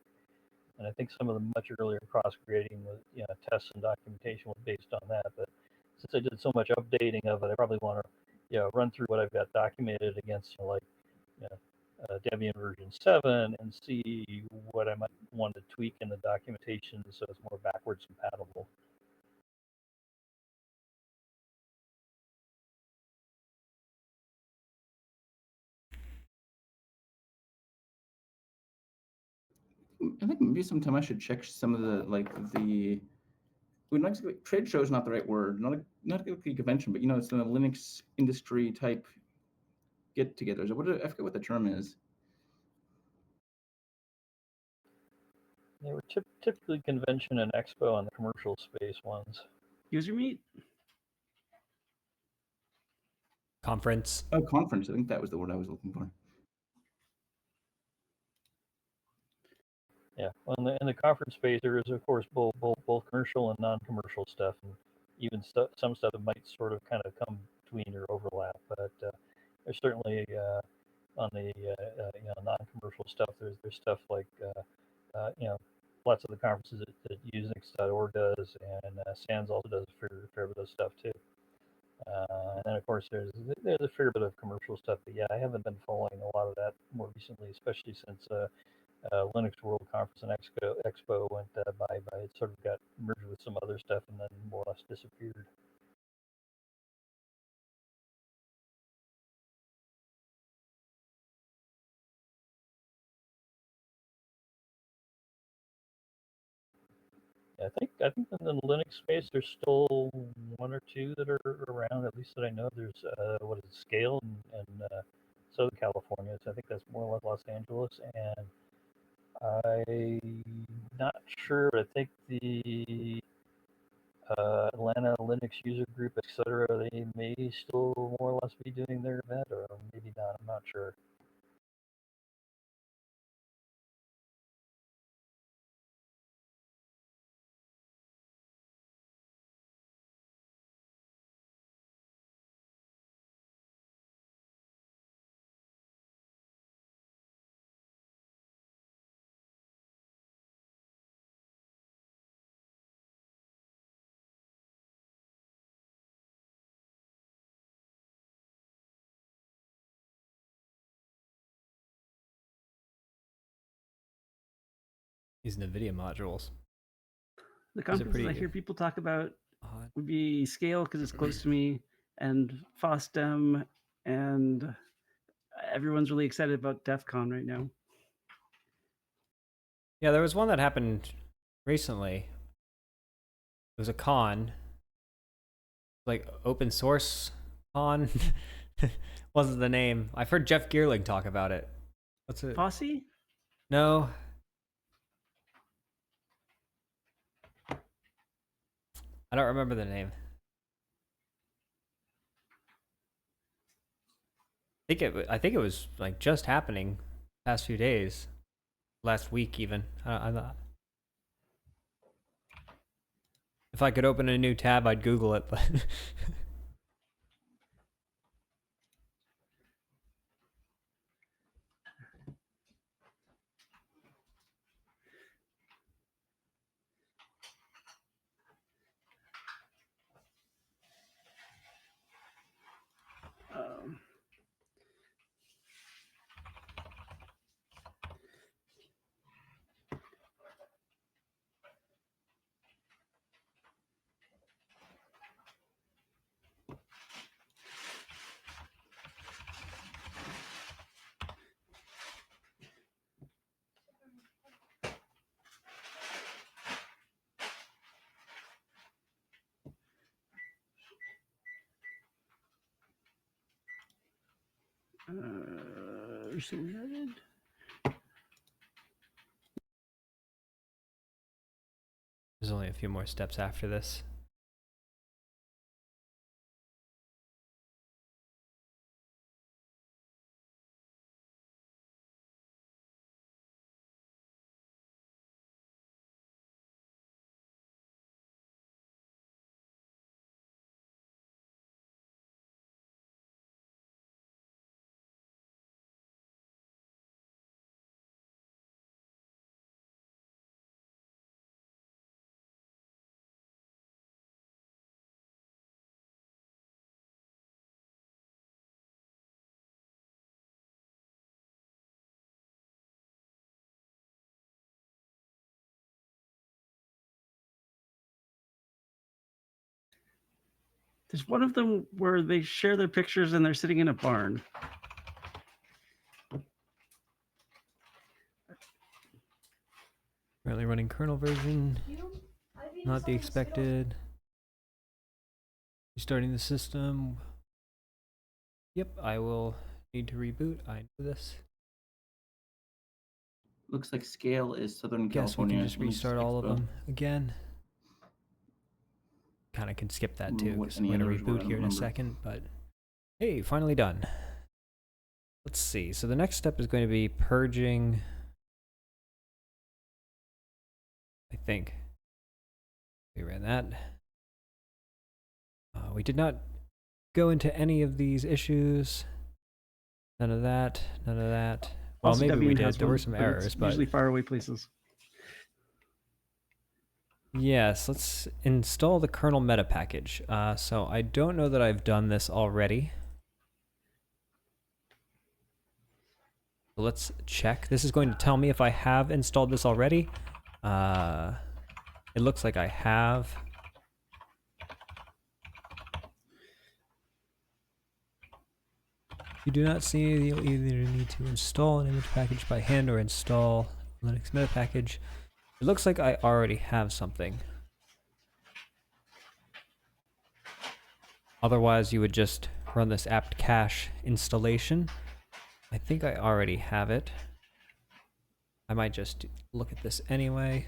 And I think some of the much earlier cross-grading was, tests and documentation was based on that. But since I did so much updating of it, I probably want to, run through what I've got documented against, Debian version 7 and see what I might want to tweak in the documentation so it's more backwards compatible. I think maybe sometime I should check some of the trade show is not the right word, not a convention, but it's the Linux industry type get-togethers. I forget what the term is. They were typically convention and expo on the commercial space ones. User meet? Conference. Oh, conference. I think that was the word I was looking for. Yeah, well, in the conference space, there is of course both commercial and non-commercial stuff, and even some stuff that might sort of kind of come between or overlap. But there's certainly on the non-commercial stuff. There's stuff like lots of the conferences that Unix.org does, and SANS also does a fair bit of stuff too. And then of course there's a fair bit of commercial stuff. But yeah, I haven't been following a lot of that more recently, especially since Linux World Conference and Expo went bye-bye. It sort of got merged with some other stuff and then more or less disappeared. I think in the Linux space, there's still one or two that are around, at least that I know. There's Scale in Southern California. So I think that's more like Los Angeles, and I'm not sure, but I think the Atlanta Linux User Group, etc. They may still more or less be doing their event, or maybe not. I'm not sure. Using NVIDIA modules. The conferences I hear people talk about would be Scale because it's close to me, and FOSDEM, and everyone's really excited about DEF CON right now. Yeah, there was one that happened recently. It was a con, like open source con. Wasn't the name. I've heard Jeff Geerling talk about it. What's it? Fossey? No. I don't remember the name. I think it was like just happening past few days, last week even. I thought if I could open a new tab, I'd Google it, but there's only a few more steps after this. There's one of them where they share their pictures and they're sitting in a barn. Currently running kernel version. Not the expected. Restarting the system. Yep, I will need to reboot. I know this. Looks like scale is Southern Guess we California. can just Let me restart all of expo them again. Kind of can skip that too, what because I'm any going to others were, I reboot don't here in a remember. second, but hey, finally done. Let's see, so the next step is going to be purging, I think. We ran that. We did not go into any of these issues. None of that, none of that. Well, Also, maybe we Debian did. has There were one, some but it's errors, but usually faraway places. yes, let's install the kernel meta package. So I don't know that I've done this already. So let's check. This is going to tell me if I have installed this already. It looks like I have. You do not see, you'll either need to install an image package by hand or install Linux meta package. It looks like I already have something. Otherwise, you would just run this apt cache installation. I think I already have it. I might just look at this anyway.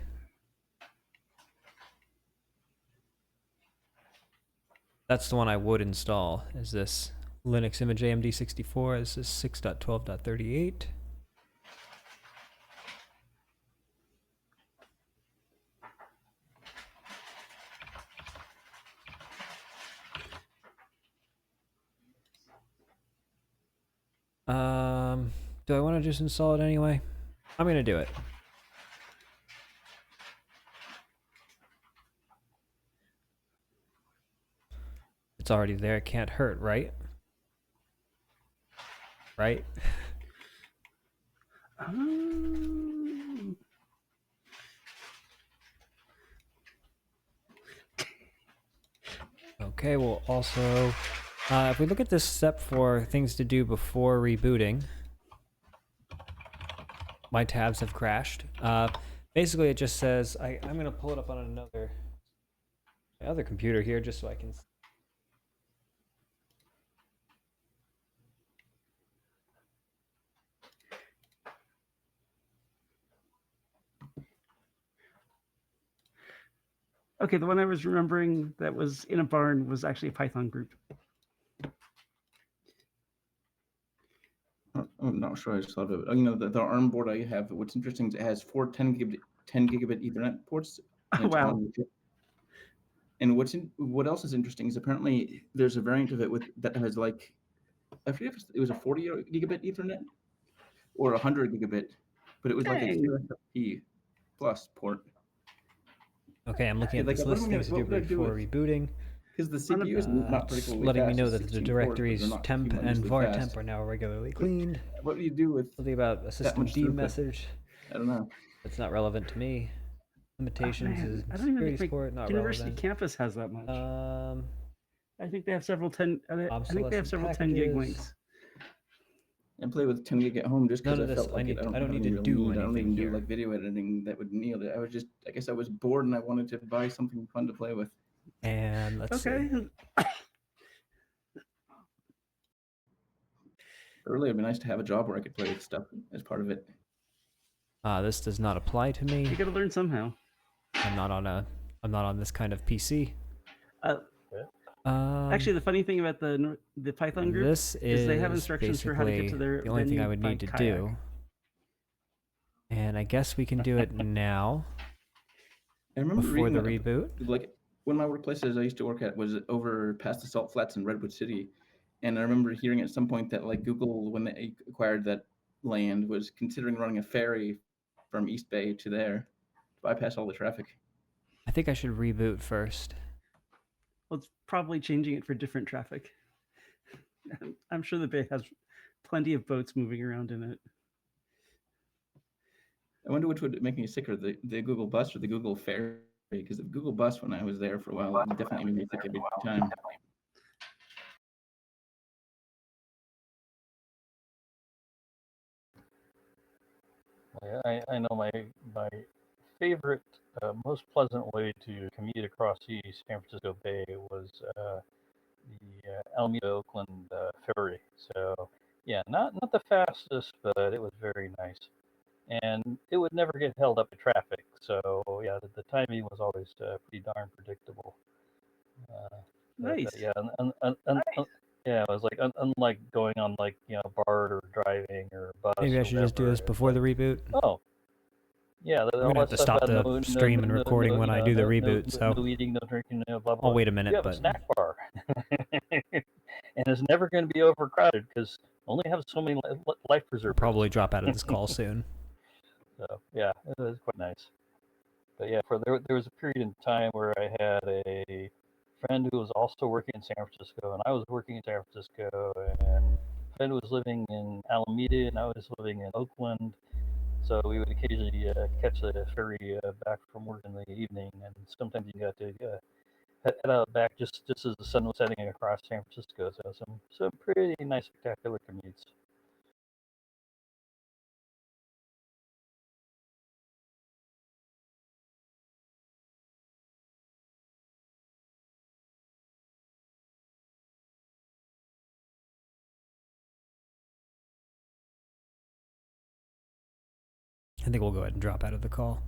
That's the one I would install, is this Linux image AMD64. This is 6.12.38. Do I want to just install it anyway? I'm gonna do it. It's already there, it can't hurt, right? Right? Okay, we'll also, if we look at this step for things to do before rebooting, my tabs have crashed. Basically, it just says, I'm gonna pull it up on my other computer here just so I can. Okay, the one I was remembering that was in a barn was actually a Python group. I'm not sure I just thought of it. You know, the ARM board I have, what's interesting is it has four 10 gigabit Ethernet ports. And it's Wow. on the chip. And what else is interesting is apparently there's a variant of it that has like, I forget if it was a 40 gigabit Ethernet or 100 gigabit, but it was like a Dang. QSFP plus port. Okay, I'm looking at Like, this list, things to do before rebooting. Because the CPU is not particularly letting fast. me know It's that the 16 cores, but directories they're not temp and humongously var fast. temp are now regularly cleaned. What do you do with Something about a system much D throughput? message. I don't know. That's not relevant to me. Limitations is I don't even security think support, not University relevant. campus has that much. I think they have several 10. I think they have Obsolescent several 10 gig packages. links. And play with 10 gig at home just because None I of this, felt like I don't need to do I don't anything even do here. like video editing that would kneel it. I guess I was bored and I wanted to buy something fun to play with. And let's see. Really, it'd be nice to have a job where I could play with stuff as part of it. This does not apply to me. You gotta learn somehow. I'm not on this kind of PC. Actually, the funny thing about the Python group this is they have instructions for how to get to their the only thing I would by need to kayak. do. And I guess we can do it now. I remember before the reading reboot. Like one of my workplaces I used to work at was over past the Salt Flats in Redwood City, and I remember hearing at some point that like Google, when they acquired that land, was considering running a ferry from East Bay to there to bypass all the traffic. I think I should reboot first. Well, it's probably changing it for different traffic. I'm sure the bay has plenty of boats moving around in it. I wonder which would make me sicker, the Google Bus or the Google Ferry, because the Google Bus, when I was there for a while, it definitely made me sick every time. I know my favorite, most pleasant way to commute across the San Francisco Bay was the Alameda Oakland ferry. So yeah, not the fastest, but it was very nice, and it would never get held up in traffic. So yeah, the timing was always pretty darn predictable. Nice. Yeah, yeah, it was like unlike going on like BART or driving or bus. Maybe I or should just do whatever, this it's before the like, reboot. oh, yeah, I'm gonna have to stop the stream and recording when I do the reboot, so no eating, no drinking, no blah blah. I'll wait a minute, You have but a snack bar, and it's never going to be overcrowded because only have so many life I'll preservers. probably drop out of this call soon. So yeah, it was quite nice. But yeah, there was a period in time where I had a friend who was also working in San Francisco, and I was working in San Francisco, and a friend was living in Alameda, and I was living in Oakland. So we would occasionally catch the ferry back from work in the evening, and sometimes you got to head out back just as the sun was setting across San Francisco. So some pretty nice, spectacular commutes. I think we'll go ahead and drop out of the call.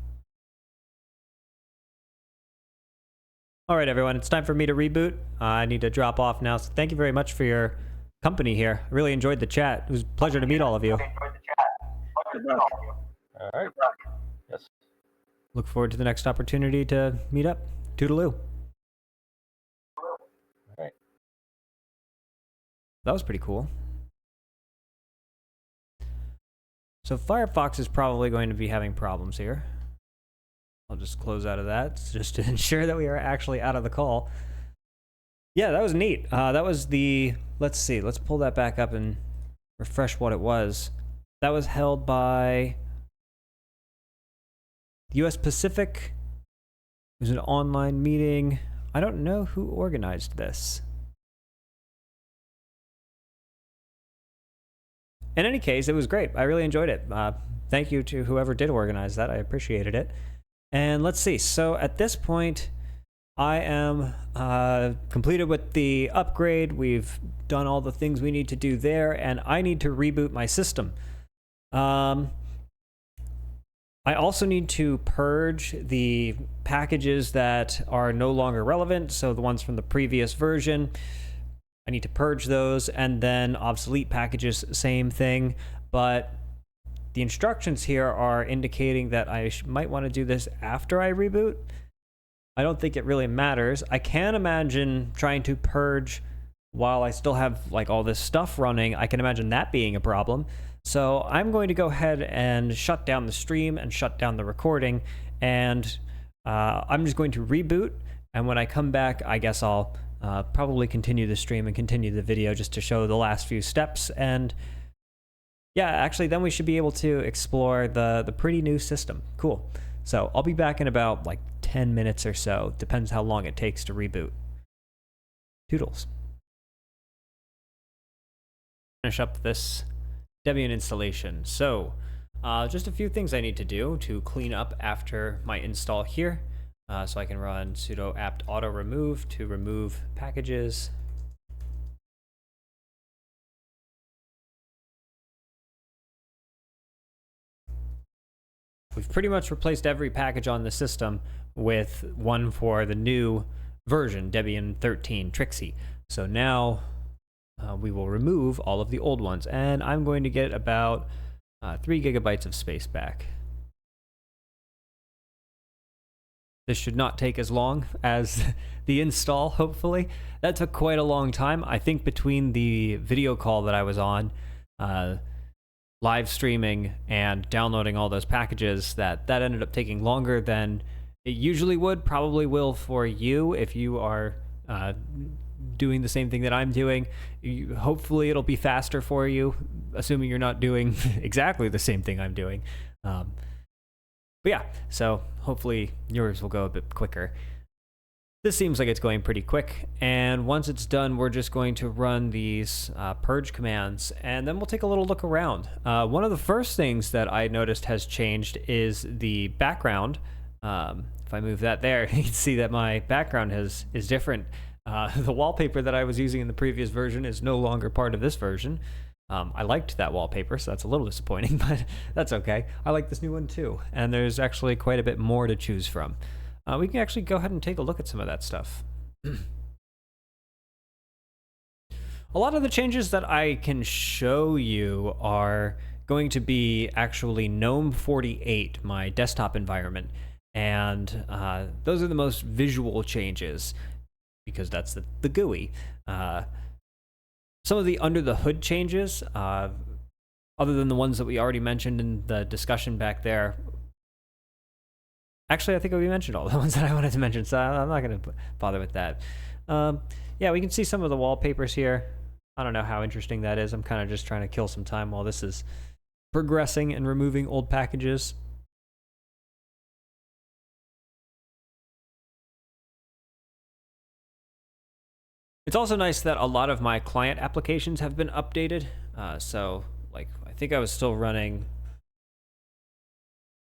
All right, everyone, it's time for me to reboot. I need to drop off now, so thank you very much for your company here. I really enjoyed the chat. It was a pleasure to meet all of you. Good luck. All right. Yes. Look forward to the next opportunity to meet up. Toodaloo. All right. That was pretty cool. So Firefox is probably going to be having problems here. I'll just close out of that just to ensure that we are actually out of the call. Yeah, that was neat. That was the, let's see, let's pull that back up and refresh what it was. That was held by US Pacific. It was an online meeting. I don't know who organized this. In any case, it was great. I really enjoyed it. Thank you to whoever did organize that. I appreciated it. And let's see. So at this point, I am completed with the upgrade. We've done all the things we need to do there, and I need to reboot my system. I also need to purge the packages that are no longer relevant, so the ones from the previous version. I need to purge those, and then obsolete packages, same thing, but the instructions here are indicating that I might want to do this after I reboot. I don't think it really matters. I can imagine trying to purge while I still have like all this stuff running. I can imagine that being a problem. So I'm going to go ahead and shut down the stream and shut down the recording, and I'm just going to reboot, and when I come back, I guess I'll probably continue the stream and continue the video just to show the last few steps. And yeah, actually then we should be able to explore the pretty new system. Cool. So I'll be back in about like 10 minutes or so. Depends how long it takes to reboot. Toodles. Finish up this Debian installation. So just a few things I need to do to clean up after my install here. So I can run sudo apt auto remove to remove packages. We've pretty much replaced every package on the system with one for the new version, Debian 13 Trixie. So now we will remove all of the old ones, and I'm going to get about 3 gigabytes of space back. This should not take as long as the install, hopefully. That took quite a long time. I think between the video call that I was on, live streaming, and downloading all those packages, that ended up taking longer than it usually would. Probably will for you if you are doing the same thing that I'm doing. Hopefully it'll be faster for you, assuming you're not doing exactly the same thing I'm doing. But yeah, so hopefully yours will go a bit quicker. This seems like it's going pretty quick, and once it's done, we're just going to run these purge commands, and then we'll take a little look around. One of the first things that I noticed has changed is the background If I move that there, you can see that my background is different. The wallpaper that I was using in the previous version is no longer part of this version. I liked that wallpaper, so that's a little disappointing, but that's okay. I like this new one too, and there's actually quite a bit more to choose from. We can actually go ahead and take a look at some of that stuff. A lot of the changes that I can show you are going to be actually GNOME 48, my desktop environment, and those are the most visual changes because that's the GUI. Some of the under the hood changes, other than the ones that we already mentioned in the discussion back there, actually I think we mentioned all the ones that I wanted to mention, so I'm not going to bother with that. Yeah, we can see some of the wallpapers here. I don't know how interesting that is. I'm kind of just trying to kill some time while this is progressing and removing old packages. It's also nice that a lot of my client applications have been updated. So, like, I think I was still running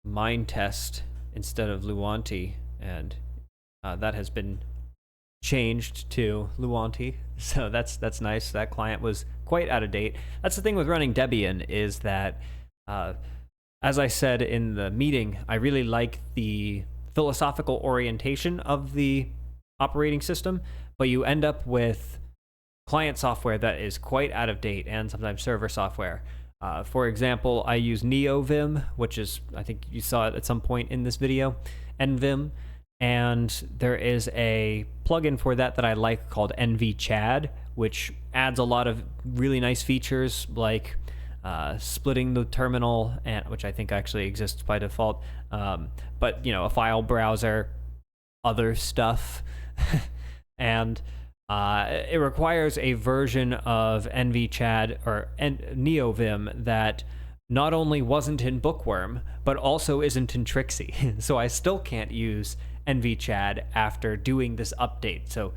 Mindtest instead of Luanti, and that has been changed to Luanti. So that's nice. That client was quite out of date. That's the thing with running Debian is that, as I said in the meeting, I really like the philosophical orientation of the operating system, but you end up with client software that is quite out of date and sometimes server software. For example, I use NeoVim, which is, I think you saw it at some point in this video, NVim, and there is a plugin for that I like called NVChad, which adds a lot of really nice features like splitting the terminal, and which I think actually exists by default, but a file browser, other stuff, and it requires a version of NVChad or NeoVim that not only wasn't in Bookworm, but also isn't in Trixie. So I still can't use NVChad after doing this update. So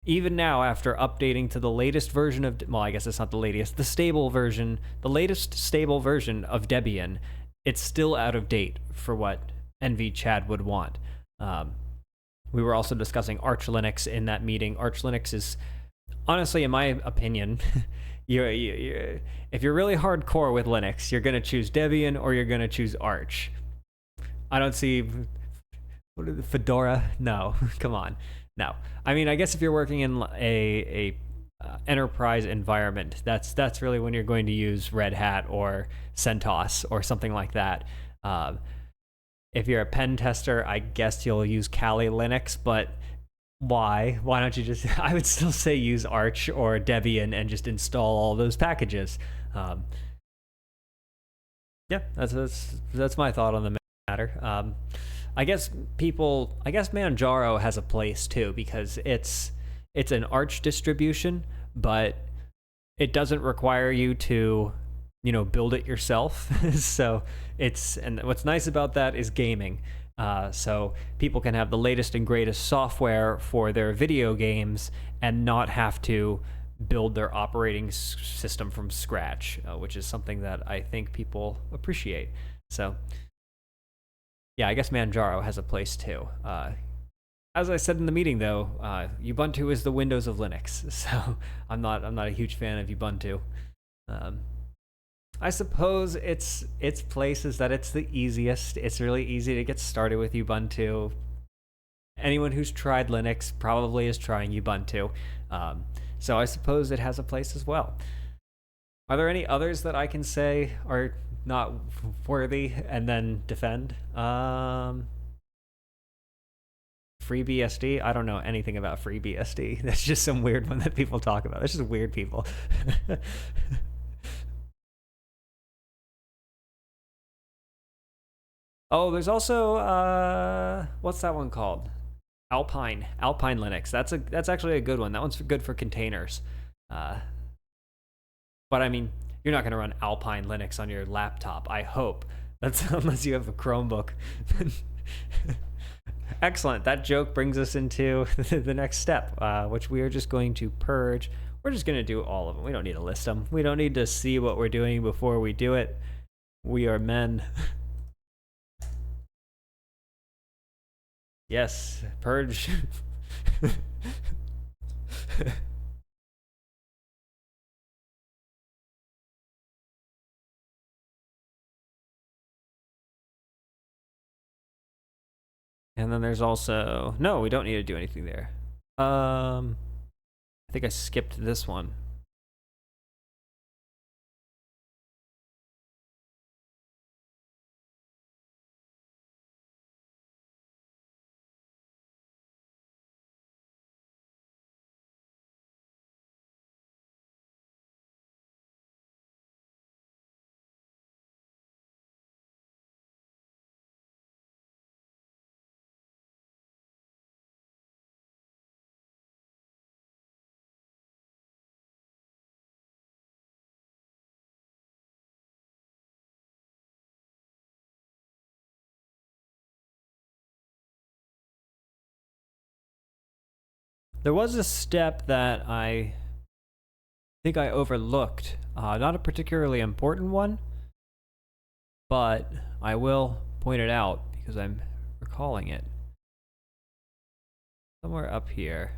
even now, after updating to the latest version of, well, I guess it's not the latest, the latest stable version of Debian, it's still out of date for what NVChad would want. We were also discussing Arch Linux in that meeting. Arch Linux is, honestly, in my opinion, if you're really hardcore with Linux, you're going to choose Debian or you're going to choose Arch. I don't see... Fedora? No, come on. No. I mean, I guess if you're working in a enterprise environment, that's really when you're going to use Red Hat or CentOS or something like that. If you're a pen tester, I guess you'll use Kali Linux, but why? Why don't you just... I would still say use Arch or Debian and just install all those packages. Yeah, that's my thought on the matter. I guess Manjaro has a place too, because it's an Arch distribution, but it doesn't require you to build it yourself. So and what's nice about that is gaming. So people can have the latest and greatest software for their video games and not have to build their operating system from scratch, which is something that I think people appreciate. So yeah, I guess Manjaro has a place too. As I said in the meeting, though, Ubuntu is the Windows of Linux, so I'm not a huge fan of Ubuntu. I suppose its place is that it's the easiest. It's really easy to get started with Ubuntu. Anyone who's tried Linux probably is trying Ubuntu. So I suppose it has a place as well. Are there any others that I can say are not worthy and then defend? FreeBSD? I don't know anything about FreeBSD. That's just some weird one that people talk about. That's just weird people. Oh, there's also what's that one called? Alpine Linux. That's actually a good one. That one's good for containers. But I mean, you're not going to run Alpine Linux on your laptop, I hope. That's unless you have a Chromebook. Excellent. That joke brings us into the next step, which we are just going to purge. We're just going to do all of them. We don't need to list them. We don't need to see what we're doing before we do it. We are men. Yes, purge. And then there's also, no, we don't need to do anything there. I think I skipped this one. There was a step that I think I overlooked. Not a particularly important one, but I will point it out because I'm recalling it. Somewhere up here.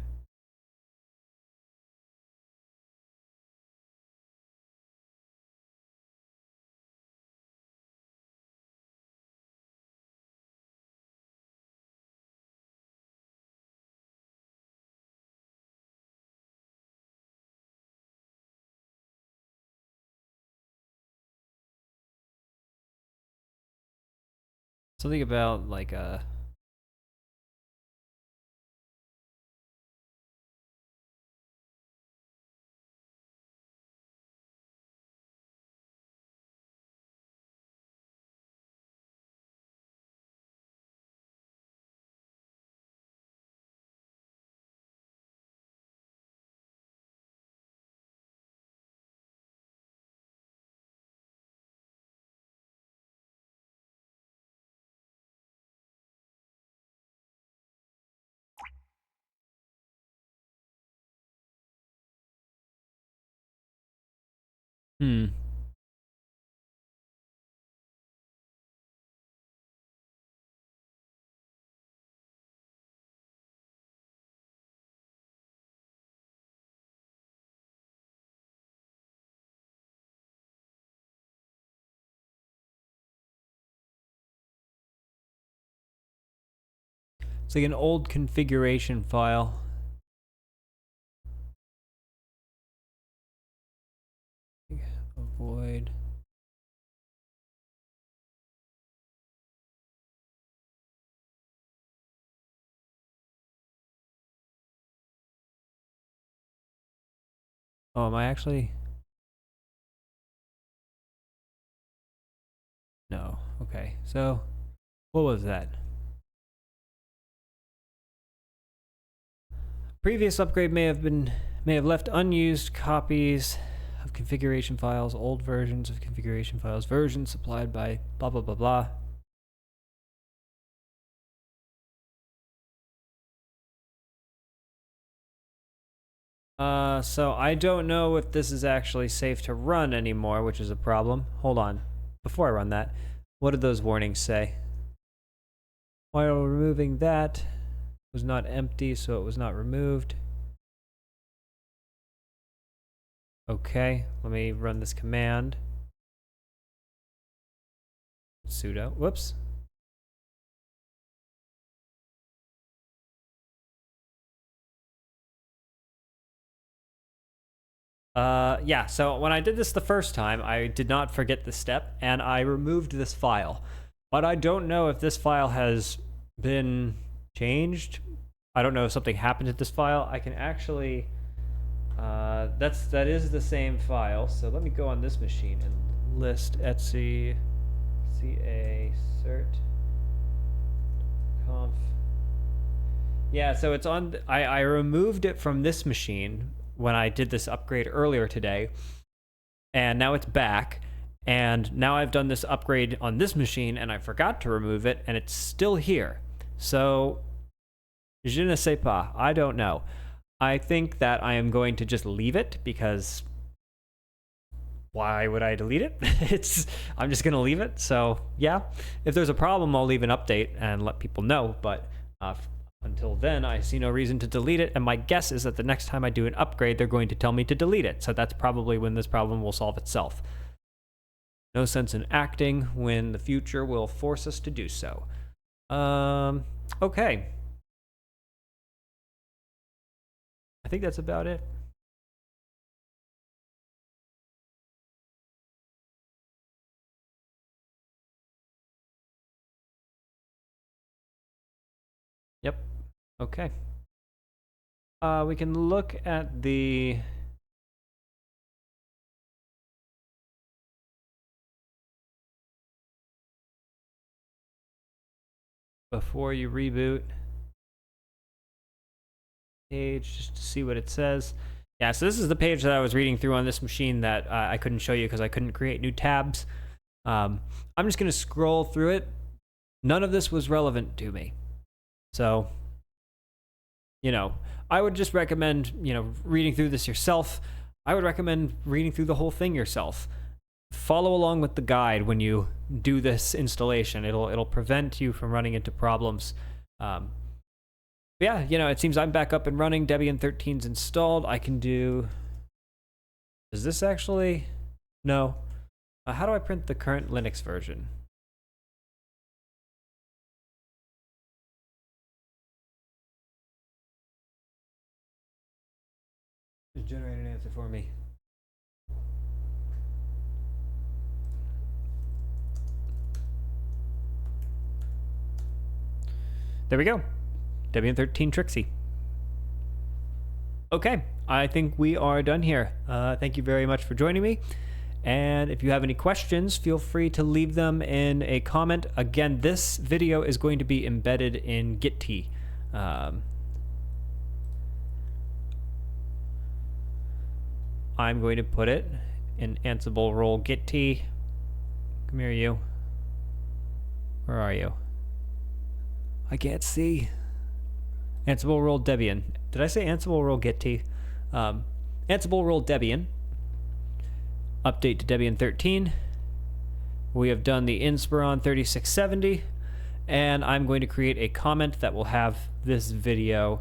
Something about like a It's like an old configuration file. Avoid. Oh, am I actually? No. Okay. So, what was that? Previous upgrade may have left unused copies of configuration files, old versions of configuration files, versions supplied by blah blah blah blah. So I don't know if this is actually safe to run anymore, which is a problem. Hold on. Before I run that, what did those warnings say? While removing that was not empty, so it was not removed. Okay, let me run this command. Sudo, whoops. Yeah, so when I did this the first time, I did not forget this step, and I removed this file. But I don't know if this file has been changed. I don't know if something happened to this file. I can actually, that is the same file, so let me go on this machine and list etc ca cert conf. Yeah, so it's on, I removed it from this machine when I did this upgrade earlier today, and now it's back, and now I've done this upgrade on this machine and I forgot to remove it, and it's still here. So je ne sais pas, I don't know. I think that I am going to just leave it, because why would I delete it? I'm just gonna leave it. So yeah, if there's a problem, I'll leave an update and let people know, but Until then, I see no reason to delete it, and my guess is that the next time I do an upgrade, they're going to tell me to delete it. So that's probably when this problem will solve itself. No sense in acting when the future will force us to do so. Okay. I think that's about it. Yep. Okay. We can look at the before you reboot page just to see what it says. Yeah, so this is the page that I was reading through on this machine that I couldn't show you because I couldn't create new tabs. I'm just going to scroll through it. None of this was relevant to me. So, you know, I would just recommend, reading through this yourself. I would recommend reading through the whole thing yourself. Follow along with the guide when you do this installation. It'll prevent you from running into problems. Yeah, it seems I'm back up and running. Debian 13's installed. I can do... Does this actually... No. How do I print the current Linux version? Just generate an answer for me. There we go. Debian 13 Trixie. Okay, I think we are done here. Thank you very much for joining me. And if you have any questions, feel free to leave them in a comment. Again, this video is going to be embedded in Git. I'm going to put it in Ansible role Git. Come here, you. Where are you? I can't see. Ansible role Debian. Did I say Ansible role Git? Ansible role Debian. Update to Debian 13. We have done the Inspiron 3670, and I'm going to create a comment that will have this video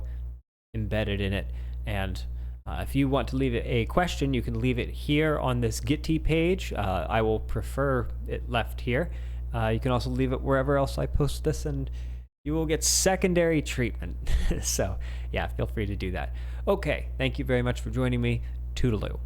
embedded in it. And if you want to leave it a question, you can leave it here on this Git page. I will prefer it left here. You can also leave it wherever else I post this, and you will get secondary treatment. So yeah, feel free to do that. Okay, thank you very much for joining me. Toodaloo.